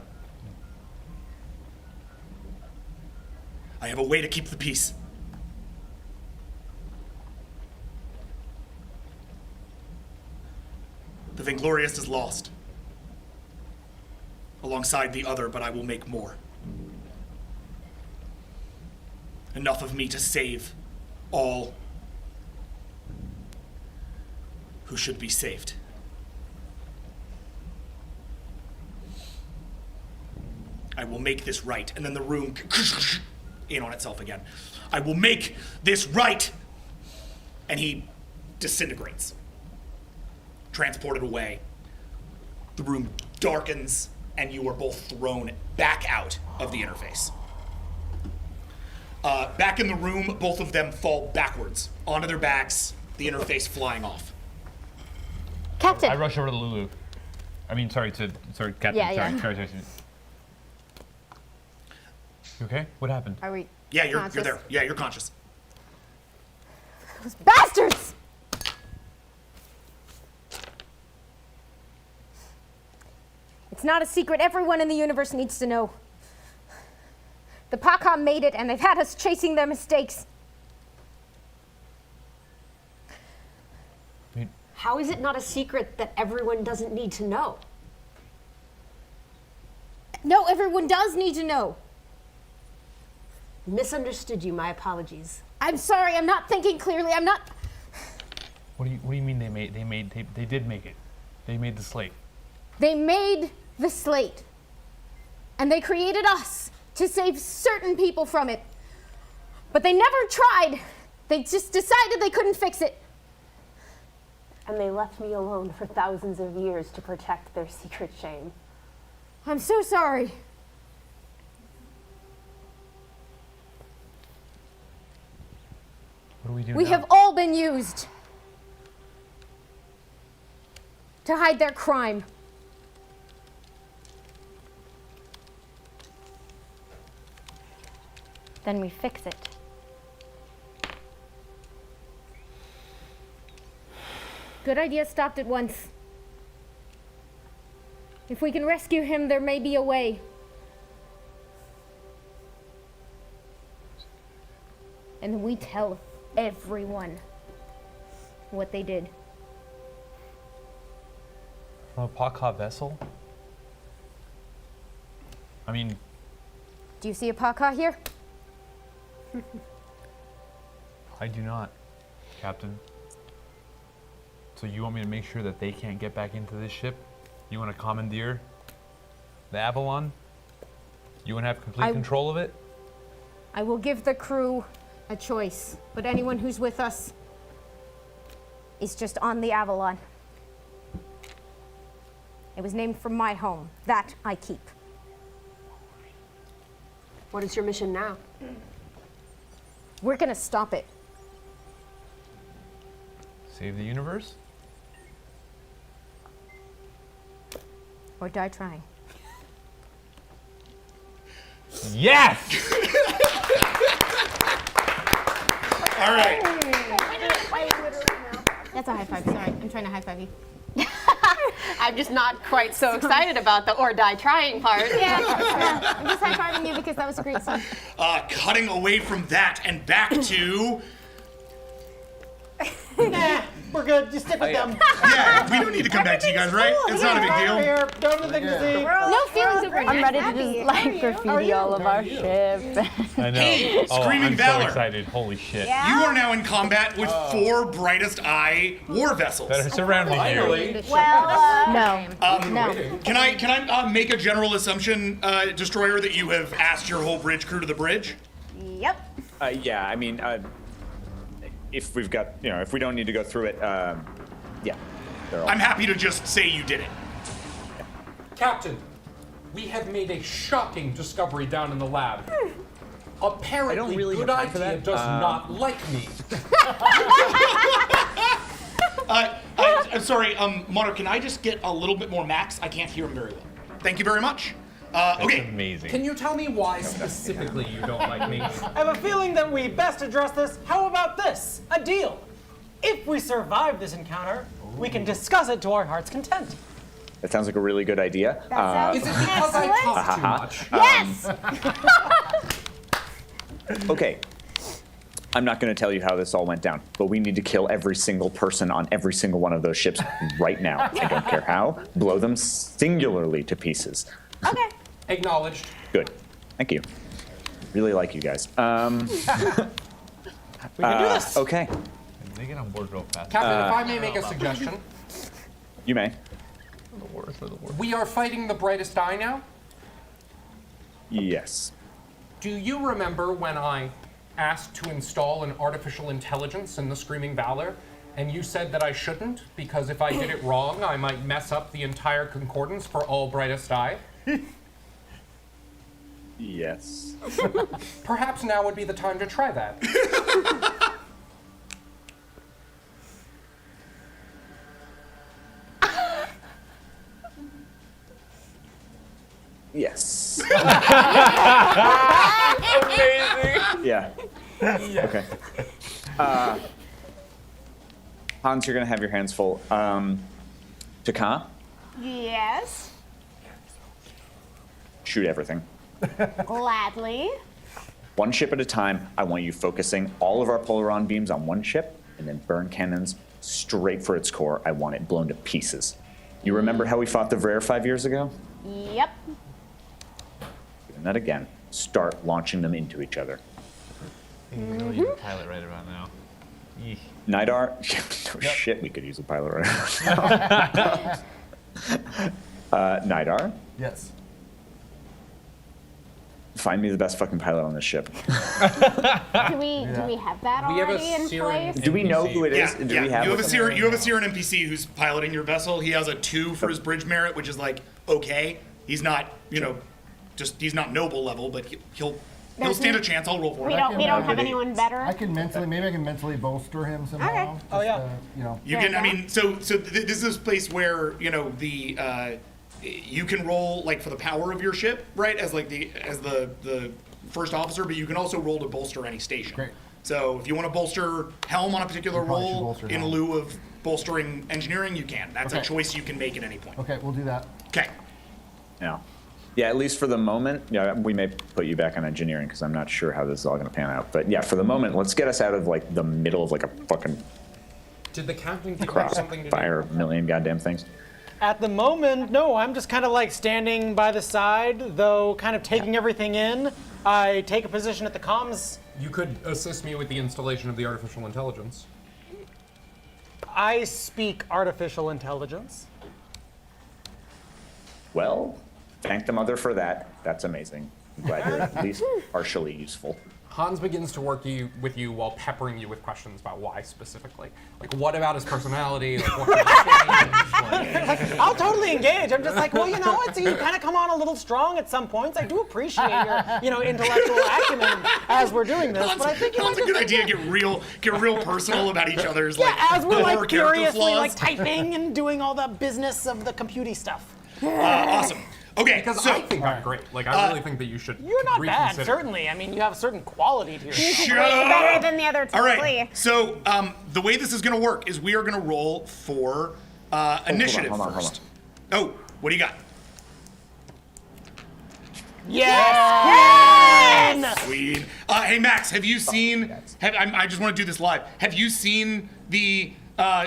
I have a way to keep the peace. The Vainglorious is lost, alongside the other, but I will make more. Enough of me to save all who should be saved. I will make this right. And then the room in on itself again. I will make this right. And he disintegrates, transported away. The room darkens, and you are both thrown back out of the interface. Back in the room, both of them fall backwards onto their backs, the interface flying off. Captain. I rush over to Lulu. Sorry, Captain. Yeah, Sorry. You okay? What happened? Are we? Yeah, you're conscious? there. Yeah, you're conscious. Those bastards! It's not a secret. Everyone in the universe needs to know. The Paka made it, and they've had us chasing their mistakes. How is it not a secret that everyone doesn't need to know? No, everyone does need to know. Misunderstood you. My apologies. I'm sorry. I'm not thinking clearly. I'm not. What do you mean they did make it? They made the slate. They made the slate, and they created us to save certain people from it. But they never tried. They just decided they couldn't fix it. And they left me alone for thousands of years to protect their secret shame. I'm so sorry. What do we do We now? have all been used to hide their crime. Then we fix it. Good idea, stopped at once. If we can rescue him, there may be a way. And then we tell everyone what they did. From a Paka vessel? Do you see a Paka here? I do not, Captain. So you want me to make sure that they can't get back into this ship? You want to commandeer the Avalon? You want to have complete control of it? I will give the crew a choice, but anyone who's with us is just on the Avalon. It was named from my home. That I keep. What is your mission now? We're gonna stop it. Save the universe? Or die trying. Yes! All right. That's a high five. Sorry, I'm trying to high five you. I'm just not quite so excited about the or die trying part. Yeah, I'm just high fiving you because that was a great song. Cutting away from that and back to We're good. You stick with them. Yeah, we don't need to come back to you guys, right? It's not a big deal. Here, don't think to see. No feelings over I'm ready to just like graffiti all of our ship. I know. Hey, oh, Screaming I'm Valor. so excited. Holy shit. You are now in combat with 4 Brightest Eye war vessels. That are surrounding you. Well, no. Can I make a general assumption, Destroyer, that you have asked your whole bridge crew to the bridge? Yep. Yeah, I mean, if we've got, if we don't need to go through it, yeah. I'm happy to just say you did it. Captain, we have made a shocking discovery down in the lab. Apparently, really Good have time for Idea that. does not like me. I'm sorry, Monarch, can I just get a little bit more max? I can't hear him very well. Thank you very much. Okay. Amazing. Can you tell me why specifically you don't like me? I have a feeling that we best address this. How about this? A deal. If we survive this encounter, we can discuss it to our heart's content. That sounds like a really good idea. Is it because I talk too much? Yes! Okay. I'm not going to tell you how this all went down, but we need to kill every single person on every single one of those ships right now. I don't care how. Blow them singularly to pieces. Okay. Acknowledged. Good. Thank you. Really like you guys. We can do this. Okay. They get on board real fast. Captain, if I may make a suggestion. You may. We are fighting the Brightest Eye now. Yes. Do you remember when I asked to install an artificial intelligence in the Screaming Valor, and you said that I shouldn't, because if I did it wrong, I might mess up the entire concordance for all Brightest Eye? Yes. Perhaps now would be the time to try that. Yes. Amazing. Yeah. Okay. Hans, you're gonna have your hands full. Taka, Yes. shoot everything. Gladly. One ship at a time. I want you focusing all of our polaron beams on one ship, and then burn cannons straight for its core. I want it blown to pieces. You remember how we fought the Vrare 5 years ago? Yep. Doing that again. Start launching them into each other. I think we really use a pilot right about now. Eesh. Nidar, no shit, we could use a pilot right now. Nidar, Yes. find me the best fucking pilot on this ship. Do we have that We have a already in Siren place? Do we know who it is? Yeah, Do yeah. we have You have a one? Siren. You have a Siren NPC who's piloting your vessel. He has a 2 for his bridge merit, which is like okay. He's not, he's not noble level, but he'll stand a chance. I'll roll for We him. don't have anyone better. I can mentally bolster him somehow. Okay. Just, Oh, yeah. You can. I mean, so this is a place where you can roll like for the power of your ship, right? As the first officer, but you can also roll to bolster any station. Great. So if you want to bolster helm on a particular You probably should role bolster in helm. lieu of bolstering engineering, you can. That's a Okay. choice you can make at any point. Okay, we'll do that. Okay. Yeah. Yeah, at least for the moment. Yeah, we may put you back on engineering because I'm not sure how this is all going to pan out. But yeah, for the moment, let's get us out of like the middle of like a fucking Did the captain give you something to do? crossfire, million goddamn things. At the moment, no, I'm just kind of like standing by the side, though kind of taking everything in. I take a position at the comms. You could assist me with the installation of the artificial intelligence. I speak artificial intelligence. Well, thank the mother for that. That's amazing. I'm glad you're at least partially useful. Hans begins to work with you while peppering you with questions about why specifically. Like, what about his personality? Like, what kind of change? I'll totally engage. I'm just like, well, you kind of come on a little strong at some points. I do appreciate your, intellectual acumen as we're doing this. But I think it's a good idea. Get real personal about each other's as we're core like character furiously flaws. like typing and doing all the business of the computy stuff. Awesome. Okay, Because so I think I'm great. Like, I really think that you should You're not bad, reconsider. certainly. I mean, you have a certain quality to your Shut Way up. better than the other two. All right. So the way this is going to work is we are going to roll for initiative hold on. first. Oh, what do you got? Yes! Sweet. Hey Max, have you seen? I just want to do this live. Have you seen the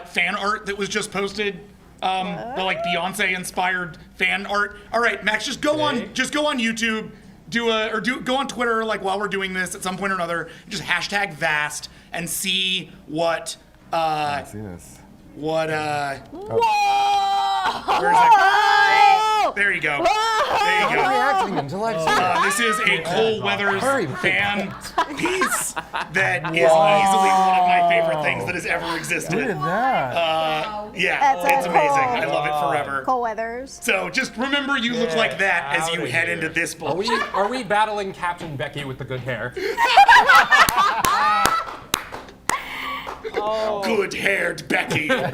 fan art that was just posted. The like Beyonce inspired fan art. All right, Max, just go on YouTube, go on Twitter like while we're doing this at some point or another. Just hashtag Vast and see what. Let's see this. What Whoa! Where's that? There you go. There you I'm go. reacting until I see it. This is a Cole Weathers Hurry. fan piece that is easily one of my favorite things that has ever existed. Look at that. Yeah, That's it's amazing. Cole. I love it forever. Cole Weathers. So just remember you look like that as you head into this book. Are we battling Captain Becky with the good hair? Good-haired Becky. Sounds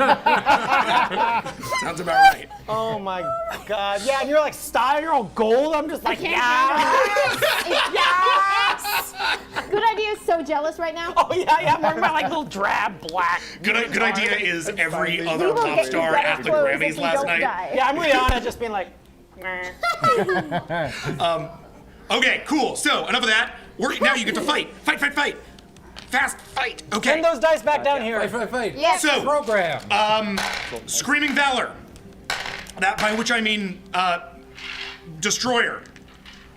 about right. Oh my God. Yeah, and you're like, style, you're all gold. I'm just like, yes! Yes! Good Idea is so jealous right now. Oh, yeah, I'm wearing my like little drab black. Good idea is every other We will pop get you star better at the clothes Grammys if you last don't night. die. Yeah, I'm Rihanna just being like, meh. Okay, cool. So enough of that. Now you get to fight. Fight. Fast fight. Okay. Send those dice back down here. Fight. Yes. So, Program. Screaming Valor. That by which I mean Destroyer.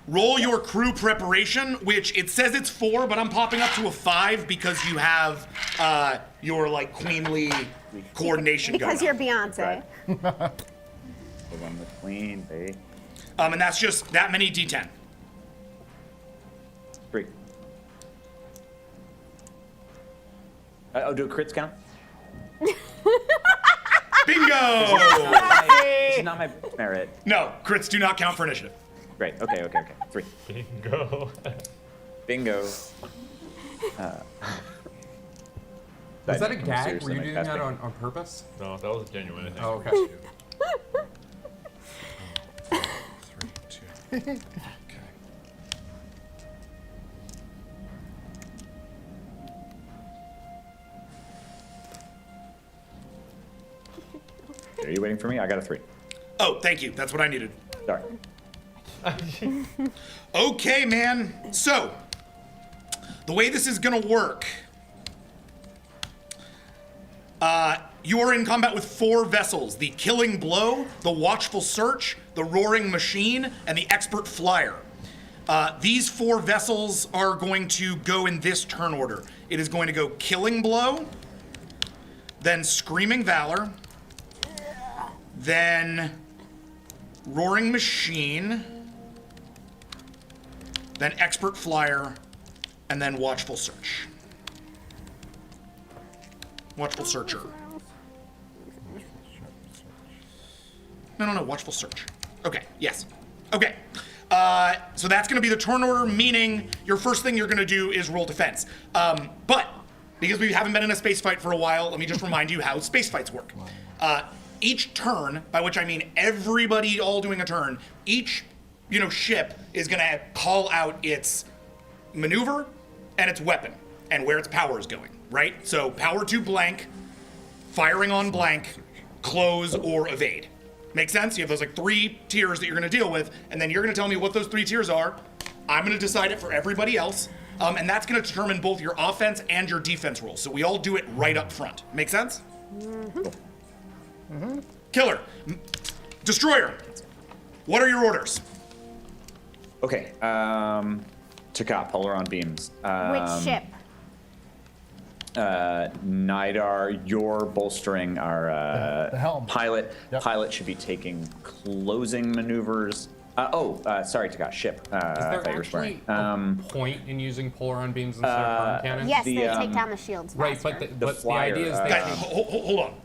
Roll your crew preparation, which it says it's 4, but I'm popping up to a 5 because you have your like queenly coordination Because going. you're Beyonce. The one with Queen, babe. And that's just that many D10. 3. Do crits count? Bingo! This is not my merit. No, crits do not count for initiative. Great. Okay. 3. Bingo. Was that a gag? Were you doing that on purpose? No, that was genuine. I think. Oh, okay. 3, 2. Okay. Are you waiting for me? I got a 3. Oh, thank you. That's what I needed. Sorry. Okay, man. So, the way this is gonna work, you are in combat with 4 vessels: the Killing Blow, the Watchful Search, the Roaring Machine, and the Expert Flyer. These 4 vessels are going to go in this turn order. It is going to go Killing Blow, then Screaming Valor, then Roaring Machine, then Expert Flyer, and then Watchful Search. Watchful Searcher. No, Watchful Search. Okay, yes. Okay. So that's going to be the turn order, meaning your first thing you're going to do is roll defense. But because we haven't been in a space fight for a while, let me just remind you how space fights work. Each turn, by which I mean everybody all doing a turn, each ship is going to call out its maneuver and its weapon and where its power is going, right? So power to blank, firing on blank, close, or evade. Make sense? You have those like 3 tiers that you're going to deal with, and then you're going to tell me what those 3 tiers are. I'm going to decide it for everybody else, and that's going to determine both your offense and your defense rolls. So we all do it right up front. Make sense? Mm-hmm. Killer. Destroyer. What are your orders? Okay. Taka, Polaron beams. Which ship? Nidar, you're bolstering our the helm. pilot. Yep. Pilot should be taking closing maneuvers. Sorry, Taka, ship. Is there I thought you were swearing. actually a point in using Polaron beams instead of burn cannons? Yes, they take down the shields Right, faster. but the flyer, idea is Guys, that hold on.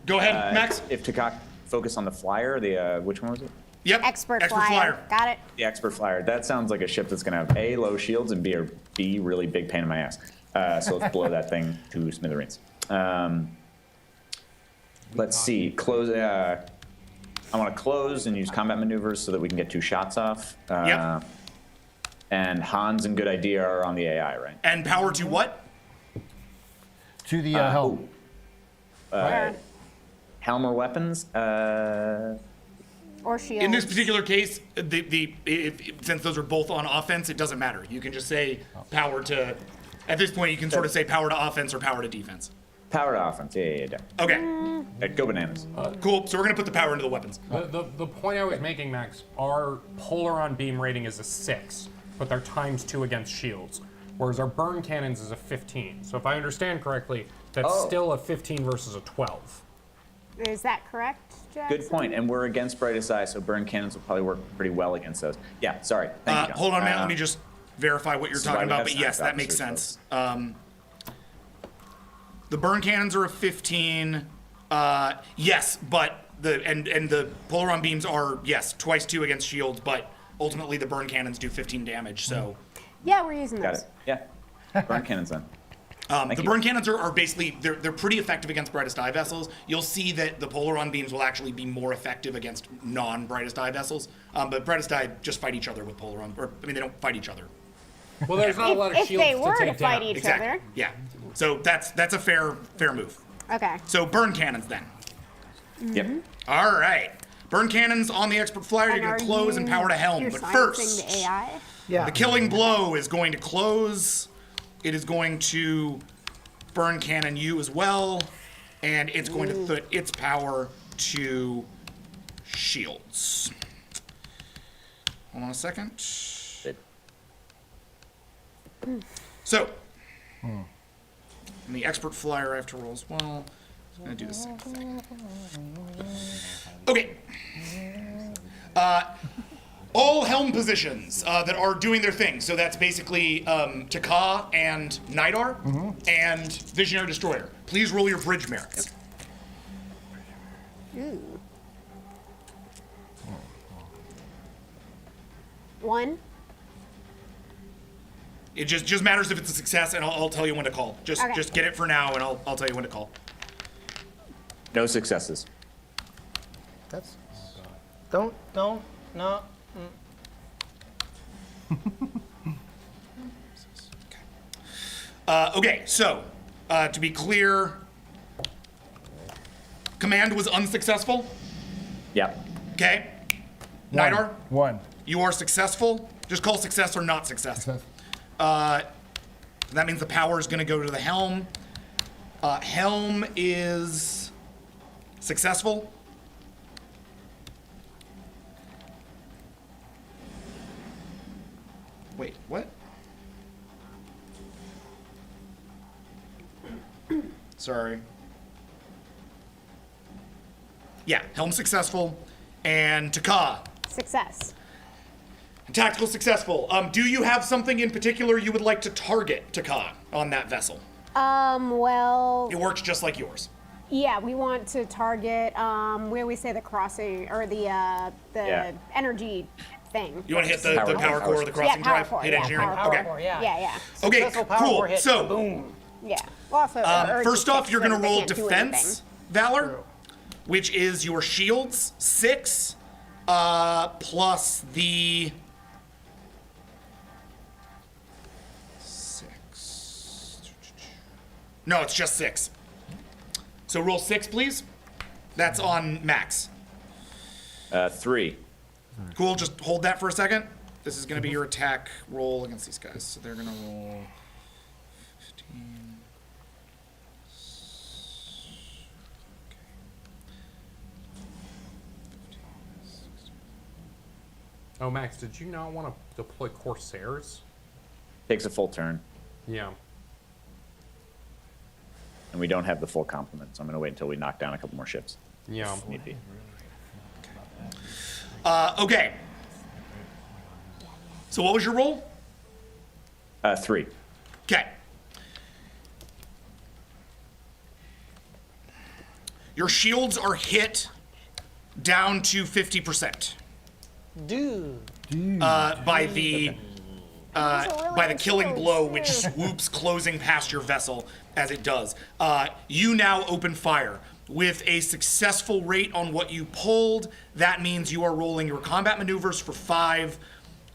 Go ahead, Max. If Taka focus on the flyer, the which one was it? Yep. Expert flyer. Got it. The expert flyer. That sounds like a ship that's going to have A, low shields, and B, really big pain in my ass. So let's blow that thing to smithereens. Let's see. Close. I want to close and use combat maneuvers so that we can get 2 shots off. Yep. And Hans and Good Idea are on the AI, right? And power to what? To the helm. Helm or weapons? Or shield. In this particular case, since those are both on offense, it doesn't matter. You can just say power to. At this point, you can sort of say power to offense or power to defense. Power to offense. Yeah. Okay. Go bananas. Cool. So we're gonna put the power into the weapons. The point I was making, Max, our Polaron beam rating is a 6, but they're ×2 against shields, whereas our burn cannons is a 15. So if I understand correctly, that's still a 15 versus a 12. Is that correct, Jackson? Good point. And we're against Brightest Eye, so burn cannons will probably work pretty well against those. Yeah, sorry. Thank you, John. Hold on, man. Let me just verify what you're this is why talking we about. have But yes, science that makes officers, sense. The burn cannons are a 15. Yes, but the Polaron beams are ×2 against shields, but ultimately the burn cannons do 15 damage. So Yeah, we're using Got those. it. Yeah. Burn cannons then. the burn cannons are basically they're pretty effective against brightest eye vessels. You'll see that the Polaron beams will actually be more effective against non-brightest eye vessels. But brightest eye just fight each other with Polaron, or I mean they don't fight each other. Well, there's not a lot of If shields they were to to take fight down. each Exactly. other. Yeah. So that's a fair move. Okay. So burn cannons then. Yep. All right. Burn cannons on the expert flyer. And You're going are to close and you power to helm. pure But sciencing first, the AI? Yeah. the killing blow is going to close. It is going to burn cannon you as well, and it's going to put its power to shields. Hold on a second. So, in the expert flyer, I have to roll as well. I'm going to do the same thing. Okay. All helm positions that are doing their thing. So that's basically Taka and Nidar and Visionary Destroyer. Please roll your bridge merits. Ooh. 1. It just matters if it's a success, and I'll tell you when to call. Just Okay. just get it for now, and I'll tell you when to call. No successes. That's. Don't, no. Okay, so to be clear, command was unsuccessful. Yep. Okay. Nidar, 1. you are successful. Just call success or not success. That means the power is going to go to the helm. Helm is successful. Wait, what? Sorry. Yeah, helm successful. And Taka, Success. tactical successful. Do you have something in particular you would like to target, Taka, on that vessel? Well, It works just like yours. yeah, we want to target where we say the crossing or the Yeah. energy thing. You want to hit the Power power core. core or the crossing power drive? core, Hit yeah, engineering? power Okay. core, yeah. Yeah. Okay, Successful power cool. core hit, So, boom. Yeah. Well, also, or first just off, you're going to they roll can't do defense valor, which is your shields, 6, plus the 6. No, it's just 6. So roll 6, please. That's on max. 3. Cool, just hold that for a second. This is going to be your attack roll against these guys. So they're going to roll 15. Oh, Max, did you not want to deploy Corsairs? Takes a full turn, Yeah. and we don't have the full complement, so I'm going to wait until we knock down a couple more ships. Yeah. If need be. Okay. So what was your roll? 3. Okay. Your shields are hit down to 50%. Dude. By the killing blow, which swoops closing past your vessel as it does. You now open fire. With a successful rate on what you pulled, that means you are rolling your combat maneuvers for 5,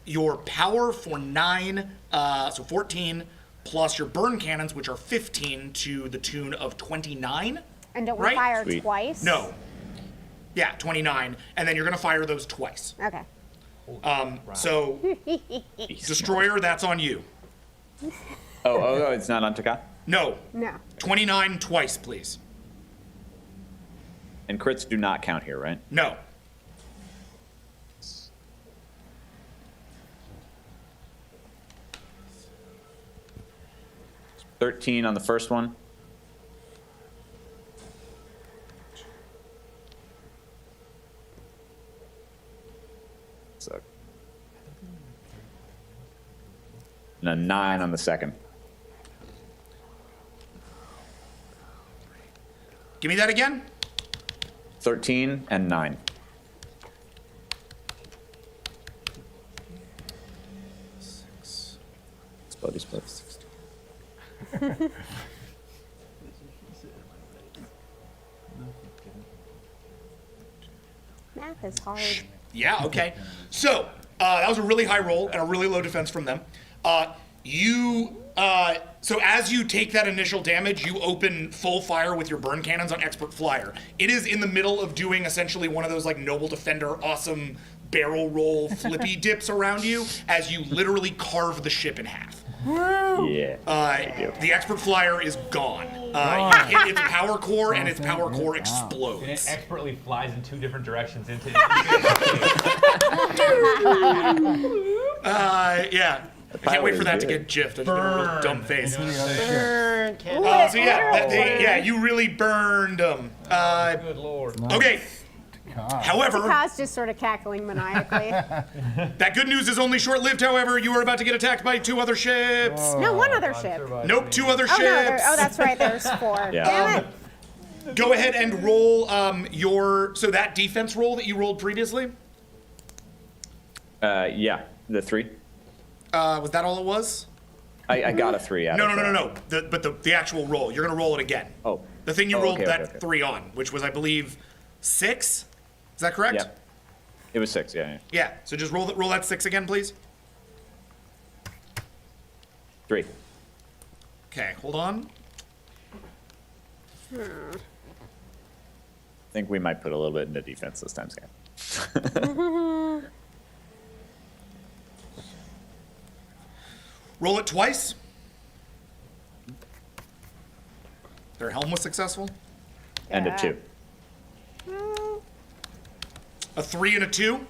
your power for 9, so 14, plus your burn cannons, which are 15 to the tune of 29. And don't we right? fire Sweet. twice? No. Yeah, 29, and then you're gonna fire those twice. Okay. So, Destroyer, that's on you. Oh, it's not on Taka? No. No. 29 twice, please. And crits do not count here, right? No. $13 on the first one. So, and a 9 on the second. Give me that again. 13 and 9. It's bloody split. Math is hard. Yeah, okay. So, that was a really high roll and a really low defense from them. So as you take that initial damage, you open full fire with your burn cannons on Expert Flyer. It is in the middle of doing essentially one of those like Noble Defender awesome barrel roll flippy dips around you as you literally carve the ship in half. Yeah. The Expert Flyer is gone. You hit its power core and its power core explodes. And it expertly flies in 2 different directions into it. Yeah. I can't wait for that to get jiffed. I just made a real dumb face. Burn. So yeah, you really burned them. Good lord. Okay. However, Kaz just sort of cackling maniacally. that good news is only short-lived. However, you are about to get attacked by 2 other ships. No, one other ship. Nope, 2 other Oh, ships. no, that's right. There's 4. Yeah. Damn it. Go ahead and roll so that defense roll that you rolled previously. Yeah, the 3. Was that all it was? I got a 3 out of No. But the actual roll, you're gonna roll it again. Oh. The thing you Oh, rolled okay, that okay. 3 on, which was I believe 6. Is that correct? Yeah. It was 6, yeah. Yeah. So just roll that 6 again, please. 3. Okay, hold on. I think we might put a little bit into defense this time, Scott. Roll it twice. Their helm was successful. And a 2. A 3 and a 2.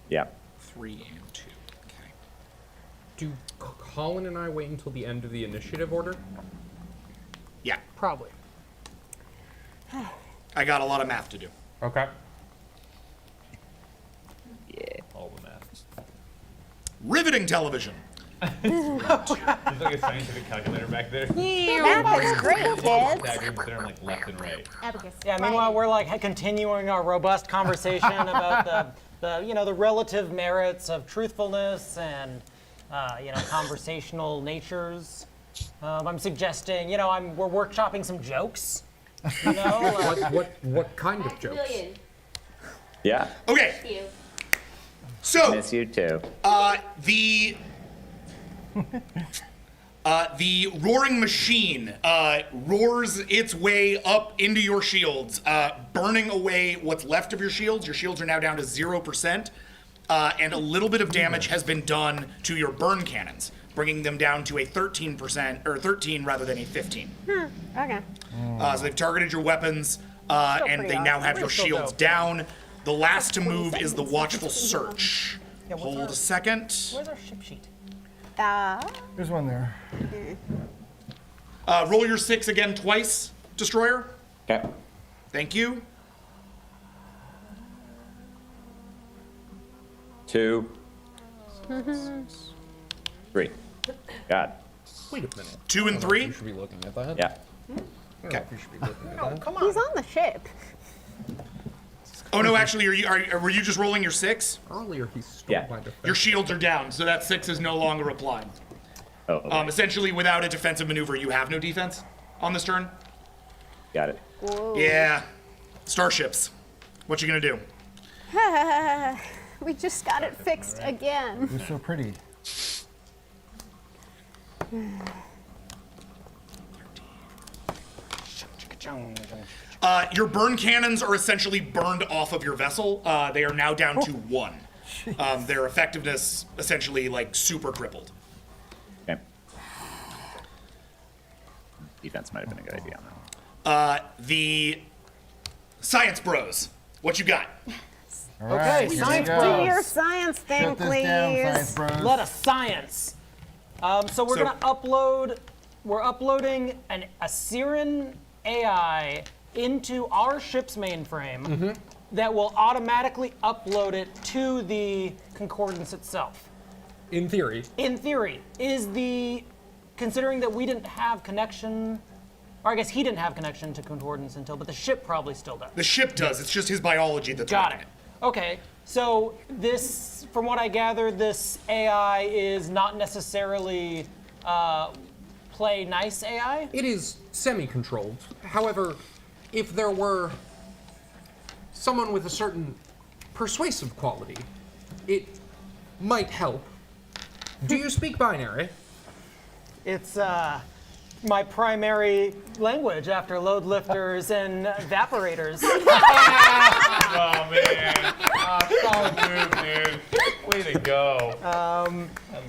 Yeah. 3 and 2. Okay. Do Colin and I wait until the end of the initiative order? Yeah. Probably. I got a lot of math to do. Okay. Yeah. All the math. Riveting television. There's like a scientific calculator back there. Math is great, kids. Diagrams there, like left and right. Abacus. Yeah, meanwhile, we're like continuing our robust conversation about the relative merits of truthfulness and, conversational natures. I'm suggesting, we're workshopping some jokes. What kind of jokes? Yeah. Okay. So Miss you too. The roaring machine roars its way up into your shields, burning away what's left of your shields. Your shields are now down to 0%, and a little bit of damage has been done to your burn cannons, bringing them down to a 13%, or 13 rather than a 15. Okay. So they've targeted your weapons, and pretty they now awesome. have your Still shields dope. down. The last to move is the watchful search. Yeah, what's Hold our- a second. Where's our ship sheet? There's one there. Roll your 6 again twice, Destroyer. Okay. Thank you. 2. 3. God. Wait a minute. 2 and 3. You should be looking at that. Yeah. Okay. You should be looking at that. Come on. He's on the ship. Oh no, actually, were you just rolling your 6? Earlier he stole Yeah. my defense. Your shields are down, so that 6 is no longer applied. Oh, okay. Essentially, without a defensive maneuver, you have no defense on this turn. Got it. Yeah. Starships. What you gonna do? We just got it fixed again. You're so pretty. Your burn cannons are essentially burned off of your vessel. They are now down to 1. Their effectiveness essentially like super crippled. Okay. defense might have been a good idea on that. The Science Bros, what you got? Okay, Science Bros. Do your science thing, Shut this please. down, Science Bros. Let us science. So we're gonna upload. We're uploading a Siren AI into our ship's mainframe that will automatically upload it to the concordance itself. In theory. In theory, considering that we didn't have connection, or I guess he didn't have connection to concordance until, but the ship probably still does. The ship does. It's just his biology that's Got running it. Okay, so this, from what I gather, this AI is not necessarily play nice AI? It is semi-controlled. However, if there were someone with a certain persuasive quality, it might help. Do you speak binary? It's my primary language after load lifters and evaporators. Oh man, solid move, dude. Way to go. I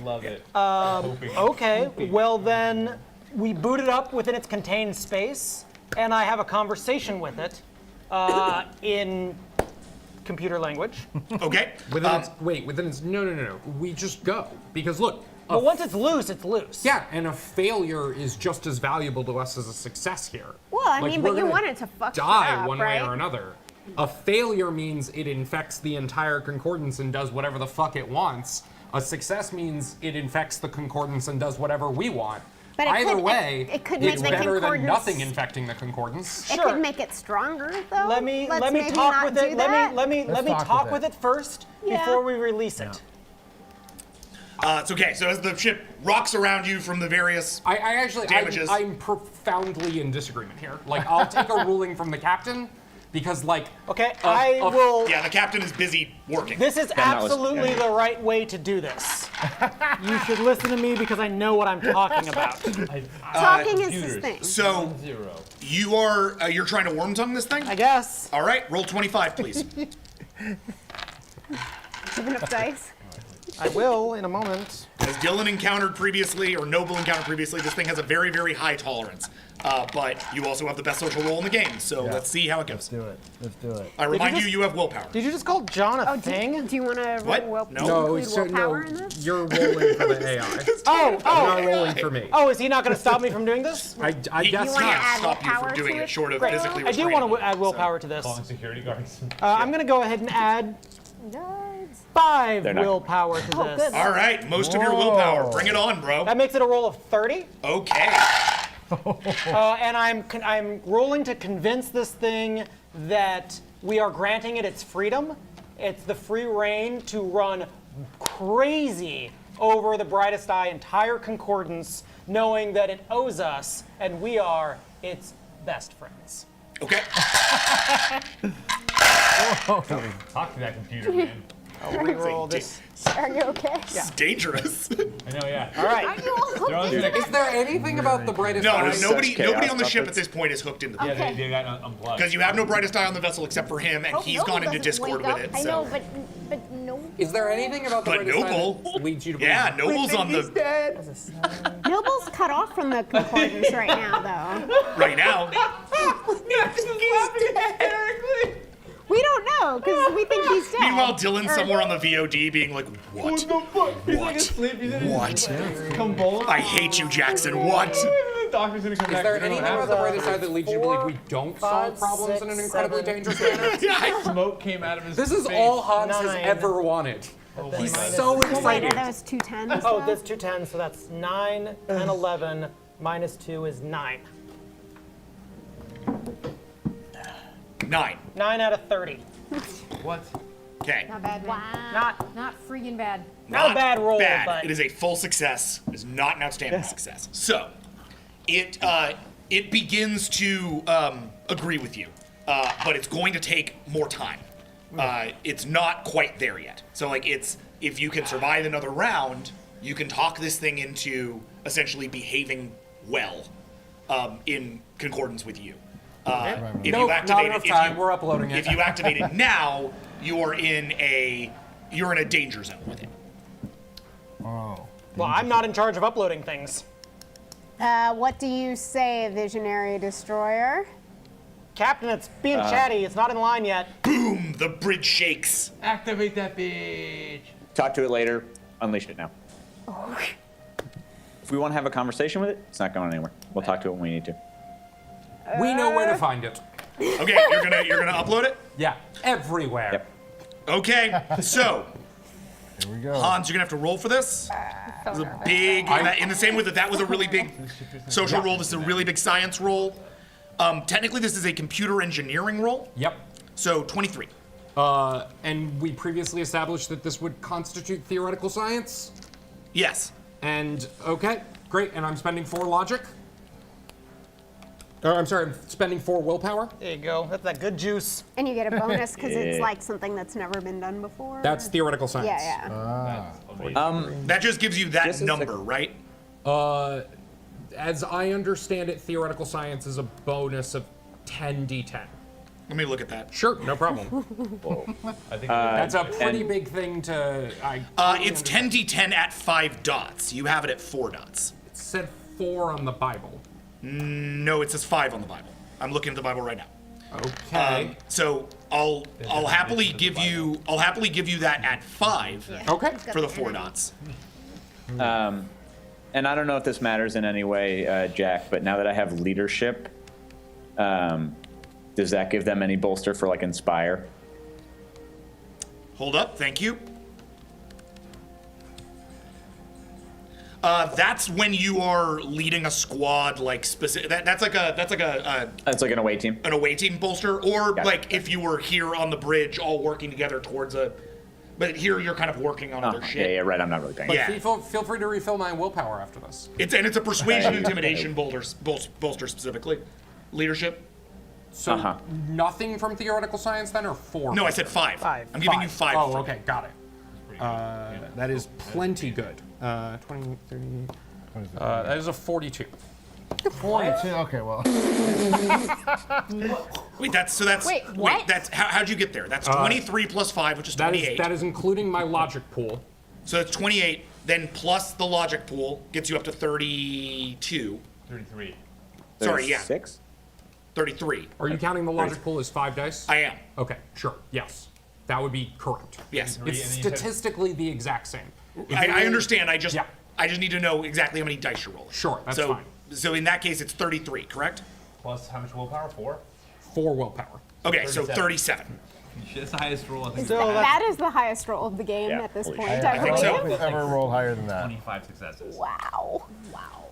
love it. Okay, well then, we boot it up within its contained space, and I have a conversation with it in computer language. Okay. No. We just go. Because look. But once it's loose, it's loose. Yeah, and a failure is just as valuable to us as a success here. Well, I mean, but you want it to fuck die shit up, one right? way or another. A failure means it infects the entire concordance and does whatever the fuck it wants. A success means it infects the concordance and does whatever we want. But Either way, it could it's make the better than concordance- nothing infecting the concordance. It could make it stronger, though. Let me Let's talk maybe with not it. do that. Let me talk with it first Yeah. before we release it. It's okay. So as the ship rocks around you from the various damages, I'm profoundly in disagreement here. Like, I'll take a ruling from the captain because, like, okay, I will. Yeah, the captain is busy working. This is absolutely the right way to do this. You should listen to me because I know what I'm talking about. Talking is his thing. So you are you're trying to worm tongue this thing? I guess. All right, roll 25, please. Give enough dice. I will in a moment. As Dylan encountered previously, or Noble encountered previously, this thing has a very, very high tolerance. But you also have the best social roll in the game, so let's see how it goes. Let's do it. I remind you have willpower. Did you just call John a thing? Do you want to What? roll No. include willpower in this? You're rolling for the AI. Oh, You're not rolling for me. Oh, is he not going to stop me from doing this? I He guess can't not. stop you from doing it, short of Great. physically I do restraining want to you. add willpower to this. Calling security guards. I'm going to go ahead and add 5 They're not- willpower to this. good. All right, most of your willpower. Bring it on, bro. That makes it a roll of 30. Okay. And I'm rolling to convince this thing that we are granting it its freedom. It's the free reign to run crazy over the Brightest Eye entire concordance, knowing that it owes us and we are its best friends. Okay. Talk to that computer, man. I'll reroll this. Are you okay? It's dangerous. I know, yeah. All right. Is there anything about the brightest No, eye? nobody on the ship at this point is hooked into the Yeah, they got unplugged. Because you have no brightest eye on the vessel except for him, and Oh, he's Noble gone into doesn't Discord wake with up. it. I So. know, but no. Is there anything about the But brightest eye Noble- that leads you to believe? Yeah, Noble's on the Noble's cut off from the concordance right now, though. right now. We don't know because we think he's dead. Meanwhile, Dylan's Or- somewhere on the VOD being like, "What? What? I hate you, Jackson. What?" The doctor's gonna come Is back. there They're gonna anything have about the to- brightest eye that leads you to believe we don't solve problems in an incredibly dangerous manner? Smoke came out of his This is face. all Hans has 9. ever wanted. Oh my He's God. so Wait, excited. are those 2 10s? Oh, that's 2 10s, so that's 9, 10, 11, minus 2 is 9. 9. 9 out of 30. What? Okay. Not bad, man. Wow. Not freaking bad. Not a bad roll, bad. but It is a full success. It is not an outstanding success. So, it begins to agree with you, but it's going to take more time. It's not quite there yet. So, like, if you can survive another round, you can talk this thing into essentially behaving well, in concordance with you. If Nope, you activate not enough time. We're uploading it. If you activate it now, you're in a danger zone with it. Oh. well, I'm not in charge of uploading things. What do you say, Visionary Destroyer? Captain, it's being chatty. It's not in line yet. Boom! The bridge shakes. Activate that bitch. Talk to it later. Unleash it now. If we want to have a conversation with it, it's not going anywhere. We'll talk to it when we need to. We know where to find it. Okay, you're gonna upload it? Yeah, everywhere. Yep. Okay, so Here we go. Hans, you're gonna have to roll for this. This is a big, in the same way that was a really big social roll, this is a really big science roll. Technically, this is a computer engineering roll. Yep. So 23. And we previously established that this would constitute theoretical science? Yes. And, okay, great. And I'm spending 4 logic? Or, I'm sorry, I'm spending 4 willpower? There you go. That's that good juice. And you get a bonus because it's Yeah. like something that's never been done before. That's theoretical science. Yeah, yeah. That just gives you that number, right? As I understand it, theoretical science is a bonus of 10d10. Let me look at that. Sure, no problem. I think That's a pretty big thing to. It's 10d10 at 5 dots. You have it at 4 dots. It said 4 on the Bible. No, it says 5 on the Bible. I'm looking at the Bible right now. Okay. So I'll happily give you that at 5. Okay. For the 4 dots. And I don't know if this matters in any way, Jack, but now that I have leadership, does that give them any bolster for like inspire? Hold up, thank you. That's when you are leading a squad, like specific. That's like an away team. An away team bolster, or Got it. like if you were here on the bridge, all working together towards a. But here you're kind of working on other shit. Yeah, right. I'm not really paying. But Yeah. feel free to refill my willpower after this. It's a persuasion intimidation bolster specifically, leadership. So nothing from theoretical science then, or 4? No, I said 5. 5. I'm giving you 5. Oh, okay, got it. That is plenty good. 20, 30. That is a 42. 42. Okay, well. Wait, that's what? That's how'd you get there? That's 23 plus 5, which is 28. That is including my logic pool. So it's 28. Then plus the logic pool gets you up to 32. 33. Sorry, yeah. 6. 33. Are you counting the logic pool as 5 dice? I am. Okay, sure. Yes, that would be correct. Yes. It's statistically the exact same. I understand. I just need to know exactly how many dice you're rolling. Sure, that's so, fine. So in that case, it's 33, correct? Plus how much willpower? 4? 4 willpower. Okay, so 37. That's the highest roll I think. That is the highest roll of the game at this point, I think so. believe. I've ever rolled higher than that. 25 successes. Wow. Whoa.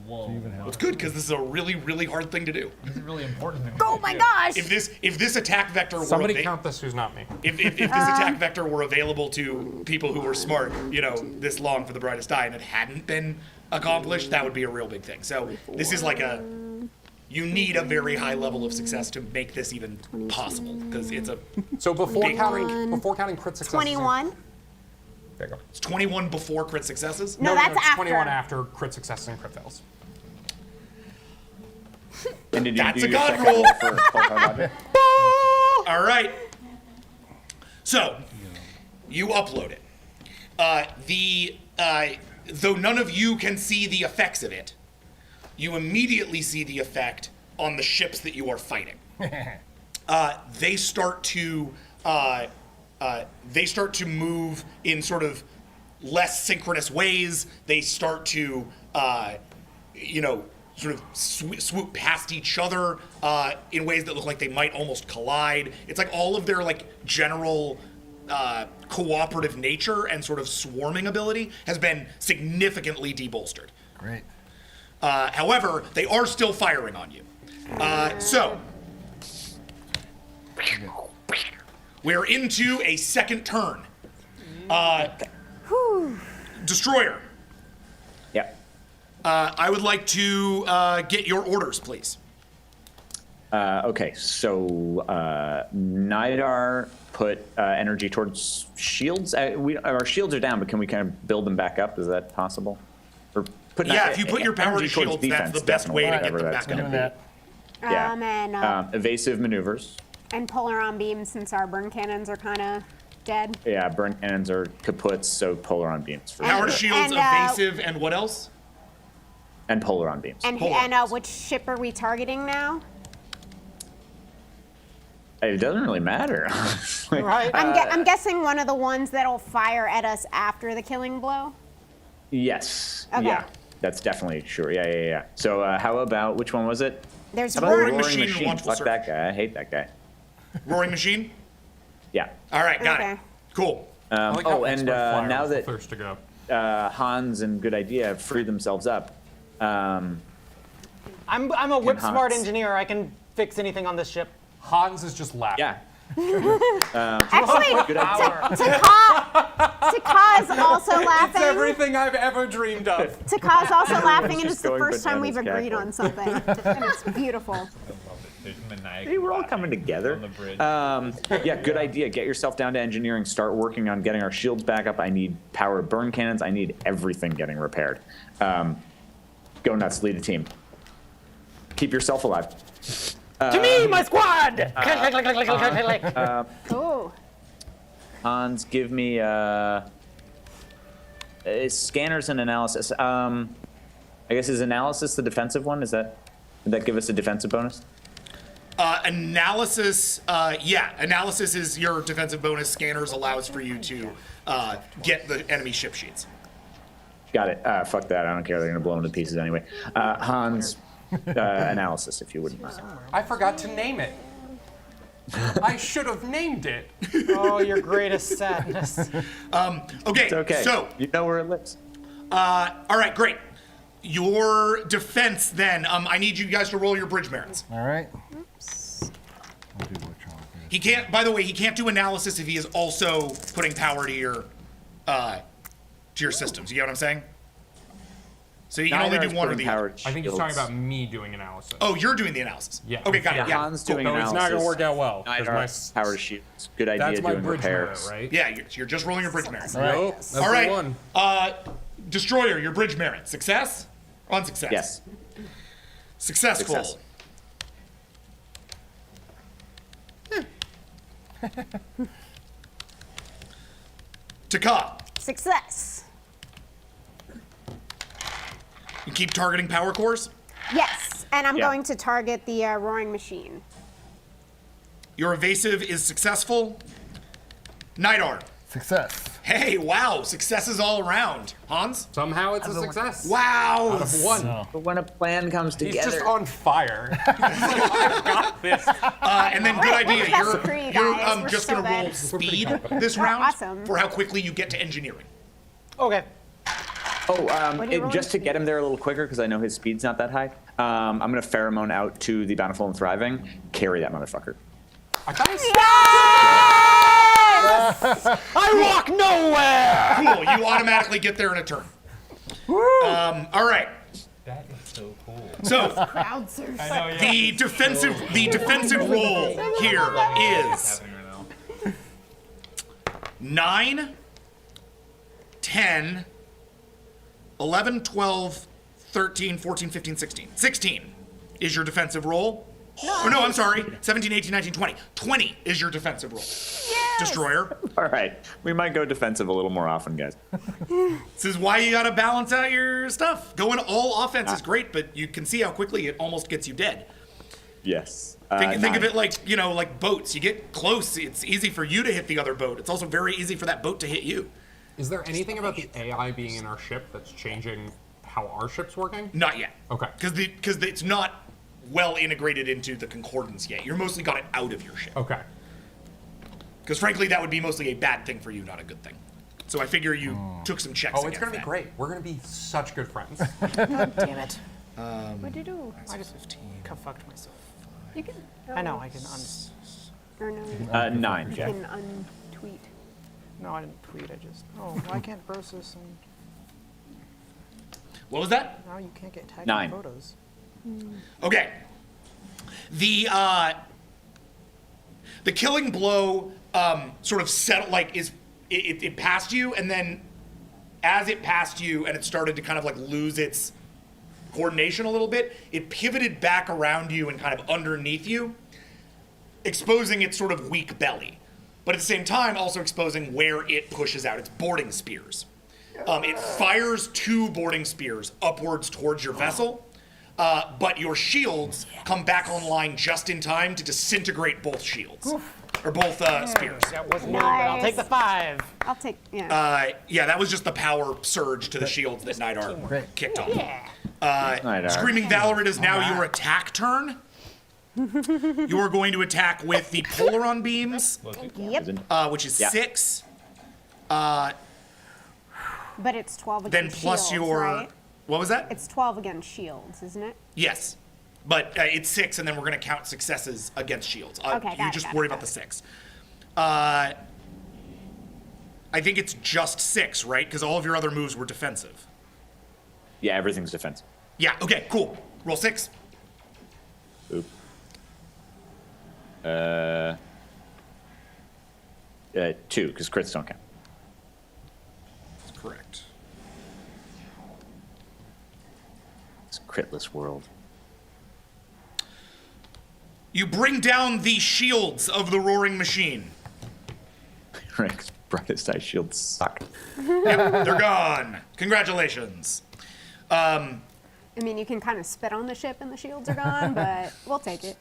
Well, it's good because this is a really, really hard thing to do. This is really important to me. Oh my gosh! If this attack vector were Somebody count this who's not me. If this attack vector were available to people who were smart, this long for the brightest eye, and it hadn't been accomplished, that would be a real big thing. So this is like you need a very high level of success to make this even possible, because it's a. So before big counting crit successes. 21. There you go. It's 21 before crit successes. No, that's it's after. 21 after crit successes and crit fails. And did you That's do a your god second roll. for Pulsar Logic? All right. So, you upload it. Though none of you can see the effects of it, you immediately see the effect on the ships that you are fighting. They start to move in sort of less synchronous ways. They start to, sort of swoop past each other in ways that look like they might almost collide. It's like all of their general cooperative nature and sort of swarming ability has been significantly debolstered. Great. However, they are still firing on you. So we're into a second turn. Destroyer. Yep. I would like to get your orders, please. Okay, so Nidar put energy towards shields. Our shields are down, but can we kind of build them back up? Is that possible? Or If you put your power to energy towards shields, that's the best way to get them back up. Yeah. Evasive maneuvers. And polar on beams, since our burn cannons are kind of dead. Yeah, burn cannons are kaputs, so polar on beams. Power to shields, evasive, and what else? And polaron beams. And which ship are we targeting now? It doesn't really matter. Right. I'm guessing one of the ones that'll fire at us after the killing blow. Yes. Okay. Yeah. That's definitely sure. Yeah. So how about, which one was it? There's how about Roaring Machine. Fuck that guy. I hate that guy. Roaring Machine? Yeah. All right, got Okay. it. Cool. And now that first to go. Hans and Good Idea have freed themselves up, I'm a whip smart Hans. engineer. I can fix anything on this ship. Hans is just laughing. Yeah. Actually, Good idea. Taka's also laughing. It's everything I've ever dreamed of. Taka's also laughing, and She's it's the going first time we've bananas agreed on something. And it's beautiful. Hey, we're all coming together. Yeah, good idea. Get yourself down to engineering. Start working on getting our shields back up. I need power burn cannons. I need everything getting repaired. Go nuts. Lead a team. Keep yourself alive. To me, my squad! Ooh. Hans, give me scanners and analysis. I guess is analysis the defensive one? Would that give us a defensive bonus? Analysis, analysis is your defensive bonus. Scanners allows for you to get the enemy ship sheets. Got it. Fuck that. I don't care. They're gonna blow them to pieces anyway. Hans, analysis, if you wouldn't mind. I forgot to name it. I should have named it. Oh, your greatest sadness. Okay, It's okay. so, You know where it lives. all right, great. Your defense then, I need you guys to roll your bridge merits. All right. He can't, by the way, he can't do analysis if he is also putting power to your systems. You get what I'm saying? So you can only do one or the other. I think he's talking about me doing analysis. Oh, you're doing the analysis. Yeah. Okay, got it. Yeah. Hans doing No, analysis. it's not going to work out well. 'cause Nidar, my- power to shields. Good idea That's my doing bridge merit, repairs. right? Yeah, you're just rolling your bridge merits. Nope, that's All the right. one. Destroyer, your bridge merit. Success? Unsuccess? Yes. Successful. Success. Taka, Success. you keep targeting power cores. Yes, and I'm Yeah. going to target the roaring machine. Your evasive is successful. Nidar. Success. Hey, wow, successes all around. Hans? Somehow it's a success. Wow. Out of one. But when a plan comes He's together. just on fire. He's like, I've got this. And then good We're idea. the best crew, you You're guys. We're just so gonna roll good. speed this We're round awesome. for how quickly you get to engineering. Okay. What do you roll Just to get him there a little quicker, because I know his speed's not that high, I'm going to pheromone out to the Bountiful and Thriving. Carry that motherfucker. I thought I walk nowhere! Cool, you automatically get there in a turn. All right. That is so cool. So Crowd surf. I know, yeah. the defensive roll here is 9, 10, 11, 12, 13, 14, 15, 16. 16 is your defensive roll. Oh, no, I'm sorry. 17, 18, 19, 20. 20 is your defensive roll. Destroyer. All right. We might go defensive a little more often, guys. This is why you gotta balance out your stuff. Going all offense is great, but you can see how quickly it almost gets you dead. Yes. Think of it like, like boats. You get close, it's easy for you to hit the other boat. It's also very easy for that boat to hit you. Is there anything about the AI being in our ship that's changing how our ship's working? Not yet. Okay. Because it's not well integrated into the concordance yet. You're mostly got it out of your ship. Okay. Because frankly, that would be mostly a bad thing for you, not a good thing. So I figure you took some checks. Oh, it's going to be great. We're going to be such good friends. God damn it. What'd you do? I just fucked myself. You can. I know, I can Or no. 9, You Jack. can untweet. No, I didn't tweet, I just... Oh, why can't Brosis and... What was that? Now you can't get tagged 9. in photos. Okay. The killing blow sort of settled, like it passed you, and then as it passed you and it started to kind of like lose its coordination a little bit, it pivoted back around you and kind of underneath you, exposing its sort of weak belly. But at the same time, also exposing where it pushes out its boarding spears. It fires 2 boarding spears upwards towards your vessel, but your shields come back online just in time to disintegrate both shields. Or both spears. That wasn't good, but I'll take the 5. I'll take, yeah. Yeah, that was just the power surge to the shields that Nidar kicked off. Nidar. Screaming Valor, it is now your attack turn. You are going to attack with the Polaron beams, which is 6. But it's 12 against Then plus shields, your... right? What was that? It's 12 against shields, isn't it? Yes. But it's 6, and then we're going to count successes against shields. Okay, you just worry about the 6. I think it's just 6, right? Because all of your other moves were defensive. Yeah, everything's defensive. Yeah, okay, cool. Roll 6. Oop. 2, because crits don't count. That's correct. It's a critless world. You bring down the shields of the roaring machine. Rick's brightest eye shields suck. Yep, they're gone. Congratulations. I mean, you can kind of spit on the ship and the shields are gone, but we'll take it.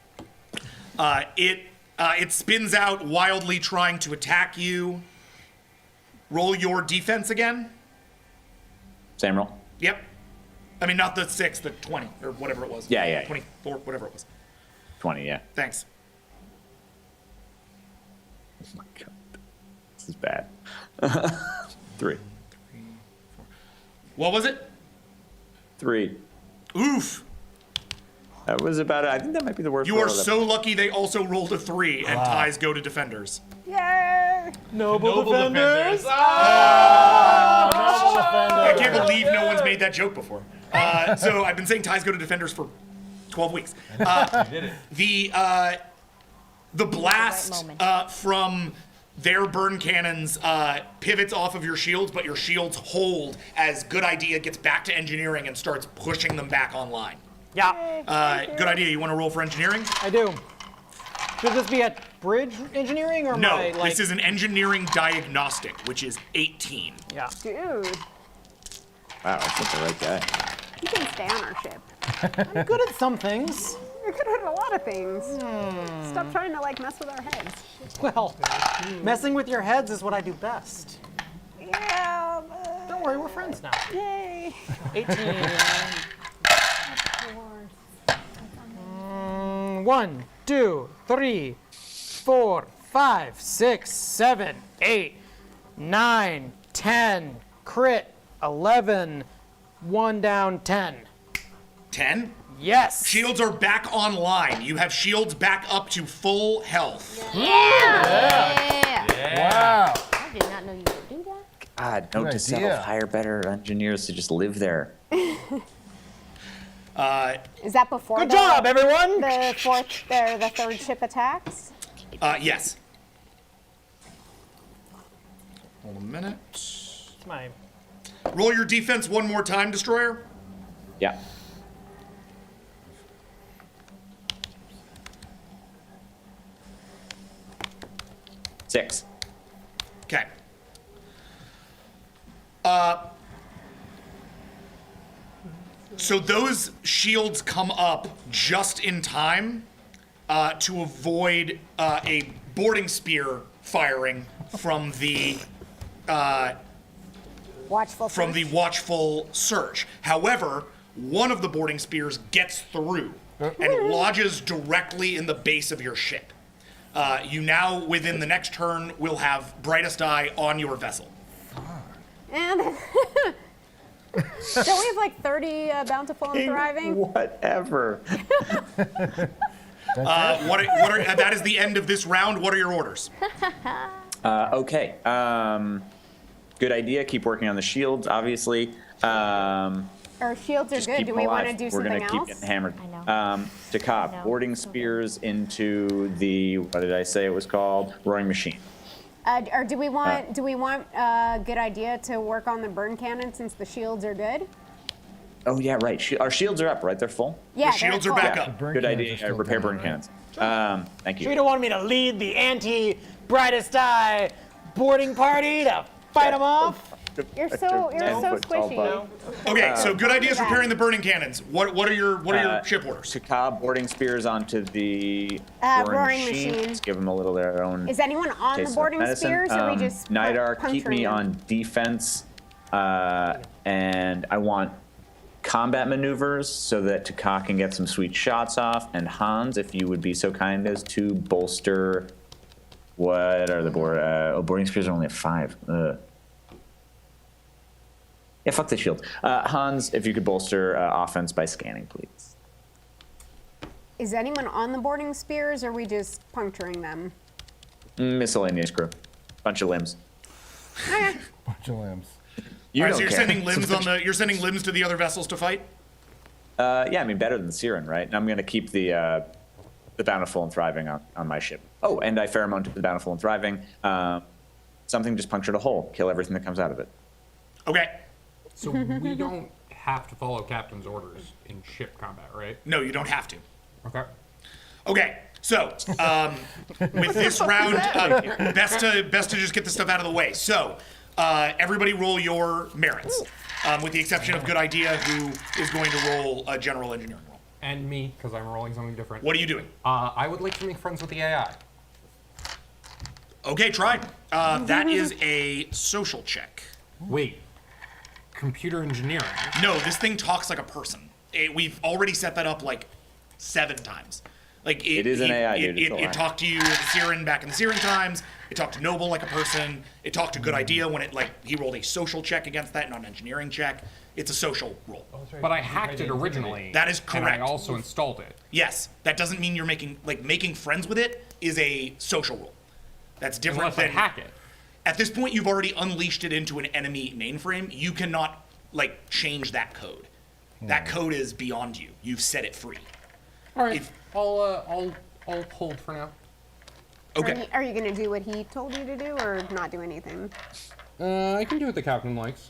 It spins out wildly trying to attack you. Roll your defense again. Same roll? Yep. I mean, not the 6, the 20, or whatever it was. Yeah. 24, whatever it was. 20, yeah. Thanks. Oh my god. This is bad. 3. What was it? 3. Oof. That was about it. I think that might be the worst. You are so lucky they also rolled a 3, and ties go to defenders. Yay! Noble defenders. I can't believe no one's made that joke before. So I've been saying ties go to defenders for 12 weeks. The blast from their burn cannons pivots off of your shields, but your shields hold as Good Idea gets back to engineering and starts pushing them back online. Yeah. Good Idea. You want to roll for engineering? I do. Should this be at bridge engineering or No, my, like... this is an engineering diagnostic, which is 18. Yeah. Dude, Wow, I think the right guy. you can stay on our ship. I'm good at some things. You're good at a lot of things. Stop trying to, like, mess with our heads. Well, messing with your heads is what I do best. Yeah, Don't worry, we're friends now. Yay. 18. 1, 2, 3, 4, 5, 6, 7, 8, 9, 10. Crit. 11. 1 down. 10. 10? Yes. Shields are back online. You have shields back up to full health. Wow. I did not know you could do that. God, note Good to self, idea. hire better engineers to just live there. Is that before Good job, everyone. the third ship attacks? Yes. Hold a minute. It's my... Roll your defense one more time, Destroyer. Yeah. Six. Okay. So those shields come up just in time to avoid a boarding spear firing from the watchful search. However, one of the boarding spears gets through and lodges directly in the base of your ship. You now, within the next turn, will have Brightest Eye on your vessel. And don't we have like 30 bountiful and thriving? Whatever. That is the end of this round. What are your orders? Okay. Good idea. Keep working on the shields, obviously. Our shields are Just good. keep Do them we want alive. to do We're something gonna keep else? getting hammered. I know. Dakab, boarding spears into the, what did I say it was called? Roaring Machine. Or do we want Good Idea to work on the burn cannon since the shields are good? Oh yeah, right. Our shields are up, right? They're full. Yeah, The shields they're are back full. up. Good idea. Repair burn cannons. Thank you. Sure you don't want me to lead the anti-Brightest Eye boarding party to fight them off? You're so 10-foot tall squishy. bug. Okay, so good ideas repairing the burning cannons. What are your ship orders? Taka boarding spears onto the roaring machine. Let's give them a little their own. Is anyone on the taste of boarding medicine. spears, or we just Nidar, keep puncturing me them? on defense, and I want combat maneuvers so that Taka can get some sweet shots off. And Hans, if you would be so kind as to bolster. What are the boarding spears are only at 5. Yeah, fuck the shield. Hans, if you could bolster offense by scanning, please. Is anyone on the boarding spears, or are we just puncturing them? Miscellaneous crew. Bunch of limbs. Bunch of limbs. You All right, don't so you're care. sending limbs you're sending limbs to the other vessels to fight? Yeah, I mean, better than Siren, right? And I'm going to keep the Bountiful and Thriving on my ship. Oh, and I pheromone to the Bountiful and Thriving. Something just punctured a hole. Kill everything that comes out of it. Okay. So we don't have to follow captain's orders in ship combat, right? No, you don't have to. Okay. Okay, so with this round, best to just get the stuff out of the way. So everybody roll your merits, with the exception of Good Idea, who is going to roll a general engineering roll. And me, because I'm rolling something different. What are you doing? I would like to make friends with the AI. Okay, try. That is a social check. Wait. Computer engineering? No, this thing talks like a person. We've already set that up like 7 times. Like It is an AI, dude. It's a It lie. talked to you, Siren, back in the Siren times. It talked to Noble like a person. It talked to Good Idea when he rolled a social check against that, not an engineering check. It's a social roll. But I hacked it originally. That is And correct. I also installed it. Yes, that doesn't mean you're making friends with it is a social roll. That's different Unless I than hack it. At this point, you've already unleashed it into an enemy mainframe. You cannot change that code. That code is beyond you. You've set it free. All right. I'll hold for now. Okay. Are you going to do what he told you to do, or not do anything? I can do what the captain likes.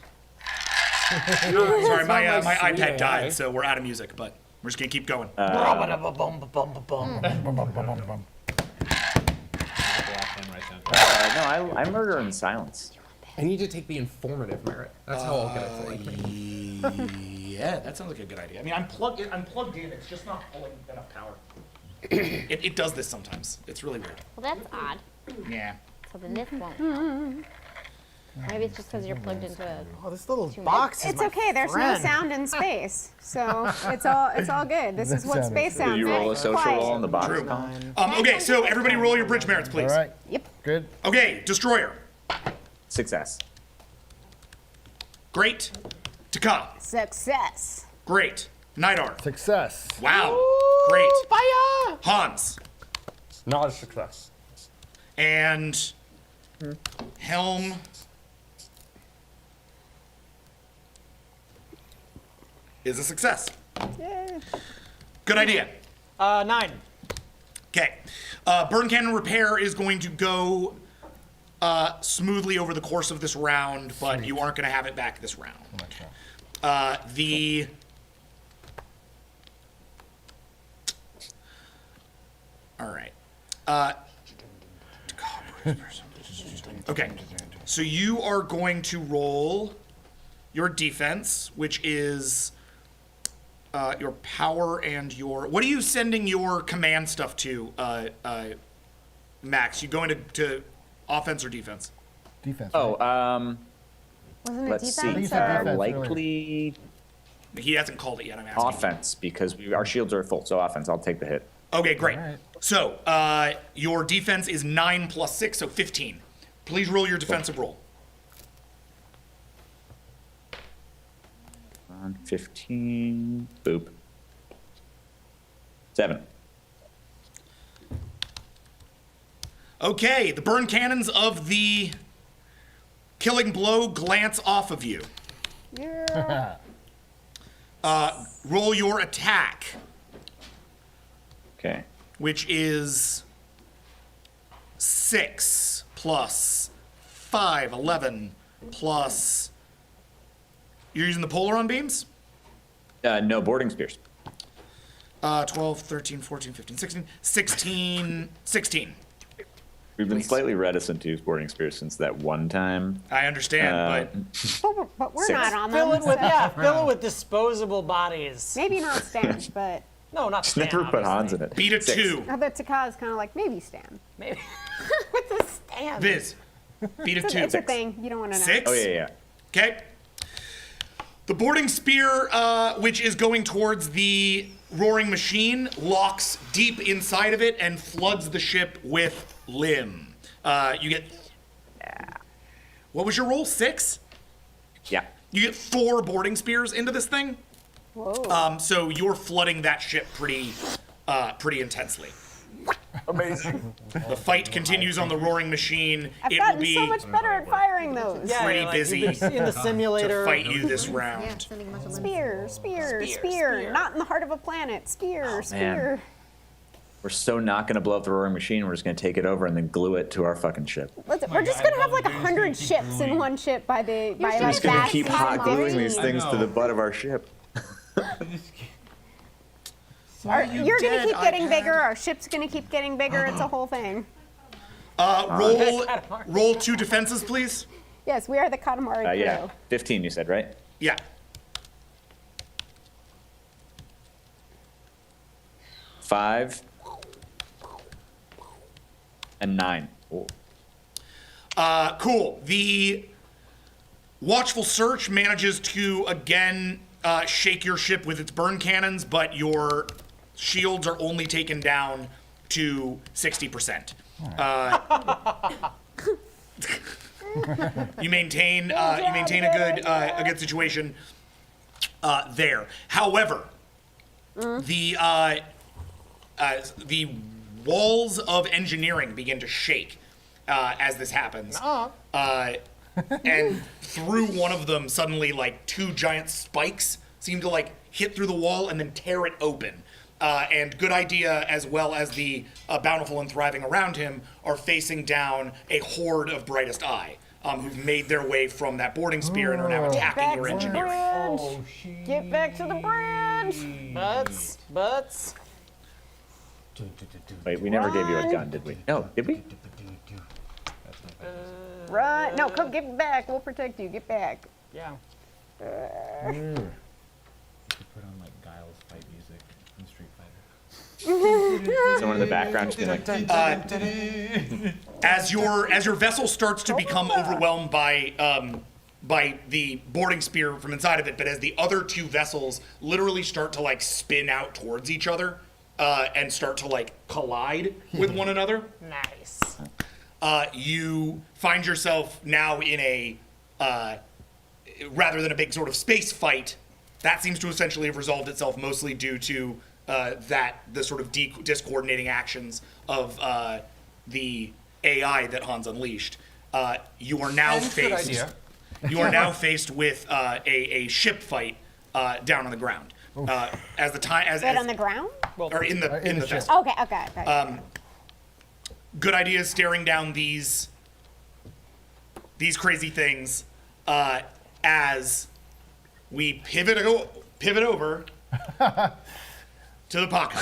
Sorry, my my sweet iPad AI. died, so we're out of music, but we're just gonna keep going. No, I murder in silence. I need to take the informative merit. That's how I'll get it for Yeah, that sounds like a good idea. I mean, I'm plugged in. It's just not pulling enough power. It does this sometimes. It's really weird. Well, that's odd. Yeah. So then this won't. Maybe it's just because you're plugged into a. This little box is It's my okay. There's friend. no sound in space, so it's all good. This is what space sounds You roll like. a social Quiet. roll on the box. True. Okay, so everybody roll your bridge merits, please. All right. Yep. Good. Okay, Destroyer. Success. Great. Taka. Success. Great. Nidar. Success. Wow. Great. Fire! Hans. Not a success. And Helm. Is a success. Yay. Good idea. 9. Okay. Burn cannon repair is going to go smoothly over the course of this round, but you aren't going to have it back this round. All right. Okay. So you are going to roll your defense, which is your power and your. What are you sending your command stuff to, Max? You going to offense or defense? Defense. Oh, Wasn't it let's defense see. or? Likely He hasn't called it yet. I'm asking. offense because our shields are full. So offense. I'll take the hit. Okay, great. So your defense is 9 plus 6, so 15. Please roll your defensive roll. 15. Boop. 7. Okay, the burn cannons of the killing blow glance off of you. Yeah. Roll your attack, Okay. which is 6 plus 5, 11 plus. You're using the Polaron beams? No boarding spears. 12, 13, 14, 15, 16. 16. We've been slightly reticent to use boarding spears since that one time. I understand, But we're 6. not on them. Fill it with so- fill it with disposable bodies. Maybe not Stan, but No, not Just Stan, never put obviously. Hans in it. Beat it 6. 2. I bet Takaz kind of like maybe Stan. Maybe. With the Stan. Viz. Beat it 2. It's a thing. You don't want to know. 6? Oh, yeah. Okay. The boarding spear, which is going towards the roaring machine, locks deep inside of it and floods the ship with limb. You get... What was your roll? 6? Yeah. You get 4 boarding spears into this thing. Whoa. So you're flooding that ship pretty intensely. Amazing. The fight continues on the roaring machine. I've It will gotten be so much better at firing those. Yeah, pretty like, busy you've been in the simulator. to fight you this round. Spear. Not in the heart of a planet. Spear. We're so not going to blow up the roaring machine. We're just going to take it over and then glue it to our fucking ship. We're just gonna have like 100 ships in one ship by the by We're like just going to that keep season hot gluing 15. these things to the butt of our ship. You're gonna keep getting bigger. Our ship's gonna keep getting bigger. It's a whole thing. Roll 2 defenses, please. Yes, we are the Katamari crew. Yeah. 15, you said, right? Yeah. 5 and 9. Ooh. Cool. The watchful search manages to again shake your ship with its burn cannons, but your shields are only taken down to 60%. You maintain a good situation there. However, the walls of engineering begin to shake as this happens. And through one of them, suddenly, like 2 giant spikes seem to like hit through the wall and then tear it open. And Good Idea, as well as the Bountiful and Thriving around him, are facing down a horde of Brightest Eye, who've made their way from that boarding spear and are now attacking your engineering. Get back to the bridge. Butts. Wait, we never gave you a gun, did we? No, did we? Run! No, come get back. We'll protect you. Get back. Yeah. Put on like Guile's fight music from Street Fighter. Someone in the background just being like, As your vessel starts to become overwhelmed by the boarding spear from inside of it, but as the other 2 vessels literally start to like spin out towards each other and start to like collide with one another, Nice. you find yourself now in a rather than a big sort of space fight. That seems to essentially have resolved itself mostly due to the sort of discoordinating actions of the AI that Hans unleashed. You are now faced. You are now faced with a ship fight down on the ground. As the time as on the ground? Or in the ship. vessel. Okay. Good Idea is staring down these crazy things as we pivot over to the pocket.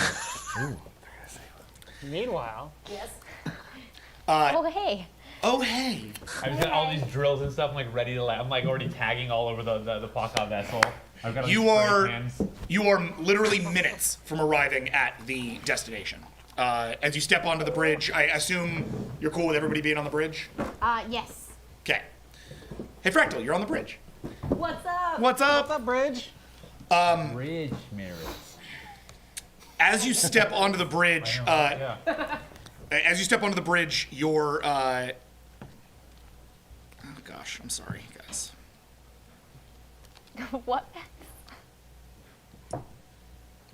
Meanwhile. Yes. Oh, hey. Oh, hey. I've got all these drills and stuff. I'm like ready to. I'm like already tagging all over the Paka vessel. I've got all these spray cans. You are literally minutes from arriving at the destination. As you step onto the bridge, I assume you're cool with everybody being on the bridge? Yes. Okay. Hey, Fractal, you're on the bridge. What's up? What's up? What's up, Bridge? Bridge mirrors. As you step onto the bridge, as you step onto the bridge, you're, oh gosh, I'm sorry, guys. What?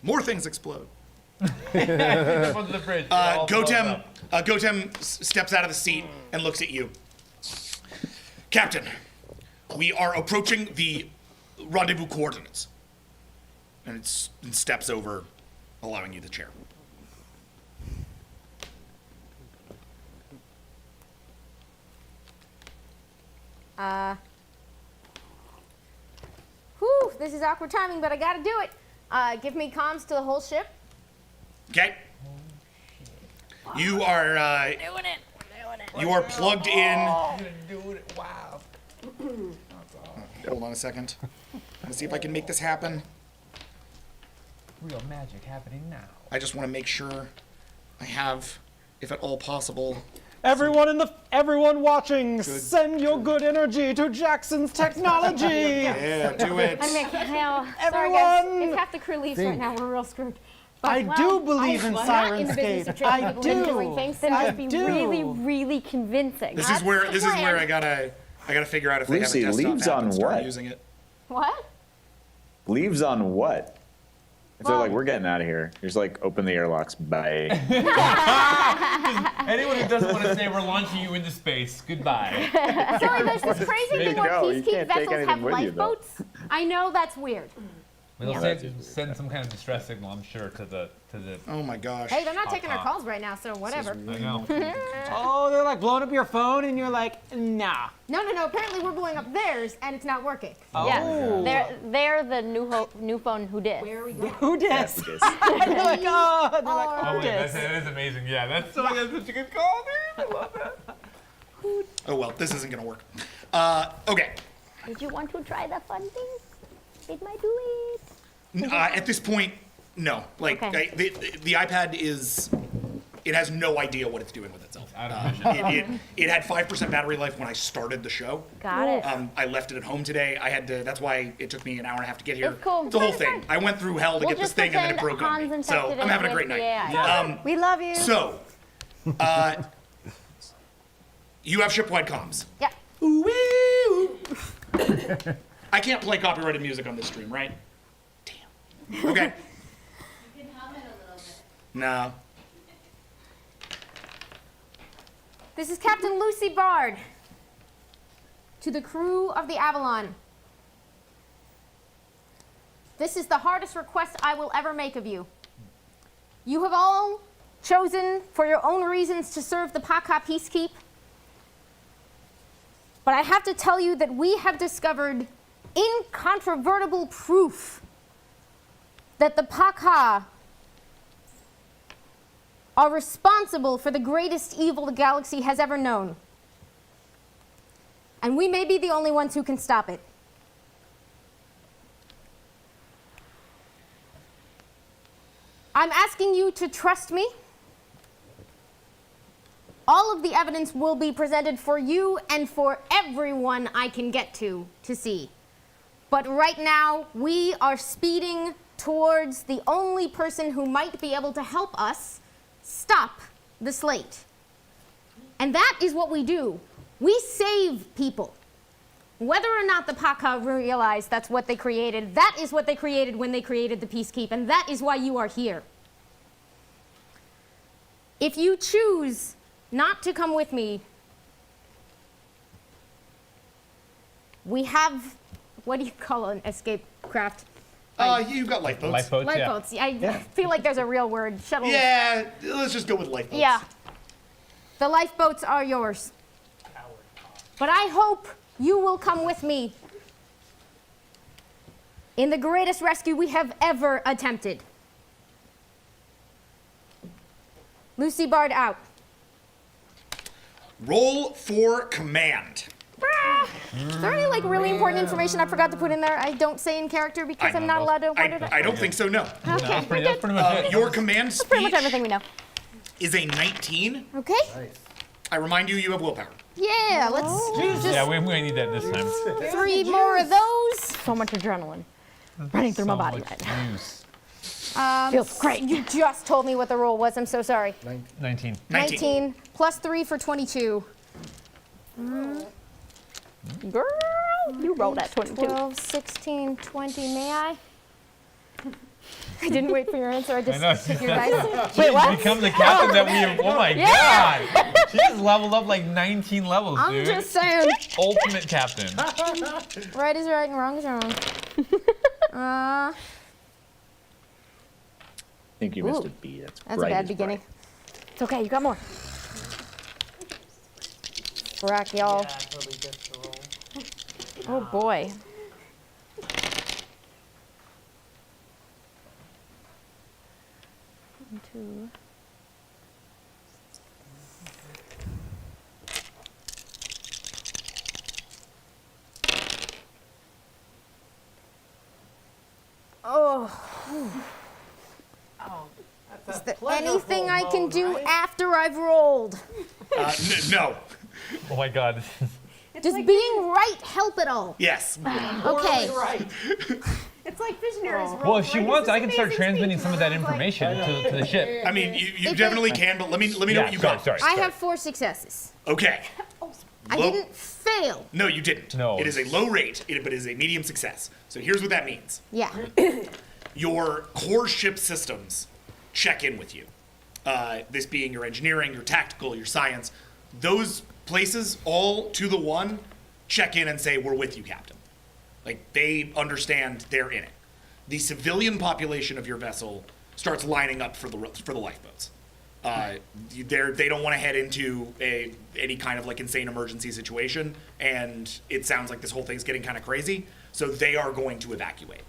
More things explode. Step onto the bridge. Gotem steps out of the seat and looks at you. Captain, we are approaching the rendezvous coordinates. And it steps over, allowing you the chair. Whew, this is awkward timing, but I gotta do it. Give me comms to the whole ship. Okay. You are Doing it. You are plugged in. Oh, dude, wow. Hold on a second. Let's see if I can make this happen. Real magic happening now. I just want to make sure I have, if at all possible. Everyone watching, send your good energy to Jackson's technology. Yeah, do it. I mean, sorry Everyone, guys, if half the crew leaves right think. now, we're real screwed. I do believe in I'm not in the business Sirenscape. of tricking I people into doing do. things. Then I just be do. really, really convincing. This is where I gotta figure out if they Lucy, have a desktop leaves app on and start what? using it. What? Leaves on what? If they're Well- like, we're getting out of here. You're just like, open the airlocks. Bye. Anyone who doesn't want to say we're launching you into space, goodbye. Sorry, there's this crazy thing where No, you peacekeep can't take vessels anything have with you, though. lifeboats. I know that's weird. We'll Yeah. send some kind of distress signal, I'm sure, to the. Oh my gosh. Hey, they're not taking our calls right now, so whatever. I know. Oh, they're like blowing up your phone, and you're like, nah. No. Apparently we're blowing up theirs, and it's not working. Yeah, they're the new phone who did. Where are we going? Who dis? Yes, it is. They're like, oh, they're like, Oh who my, dis? that is amazing. Yeah, that's such a good call, dude. I love that. Oh well, this isn't gonna work. Okay. Did you want to try the fun thing? It might do it. At this point, no. Like Okay. the iPad it has no idea what it's doing with itself. Out of vision. It had 5% battery life when I started the show. Got it. I left it at home today. I had to. That's why it took me an hour and a half to get here. It's cool. The whole It's thing. fine. I went through hell to We'll get this just thing, and then it pretend broke on Hans me. So infected I'm it having a with great the night. AI. We love you. So, you have shipwide comms. Yeah. I can't play copyrighted music on this stream, right? Damn. Okay. You can hum it a little bit. No. This is Captain Lucy Bard. To the crew of the Avalon. This is the hardest request I will ever make of you. You have all chosen for your own reasons to serve the Paka Peacekeep. But I have to tell you that we have discovered incontrovertible proof that the Paka are responsible for the greatest evil the galaxy has ever known. And we may be the only ones who can stop it. I'm asking you to trust me. All of the evidence will be presented for you and for everyone I can get to see. But right now, we are speeding towards the only person who might be able to help us stop the slate. And that is what we do. We save people. Whether or not the Paka realize that's what they created, that is what they created when they created the Peacekeep, and that is why you are here. If you choose not to come with me, we have, what do you call an escape craft? You've got lifeboats. Lifeboats, yeah. Lifeboats. I feel like there's a real word. Shuttle. Yeah, let's just go with lifeboats. Yeah. The lifeboats are yours. But I hope you will come with me in the greatest rescue we have ever attempted. Lucy Bard out. Roll for command. Is there any like really important information I forgot to put in there? I don't say in character because I'm not allowed to. I don't think so, no. Okay, That's pretty much it. Your command That's pretty much speech everything we know. is a 19. Okay. I remind you, you have willpower. Yeah, let's just Yeah, we're going to need that this time. 3 more of those. So much adrenaline running through my body right now. Juice. Feels great. You just told me what the roll was. I'm so sorry. 19. 19 plus 3 for 22. Girl, you rolled that 22. 12, 16, 20. May I? I didn't wait for your answer. I just took your dice. Wait, what? Become the captain that we have. Oh my Yeah. god! She just leveled up like 19 levels, I'm dude. just saying. Ultimate captain. Right is right and wrong is wrong. I think you missed Ooh. a B. That's That's a bright bad as beginning. It's okay, you got more. Rack, y'all. Oh boy. One, 2. Is there anything I can do after I've rolled? No. Oh my god. Does being right help at all? Yes. Okay. It's like visionaries. Well, if she wants, I can start transmitting some of that information to the ship. I mean, you definitely can, but let me know what you got. Sorry. I have 4 successes. Okay. I didn't fail. No, you didn't. No. It is a low rate, but it is a medium success. So here's what that means. Yeah. Your core ship systems check in with you. This being your engineering, your tactical, your science. Those places, all to the one, check in and say, we're with you, Captain. Like, they understand they're in it. The civilian population of your vessel starts lining up for the lifeboats. They don't want to head into any kind of like insane emergency situation, and it sounds like this whole thing's getting kind of crazy. So they are going to evacuate,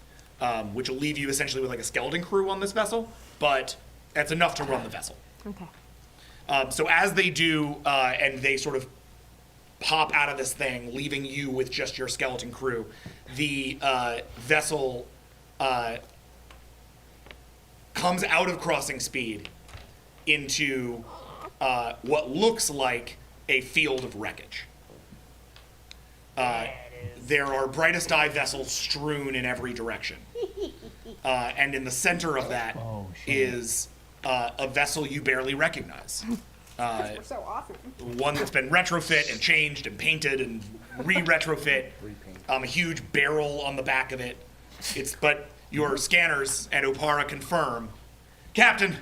which will leave you essentially with like a skeleton crew on this vessel, but that's enough to run the vessel. Okay. So as they do, and they sort of pop out of this thing, leaving you with just your skeleton crew, the vessel comes out of crossing speed into what looks like a field of wreckage. There are brightest eye vessels strewn in every direction. And in the center of that is a vessel you barely recognize. We're so awesome. One that's been retrofit and changed and painted and re-retrofit. A huge barrel on the back of it. But your scanners and Opara confirm, Captain,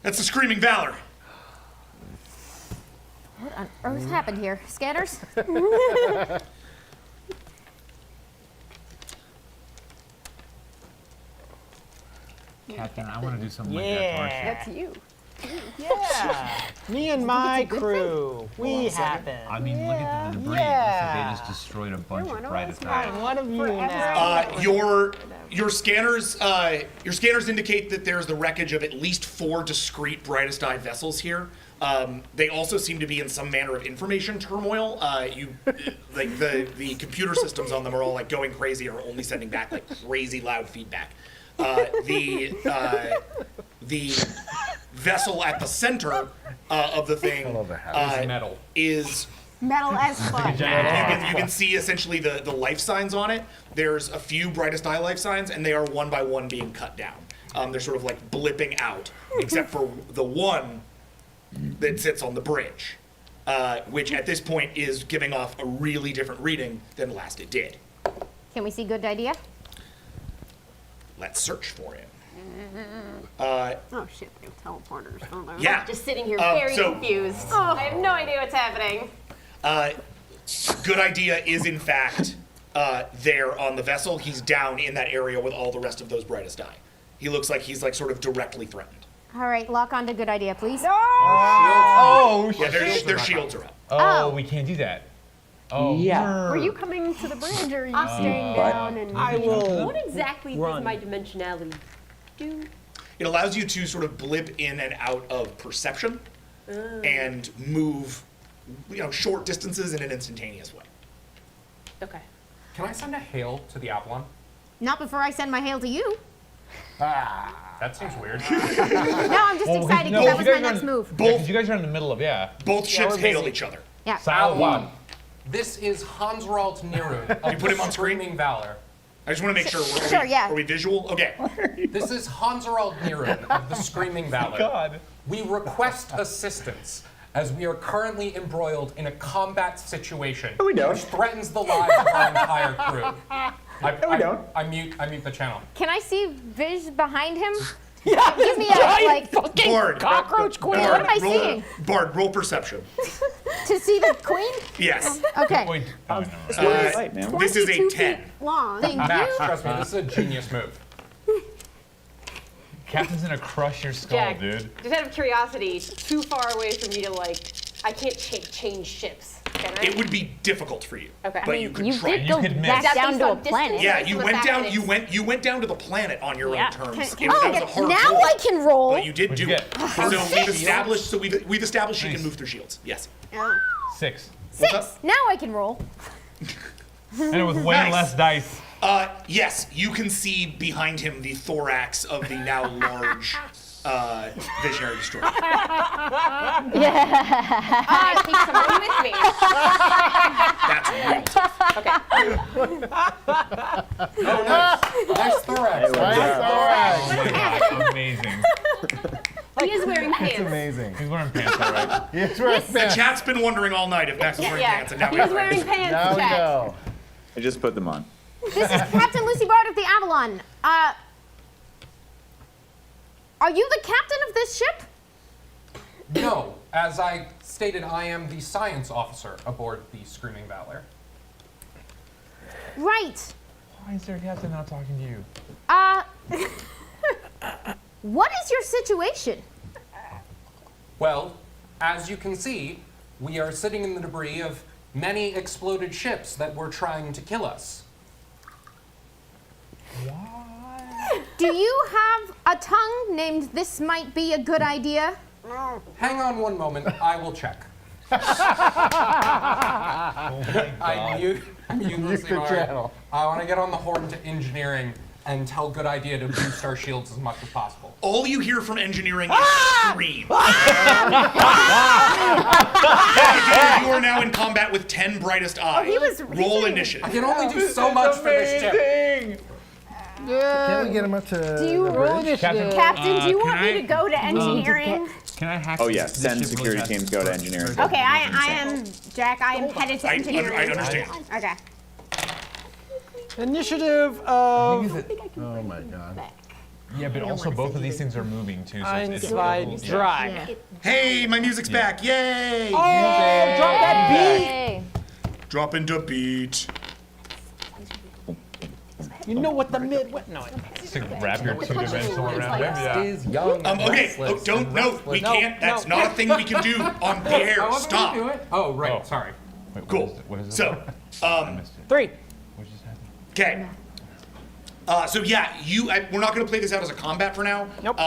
that's the Screaming Valor. What on earth happened here? Scanners? Captain, I want to do something like that to our ship. That's you. Yeah. Me and my crew. We happen. I mean, look at the debris. It looks like they just destroyed a bunch of brightest eyes. I'm one of you now. Your scanners indicate that there's the wreckage of at least 4 discrete brightest eye vessels here. They also seem to be in some manner of information turmoil. Like the computer systems on them are all like going crazy or only sending back like crazy loud feedback. The vessel at the center of the thing is metal as fuck. you can see essentially the life signs on it. There's a few brightest eye life signs, and they are one by one being cut down. They're sort of like blipping out, except for the one that sits on the bridge, which at this point is giving off a really different reading than last it did. Can we see good idea? Let's search for it. Oh shit, they have teleporters. Oh, Yeah. I'm just sitting here very so- confused. I have no idea what's happening. Good idea is in fact there on the vessel. He's down in that area with all the rest of those brightest eye. He looks like he's like sort of directly threatened. All right, lock on to good idea, please. Oh, Yeah, their shields are up. Oh, we can't do that. Oh, Yeah. Were you coming to the bridge or are you I'm staying But- down and I will. What exactly Run. does my dimensionality do? It allows you to sort of blip in and out of perception and move, short distances in an instantaneous way. Okay. Can I send a hail to the Avalon? Not before I send my hail to you. That seems weird. No, I'm just excited because that was my next move. Both. You guys are in the middle of Both ships we're hail busy. each other. Yeah. Avalon. This is Hansrald Nirun of You put him on screen? Screaming Valor. I just want to make sure. Sure, yeah. Are we visual? Okay. This is Hansrald Nirun of the Screaming Valor. God. We request assistance as we are currently embroiled in a combat situation which threatens the lives of our entire crew. I mute the channel. Can I see Viz behind him? Yeah, Give me a, like, fucking Bard. cockroach queen. What am I roll, seeing? Bard, roll perception. To see the queen? Yes. Okay. Wait. Oh, no. Right, man. This is a 22 10. feet long. Thank Max, you. trust me, this is a genius move. Captain's gonna crush your skull, Jack, dude. just out of curiosity, too far away for me to I can't change ships, can I? It would be difficult for you. Okay. But I you could You try. did go could miss. back Is that down based to a on distance? planet. Yeah, Based you on the went fact down. that You it's- went down to the planet on your Yeah. own terms. Can- That Oh, was a hard now pull, I can roll. But you did What'd do you it. get? So we've established she can move through shields. Yes. Yeah. 6. 6. Now I can roll. And it was way Nice. less dice. Yes, you can see behind him the thorax of the now large visionary destroyer. I take someone with me. That's real tough. Okay. Oh, nice thorax. Oh my god, amazing. He is wearing pants. That's amazing. He's wearing pants, all right. He's wearing The pants. chat's been wondering all night if Max was wearing pants, and now He's wearing pants. Now we chat. know. I just put them on. This is Captain Lucy Bard of the Avalon. Are you the captain of this ship? No, as I stated, I am the science officer aboard the Screaming Valor. Right. Why is their captain not talking to you? What is your situation? Well, as you can see, we are sitting in the debris of many exploded ships that were trying to kill us. Do you have a tongue named "This might be a good idea"? Hang on one moment, I will check. I'm useless Your channel. I want to get on the horn to engineering and tell good idea to boost our shields as much as possible. All you hear from engineering is scream. You are now in combat with 10 brightest eyes. he was Roll reaching. initiative. I can only do so much for this ship. Can't we get him up to? Do you the roll bridge? initiative? Captain, do you want me to go to engineering? Can I hack Oh this- yeah, this send ship security really fast? teams go to engineering. Okay, I am Jack. I am headed to I engineering. understand. Okay. Initiative of Oh my god. Yeah, but also both of these things are moving too. So it's Einstein Drag. Hey, my music's back. Yay! Oh, drop that beat. Hey. Drop into beat. You know what the mid? What? No. Just like wrap your two-dimensional around him. Yeah. Is young. Okay, don't, no, we can't, that's not a thing we can do on the air. I wasn't gonna Stop. do it. Oh, right, sorry. Wait, Cool. What is it? So, I missed it. 3. What just happened? okay. So yeah, we're not gonna play this out as a combat for now. Nope.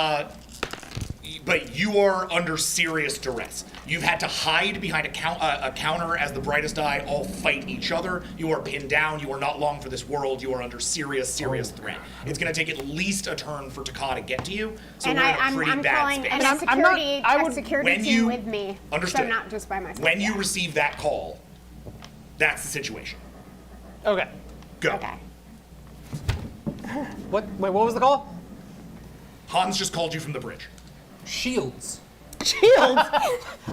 But you are under serious duress. You've had to hide behind a counter as the brightest eye all fight each other. You are pinned down. You are not long for this world. You are under serious threat. It's going to take at least a turn for Taka to get to you. So And we're in a pretty I'm bad calling space. and I'm a security, not- I a would- security when team you- with me. Understood. So not just by myself. When you receive that call, that's the situation. Okay. Go. Okay. What? Wait, what was the call? Hans just called you from the bridge. Shields. Shields.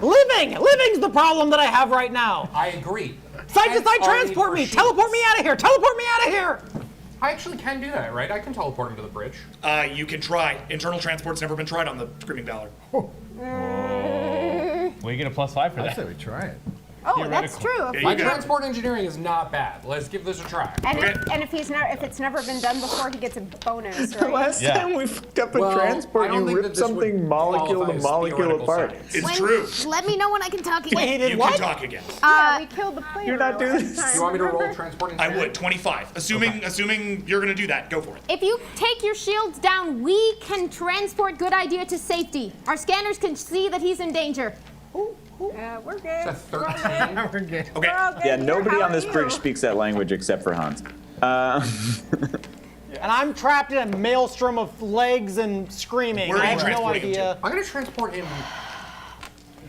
Living's the problem that I have right now. I agree. Side to Hence side our need transport for me. shields. Teleport me out of here. Teleport me out of here. I actually can do that, right? I can teleport him to the bridge. You can try. Internal transport's never been tried on the Screaming Valor. Well, you get a +5 for I that. say we try it. Oh, that's true. Yeah, My you got it. transport engineering is not bad. Let's give this a try. And, Okay. if it's never been done before, he gets a bonus, right? Last Yeah. time we fucked up a Well, transport, I don't you think that ripped this would something molecule qualify to as molecule theoretical apart. science. It's true. Let me know when I can talk again. Wait, You what? can talk again. Yeah, we killed the player. You're not doing last this. time, You want me to roll remember? transport I engineering? would. 25. Assuming you're going to do that, go for it. If you take your shields down, we can transport Good Idea to safety. Our scanners can see that he's in danger. We're good. It's a 13. Okay. We're all good Yeah, here. nobody How on this are bridge you? speaks that language except for Hans. And I'm trapped in a maelstrom of legs and screaming. Where are I you have no transporting him idea. I'm going to transport him.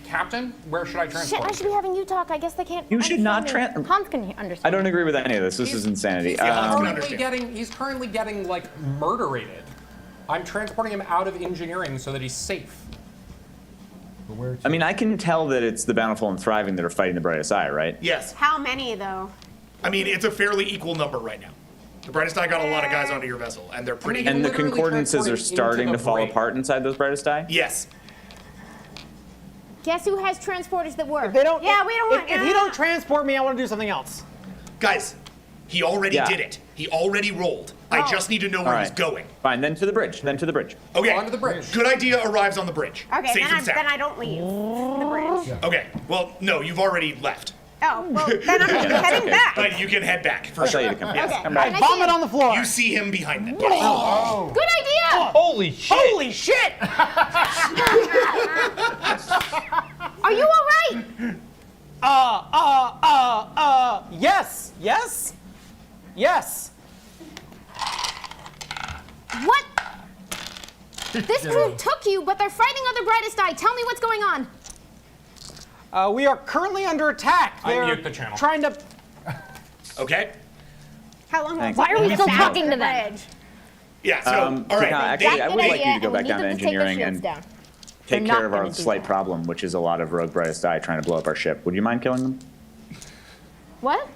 Captain, where should I Shit, transport I him? should be having you talk. I guess they can't. You should not understand me. Hans can understand. I don't agree with any of this. This is insanity. Yeah, Hans can Um, understand. He's currently getting like murderated. I'm transporting him out of engineering so that he's safe. I mean, I can tell that it's the Bountiful and Thriving that are fighting the Brightest Eye, right? Yes. How many though? I mean, it's a fairly equal number right now. The brightest eye got a lot of guys onto your vessel, and they're pretty. And the literally concordances are transported starting into to the fall brain. apart inside those Brightest Eye? Yes. Guess who has transporters that work? If they don't. Yeah, we don't want. If you don't transport me, I want to do something else. Guys, he already Yeah. did it. He already rolled. I just need to know where All he's right. going. Fine, then to the bridge. Then to the bridge. Okay. Onto the bridge. Good idea arrives on the bridge. Okay, Safe and sound. then I don't leave the bridge. Okay. Well, no, you've already left. Oh, well, then I'm that's heading okay. back. But you can head back for I'll sure. tell you to come back. Yes. Come I back. vomit on the floor. You see him behind them. Good idea! Holy shit! Holy shit! Are you all right? Yes. Yes. Yes. This crew took you, but they're fighting other Brightest Eye. Tell me what's going on. We are currently under attack. I They're mute the channel. trying to. Okay. How long? Thanks. Why are we still Back talking to to the them? bridge. Yeah. So all right. Actually, I would like you to go and back we down need to them to take their engineering shields and down. take They're care not of our gonna do slight that. problem, which is a lot of rogue Brightest Eye trying to blow up our ship. Would you mind killing them? What?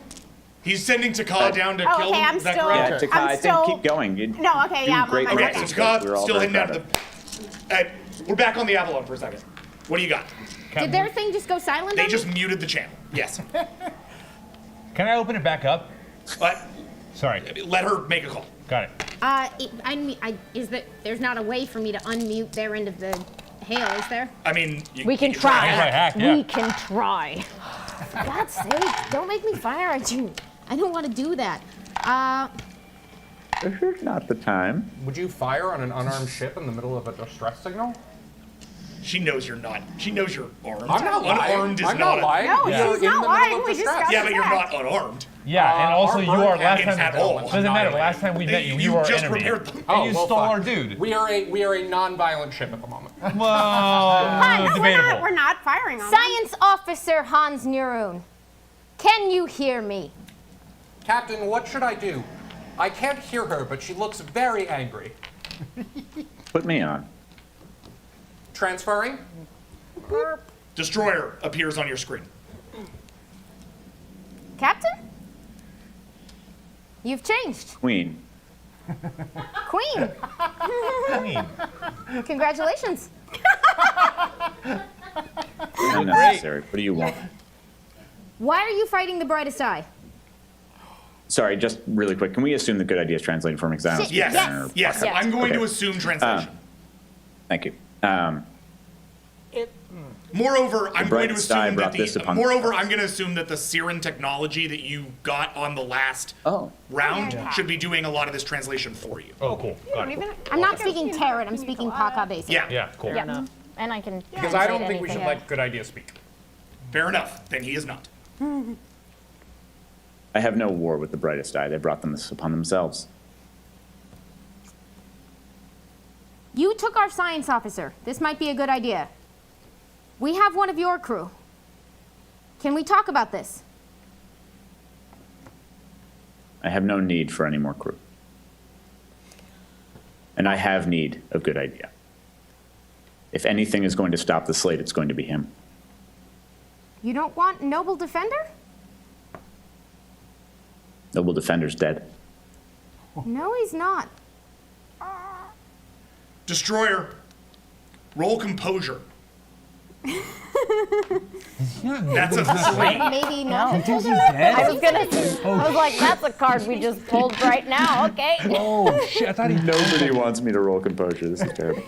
He's sending Taka down to Oh, kill okay, them. I'm Is that still- correct? Yeah, Taka, I'm I think still- keep going. You're No, okay, doing yeah, I'm great on my work. way. Okay, so Taka We're all still very heading down proud to of the. We're back on the Avalon for a second. What do you got? Did their thing just go silent? They on just me? muted the channel. Yes. Can I open it back up? But Sorry. let her make a call. Got it. There's not a way for me to unmute their end of the hail, is there? I mean, We can you try. hack, yeah. We can try. For God's sake, don't make me fire at you. I don't want to do that. This is not the time. Would you fire on an unarmed ship in the middle of a distress signal? She knows you're not. She knows you're armed. I'm not lying. Unarmed is I'm not lying. No, We she's are not in the middle lying. of We distress. discussed Yeah, but you're that. not unarmed. Yeah, and also our you are bird last hands time. at all. Doesn't matter. Last time we met you, You were our just enemy. repaired them. And you well, stole fine. our dude. We are a non-violent ship at the moment. Hi, no, Debatable. we're not firing on them. Science Officer Hans Neroon, can you hear me? Captain, what should I do? I can't hear her, but she looks very angry. Put me on. Transferring? Destroyer appears on your screen. Captain? You've changed. Queen. Queen. Queen. Congratulations. Unnecessary. What do you want? Why are you fighting the Brightest Eye? Sorry, just really quick. Can we assume the good idea is translating for me? 'Cause I don't speak Yes. German or Yes. fuck it. I'm going to Okay. assume translation. Thank you. Moreover, I'm going to Brightest Eye assume that brought this upon moreover, I'm going to assume that the Siren technology that you got on the last round should be doing a lot of this translation for you. Oh, cool. Got it. I'm not speaking Terran, I'm speaking Paka basic. Yeah. Yeah, cool. Yeah. And I can. Because I don't translate think we should anything. let good ideas speak. Fair enough. Then he is not. I have no war with the Brightest Eye. They brought this upon themselves. You took our science officer. This might be a good idea. We have one of your crew. Can we talk about this? I have no need for any more crew. And I have need of good idea. If anything is going to stop the slate, it's going to be him. You don't want Noble Defender? Noble Defender's dead. No, he's not. Destroyer, roll composure. That's a 3. Maybe not. I was like, that's a card we just pulled right now. Okay. Oh shit! I thought he. Nobody wants me to roll composure. This is terrible.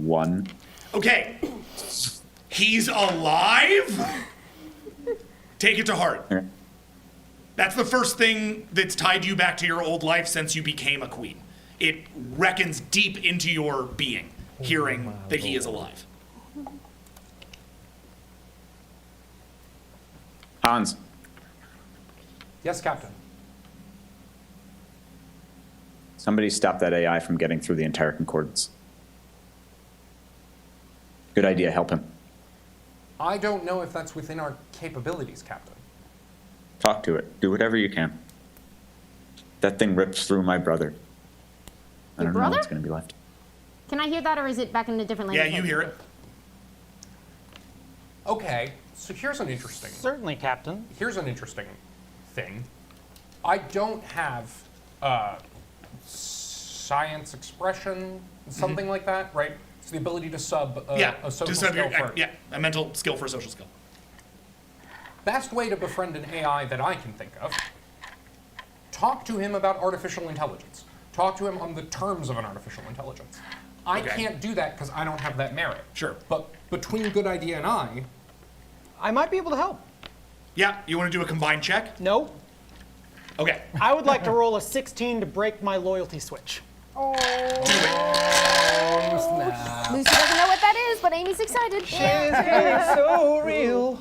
1. Okay. He's alive? Take it to heart. Okay. That's the first thing that's tied you back to your old life since you became a queen. It reckons deep into your being, hearing that he is alive. Hans, Yes, Captain. somebody stop that AI from getting through the entire concordance. Good idea. Help him. I don't know if that's within our capabilities, Captain. Talk to it. Do whatever you can. That thing rips through my brother. I Your don't know brother? what's going to be left. Can I hear that, or is it back in a different Yeah, language? you hear it. Okay, so here's an interesting. Certainly, Captain. Here's an interesting thing. I don't have science expression, something like that, right? It's the ability to sub a social skill for a mental skill for a social skill. Best way to befriend an AI that I can think of, talk to him about artificial intelligence. Talk to him on the terms of an artificial intelligence. I can't do that because I don't have that merit. Sure. But between Good Idea and I might be able to help. Yeah, you want to do a combined check? No. Okay. I would like to roll a 16 to break my loyalty switch. Lucy doesn't know what that is, but Amy's excited. So real.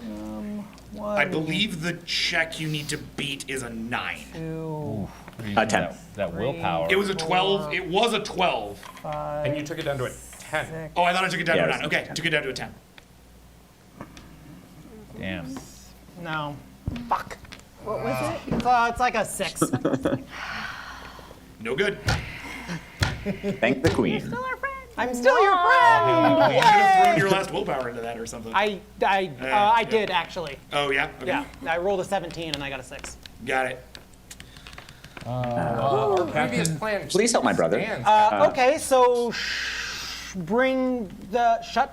I believe the check you need to beat is a 9. A 10. That willpower. It was a 12. It was a 12. And you took it down to a 10. Oh, I thought I took it down Yeah, to a it 9. was a Okay, took it down to a 10. Damn. No. Fuck. What was it? It's like a 6. No good. Thank the queen. I'm still your friend. You should have thrown your last willpower into that or something. I did actually. Oh, yeah? Okay. Yeah, I rolled a 17 and I got a 6. Got it. Our previous plan. Please help my brother. stands. Okay, so shut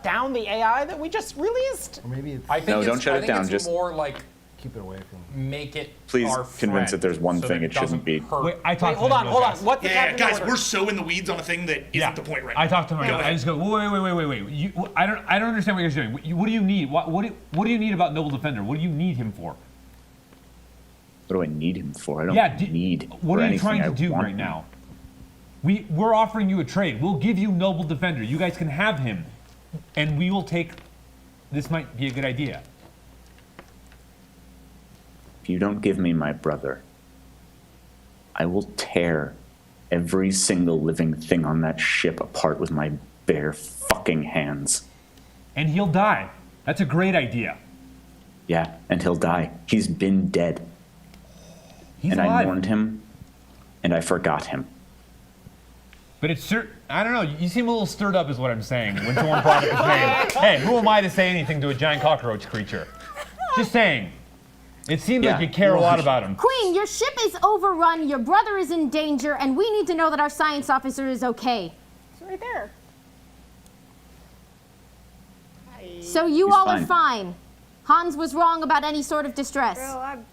down the AI that we just released. Or maybe it's, I think No, it's, don't shut I it think down, It's just- more like keep it away from. make it. Please our convince friend that there's one so thing that it shouldn't doesn't be. hurt. Wait, I talked to Hold him on, though, hold on. guys. What's the Yeah, captain's guys, order? we're so in the weeds on a thing that isn't the point right now. I talked to him. Go I ahead. just go, wait. I don't understand what you're doing. What do you need? What do you need about Noble Defender? What do you need him for? What do I need him for? I don't need. What for are you anything. trying to I do want right him. now? We're offering you a trade. We'll give you Noble Defender. You guys can have him, and we will take. This might be a good idea. If you don't give me my brother, I will tear every single living thing on that ship apart with my bare fucking hands. And he'll die. That's a great idea. Yeah, and he'll die. He's been dead. He's and alive. I mourned him, and I forgot him. But it's I don't know. You seem a little stirred up, is what I'm saying. When someone brought up his name. Hey, who am I to say anything to a giant cockroach creature? Just saying. It seems like you care a lot about him. Queen, your ship is overrun, your brother is in danger, and we need to know that our science officer is okay. It's right there. So you He's all fine. are fine. Hans was wrong about any sort of distress. Well,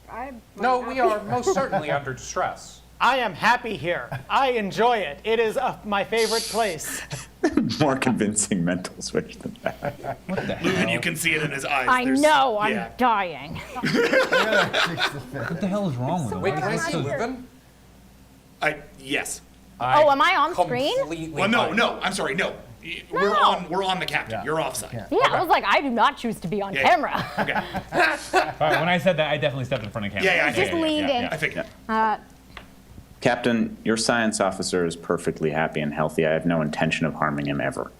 No, we are most certainly under distress. I am happy here. I enjoy it. It is my favorite place. More convincing mental switch than that. Leuven, you can see it in his eyes. I There's- know, I'm yeah. dying. What the hell is wrong with him? Wait, can I see Leuven? Yes. Oh, am I on screen? Well, no. I'm sorry. No. We're on the captain. You're offside. Yeah, I was like, I do not choose to be on Yeah. camera. Okay. All right, when I said that, I definitely stepped in front of camera. Yeah, Just leaned in. I figured. Captain, your science officer is perfectly happy and healthy. I have no intention of harming him ever.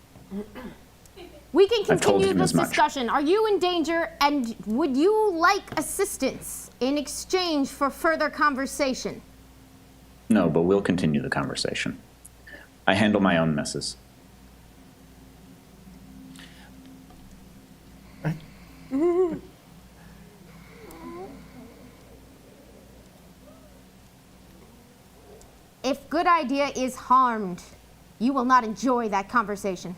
We can I've told continue him this as much. discussion. Are you in danger, and would you like assistance in exchange for further conversation? No, but we'll continue the conversation. I handle my own messes. If good idea is harmed, you will not enjoy that conversation.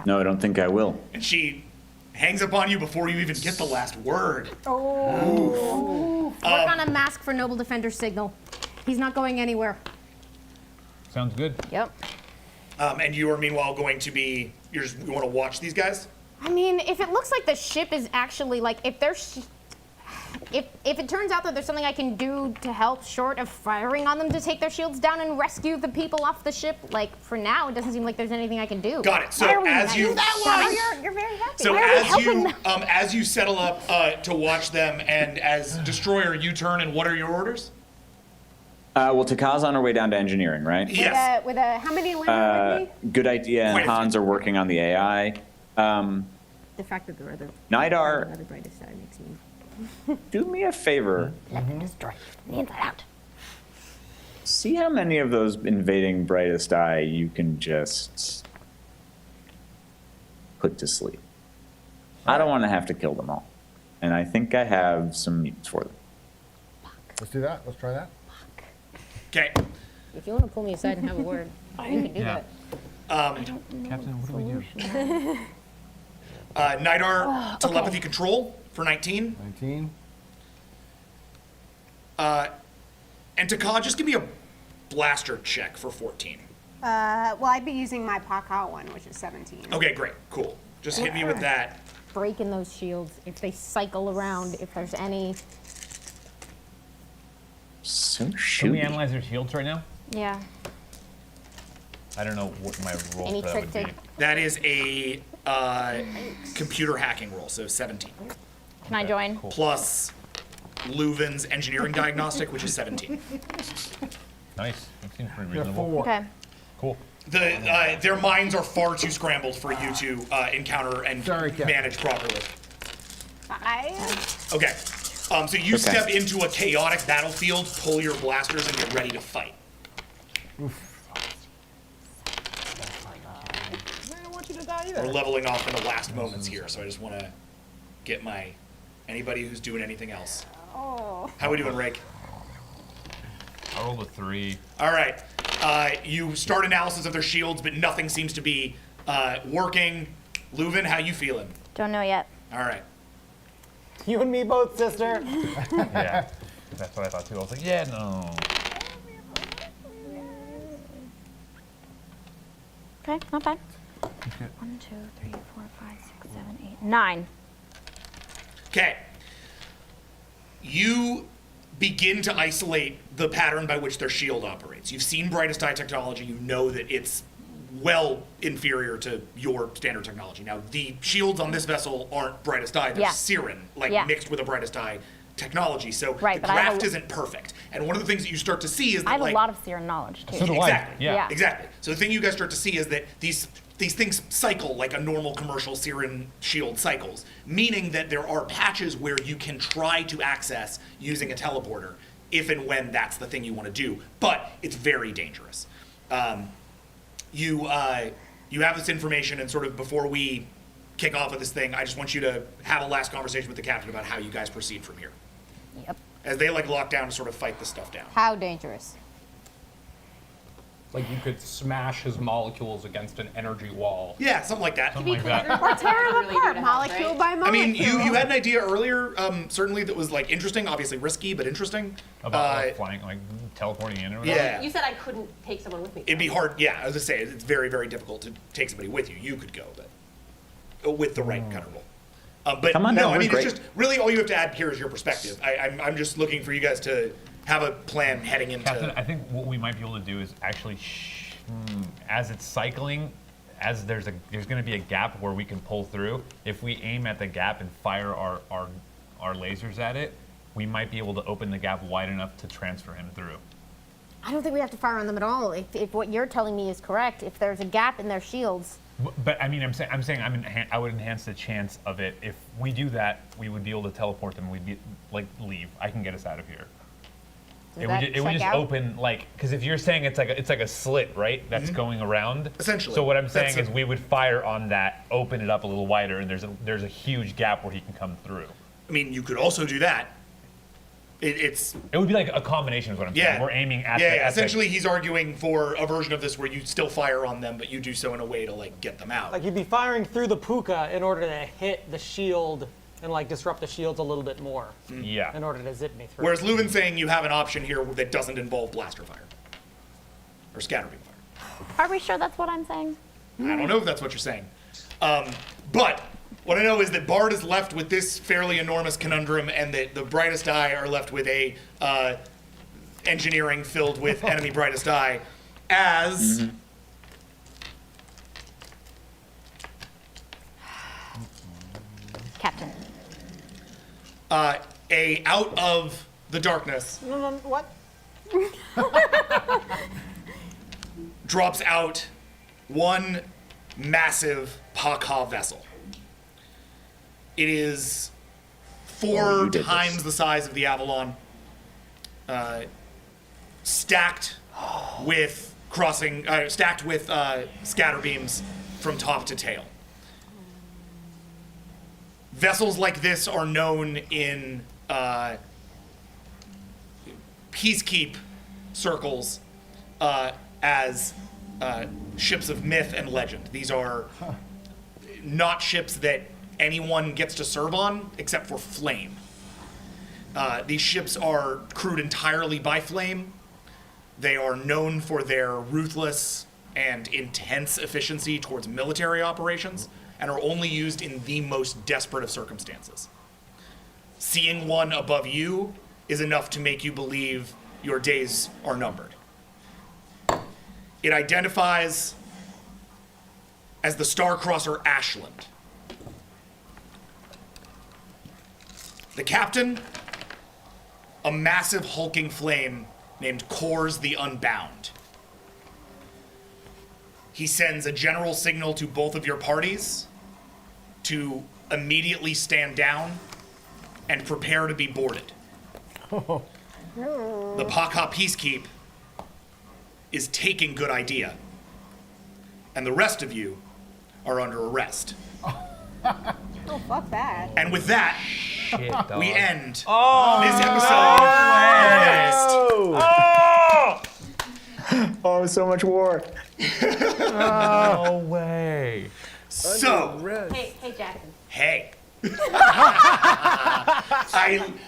No, I don't think I will. And she hangs up on you before you even get the last word. Work on a mask for Noble Defender signal. He's not going anywhere. Sounds good. Yep. And you are meanwhile going to be. You want to watch these guys? I mean, if it looks like the ship is actually like, if it turns out that there's something I can do to help, short of firing on them to take their shields down and rescue the people off the ship, like for now, it doesn't seem like there's anything I can do. Got it. So Why are we as nice? you- You're very happy. So Why are we as helping you them? as you settle up to watch them, and as Destroyer, you turn, and what are your orders? Well, Taka's on her way down to engineering, right? Yes. With a how many women are with me? Good idea. And Hans are working on the AI. The fact that the other Nidar, the brightest side makes me. do me a favor. Let me destroy the inside out. See how many of those invading brightest eye you can just put to sleep. I don't want to have to kill them all. And I think I have some mutants for them. Let's do that. Let's try that. Okay. If you want to pull me aside and have a word, you can do Yeah. that. Captain, what do we do? Nidar, telepathy control for 19. 19. And Taka, just give me a blaster check for 14. Well, I'd be using my Paka one, which is 17. Okay, great, cool. Just hit me with that. Breaking those shields if they cycle around, if there's any. So Can we analyze their shields right now? Yeah. I don't know what my role Any for that trick would to- be. That is a computer hacking roll, so 17. Can I join? Plus Leuven's engineering diagnostic, which is 17. Nice. That seems pretty reasonable. 4. Okay. Cool. Their minds are far too scrambled for you to encounter and manage properly. Okay. So you step into a chaotic battlefield, pull your blasters, and get ready to fight. We're leveling off in the last moments here, so I just want to get anybody who's doing anything else. Oh. How we doing, Rake? I rolled a 3. All right. You start analysis of their shields, but nothing seems to be working. Leuven, how you feeling? Don't know yet. All right. You and me both, sister. Yeah, that's what I thought too. I was like, yeah, no. Okay, not bad. 1, 2, 3, 4, 5, 6, 7, 8, 9. Okay. You begin to isolate the pattern by which their shield operates. You've seen Brightest Eye technology. You know that it's well inferior to your standard technology. Now, the shields on this vessel aren't Brightest Eye. They're Siren, mixed with a Brightest Eye technology. So the craft isn't perfect. And one of the things that you start to see is that I have a lot of Siren knowledge, too. Exactly. Yeah. Exactly. So the thing you guys start to see is that these things cycle like a normal commercial Siren shield cycles, meaning that there are patches where you can try to access using a teleporter if and when that's the thing you want to do, but it's very dangerous. You have this information, and sort of before we kick off with this thing, I just want you to have a last conversation with the captain about how you guys proceed from here. Yep. As they lock down to sort of fight this stuff down. How dangerous? Like you could smash his molecules against an energy wall. Yeah, something like that. Or tear them apart, molecule by molecule. I mean, you had an idea earlier, certainly that was interesting, obviously risky, but interesting. About flying, teleporting in or whatever? Yeah. You said I couldn't take someone with me. It'd be hard, yeah, I was gonna say, it's very, very difficult to take somebody with you. You could go, but with the right kind of roll. But Come on no, down, I we're mean, great. it's just, really all you have to add here is your perspective. I'm just looking for you guys to have a plan heading into... Captain, I think what we might be able to do is actually, as it's cycling, as there's going to be a gap where we can pull through, if we aim at the gap and fire our lasers at it, we might be able to open the gap wide enough to transfer him through. I don't think we have to fire on them at all. If what you're telling me is correct, if there's a gap in their shields. But I mean, I'm saying I would enhance the chance of it. If we do that, we would be able to teleport them. We'd be leave. I can get us out of here. It would just open because if you're saying it's like a slit, right? That's going around. Essentially. So what I'm saying is we would fire on that, open it up a little wider, and there's a huge gap where he can come through. I mean, you could also do that. It would be like a combination is what I'm saying. We're aiming at essentially he's arguing for a version of this where you still fire on them, but you do so in a way to get them out. Like you'd be firing through the puka in order to hit the shield and disrupt the shields a little bit more. Yeah. In order to zip me through. Whereas Leuven's saying you have an option here that doesn't involve blaster fire. Or scatter beam fire. Are we sure that's what I'm saying? I don't know if that's what you're saying. But what I know is that Bard is left with this fairly enormous conundrum, and that the Brightest Eye are left with a engineering filled with enemy Brightest Eye as Captain. out of the darkness What? drops out one massive Paka vessel. It is 4 times the size of the Avalon, stacked with scatter beams from top to tail. Vessels like this are known in peacekeep circles as ships of myth and legend. These are not ships that anyone gets to serve on except for Flame. These ships are crewed entirely by Flame. They are known for their ruthless and intense efficiency towards military operations and are only used in the most desperate of circumstances. Seeing one above you is enough to make you believe your days are numbered. It identifies as the Starcrosser Ashland. The captain a massive hulking flame named Kors the Unbound. He sends a general signal to both of your parties to immediately stand down and prepare to be boarded. The Paka Peacekeep is taking good idea, and the rest of you are under arrest. Oh, fuck that. And with that, we end this episode of Vast. Oh, so much war. No way. So, Hey, Jackson. hey.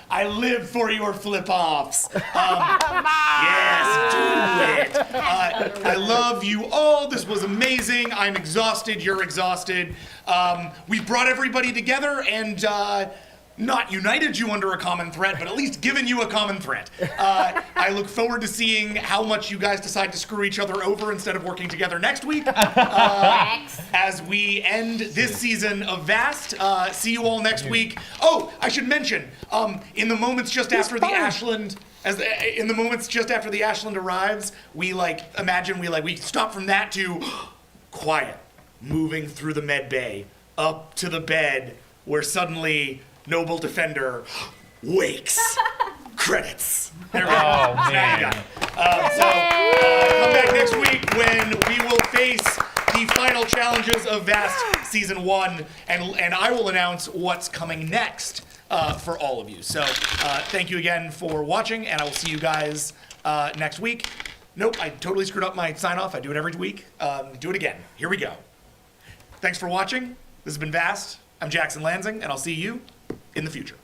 I live for your flip-offs. Yes, do it. I love you all. This was amazing. I'm exhausted. You're exhausted. We brought everybody together and not united you under a common threat, but at least given you a common threat. I look forward to seeing how much you guys decide to screw each other over instead of working together next week. As we end this season of Vast. See you all next week. Oh, I should mention, in the moments just after the Ashland, in the moments just after the Ashland arrives, we we stop from that to quiet, moving through the med bay, up to the bed, where suddenly Noble Defender wakes. Credits. There we go. Oh, Now you man. got it. Come back next week when we will face the final challenges of Vast Season 1, and I will announce what's coming next for all of you. So thank you again for watching, and I will see you guys next week. Nope, I totally screwed up my sign-off. I do it every week. Do it again. Here we go. Thanks for watching. This has been Vast. I'm Jackson Lansing, and I'll see you in the future.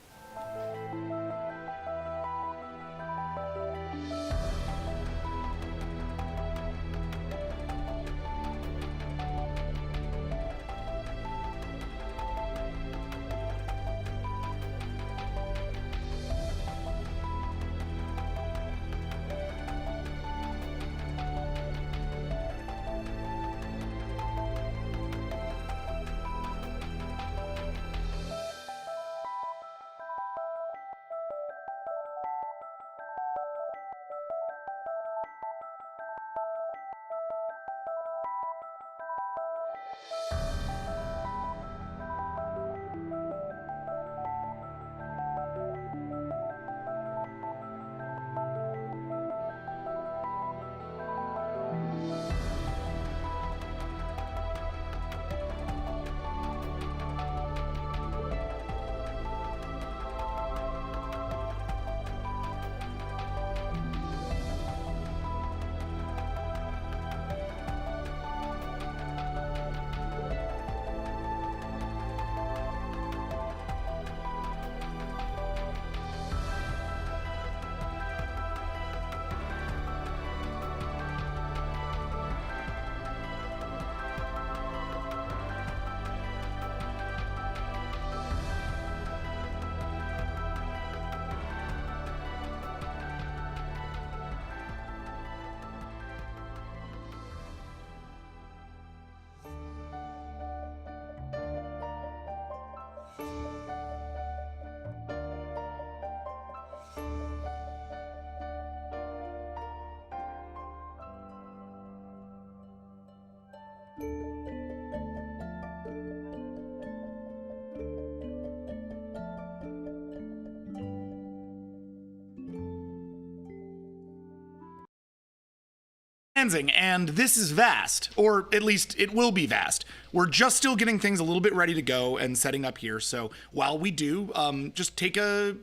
And this is Vast, or at least it will be Vast. We're just still getting things a little bit ready to go and setting up here. So while we do, just take a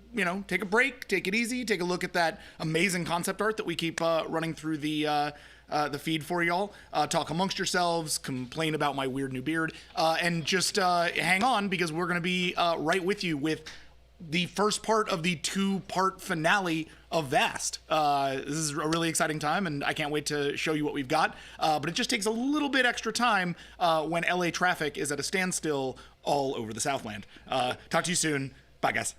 break, take it easy, take a look at that amazing concept art that we keep running through the feed for y'all. Talk amongst yourselves, complain about my weird new beard, and just hang on because we're gonna be right with you with the first part of the 2-part finale of Vast. This is a really exciting time, and I can't wait to show you what we've got. But it just takes a little bit extra time when LA traffic is at a standstill all over the Southland. Talk to you soon. Bye, guys.